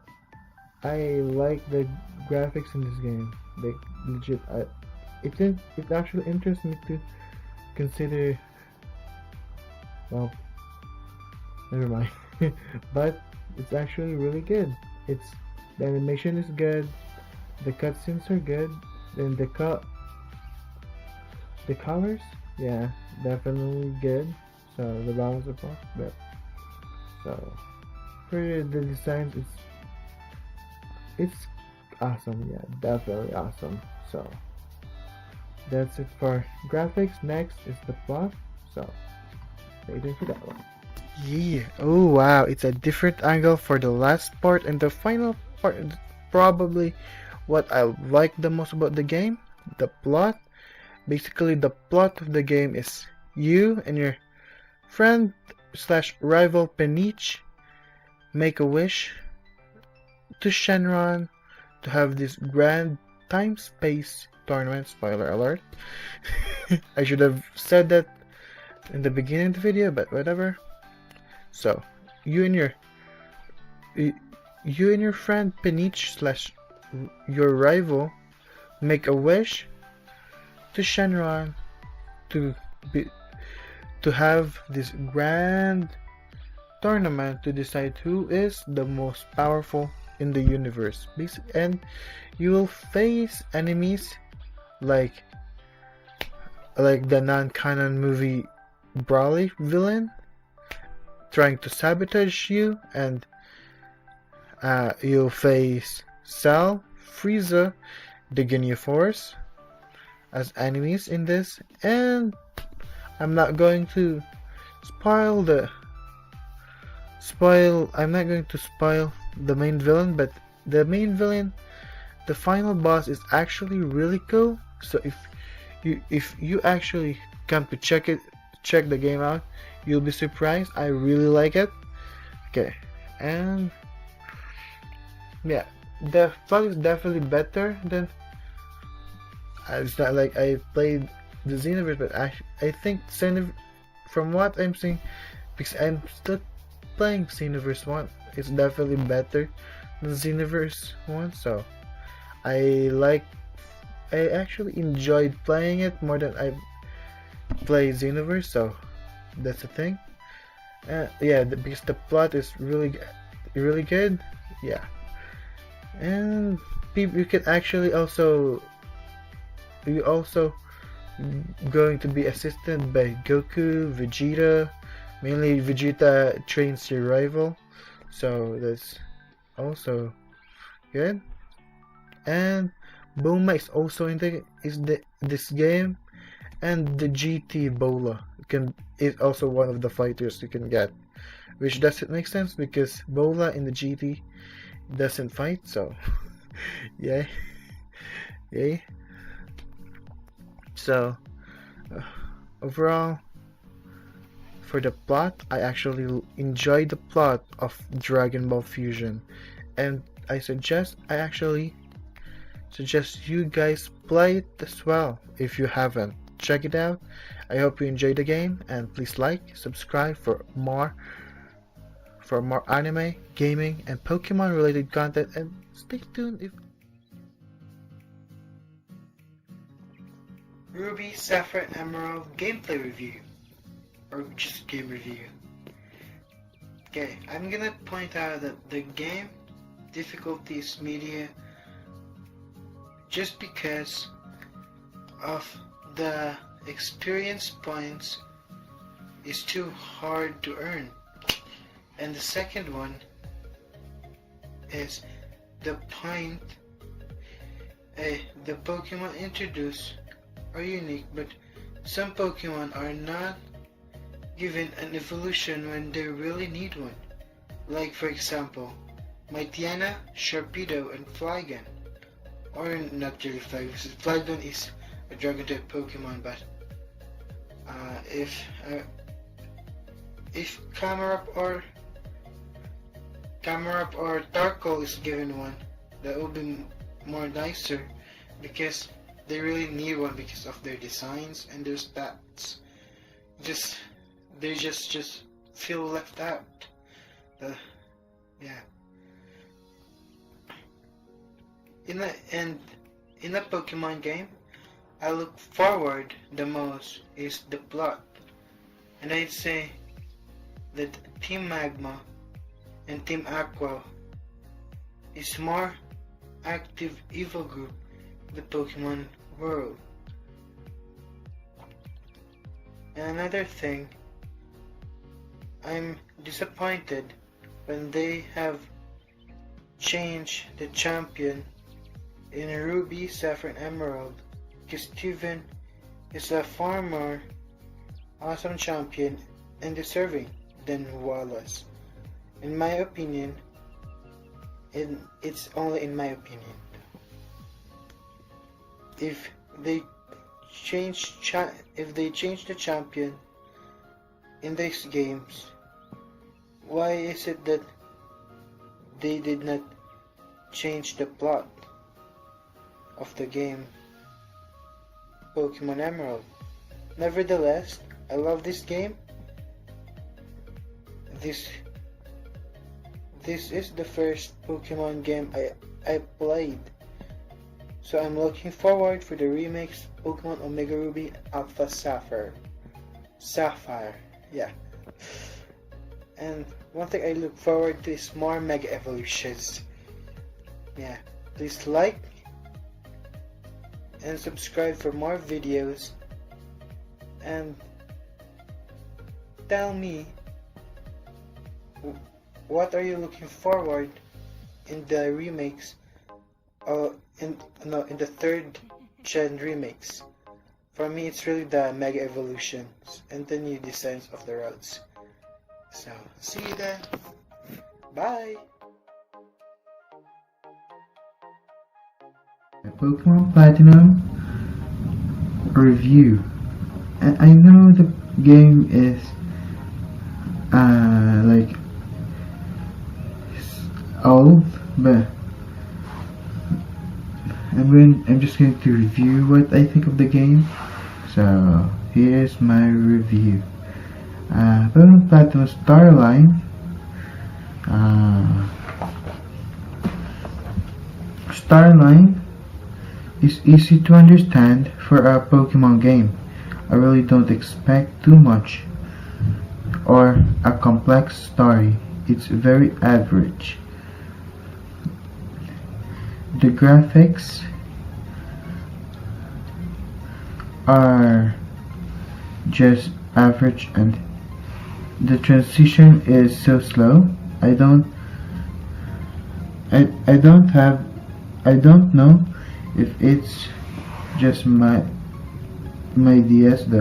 I like the graphics in this game. Like legit, it actually interests me to consider. Well, never mind. But it's actually really good. The animation is good, the cutscenes are good, and the colors, yeah, definitely good. So the balance of both, but so for the designs, it's awesome. Yeah, definitely awesome. So that's it for graphics. Next is the plot. So stay tuned for that one. Yeah. Oh wow, it's a different angle for the last part, and the final part is probably what I like the most about the game, the plot. Basically, the plot of the game is you and your friend slash rival Peniche make a wish to Shenron to have this grand time-space tournament. Spoiler alert. I should have said that in the beginning of the video, but whatever. So, you and your friend Peniche slash your rival make a wish to Shenron to have this grand tournament to decide who is the most powerful in the universe. And you will face enemies like the non-canon movie Brawly villain trying to sabotage you, and you'll face Cell, Frieza, the Ginyu Force as enemies in this. And I'm not going to spoil the main villain, but the main villain, the final boss, is actually really cool. So if you actually come to check the game out, you'll be surprised. I really like it. Okay, and yeah, the plot is definitely better than. It's not like I played the Xenoverse, but I think from what I'm seeing, because I'm still playing Xenoverse 1, it's definitely better than Xenoverse 1. So I actually enjoyed playing it more than I play Xenoverse. So that's the thing. Yeah, because the plot is really good. Yeah, and you can actually also going to be assisted by Goku, Vegeta. Mainly Vegeta trains your rival, so that's also good. And Bulma is also in this game, and the GT Bola is also one of the fighters you can get, which doesn't make sense because Bola in the GT doesn't fight. So yeah. So overall, for the plot, I actually enjoyed the plot of Dragon Ball Fusion, and I actually suggest you guys play it as well if you haven't. Check it out. I hope you enjoyed the game, and please like, subscribe for more anime, gaming, and Pokemon related content, and stay tuned if Ruby, Sapphire, and Emerald gameplay review, or just game review. Okay, I'm gonna point out that the game difficulty is medium just because of the experience points is too hard to earn. And the second one is the Pokemon introduced are unique, but some Pokemon are not given an evolution when they really need one. Like for example, Mightyena, Sharpedo, and Flygon. Or not really Flygon, because Flygon is a dragon type Pokemon, but if Camerupt or Tarkle is given one, that would be more nicer, because they really need one because of their designs and their stats. They just feel left out. Yeah. In a Pokemon game, I look forward the most is the plot, and I'd say that Team Magma and Team Aqua is more active evil group in the Pokemon world. And another thing, I'm disappointed when they have changed the champion in Ruby, Sapphire, and Emerald, because Steven is a far more awesome champion and deserving than Wallace. In my opinion, it's only in my opinion. if they if they change the champion in these games, why is it that they did not change the plot of the game Pokemon Emerald? Nevertheless, I love this game. This is the first Pokemon game I played, so I'm looking forward for the remakes Pokemon Omega Ruby Alpha Sapphire, yeah. And one thing I look forward to is more Mega Evolutions. Yeah, please like and subscribe for more videos, and tell me, what are you looking forward in the remakes, in the third gen remakes? For me, it's really the Mega Evolutions and the new designs of the roads. So, see you then. Bye. Pokemon Platinum review. I know the game is like old, but I'm just going to review what I think of the game. So here's my review. Pokemon Platinum Starline. Starline is easy to understand for a Pokemon game. I really don't expect too much or a complex story. It's very average. The graphics are just average, and the transition is so slow. I don't know if it's just my DS though.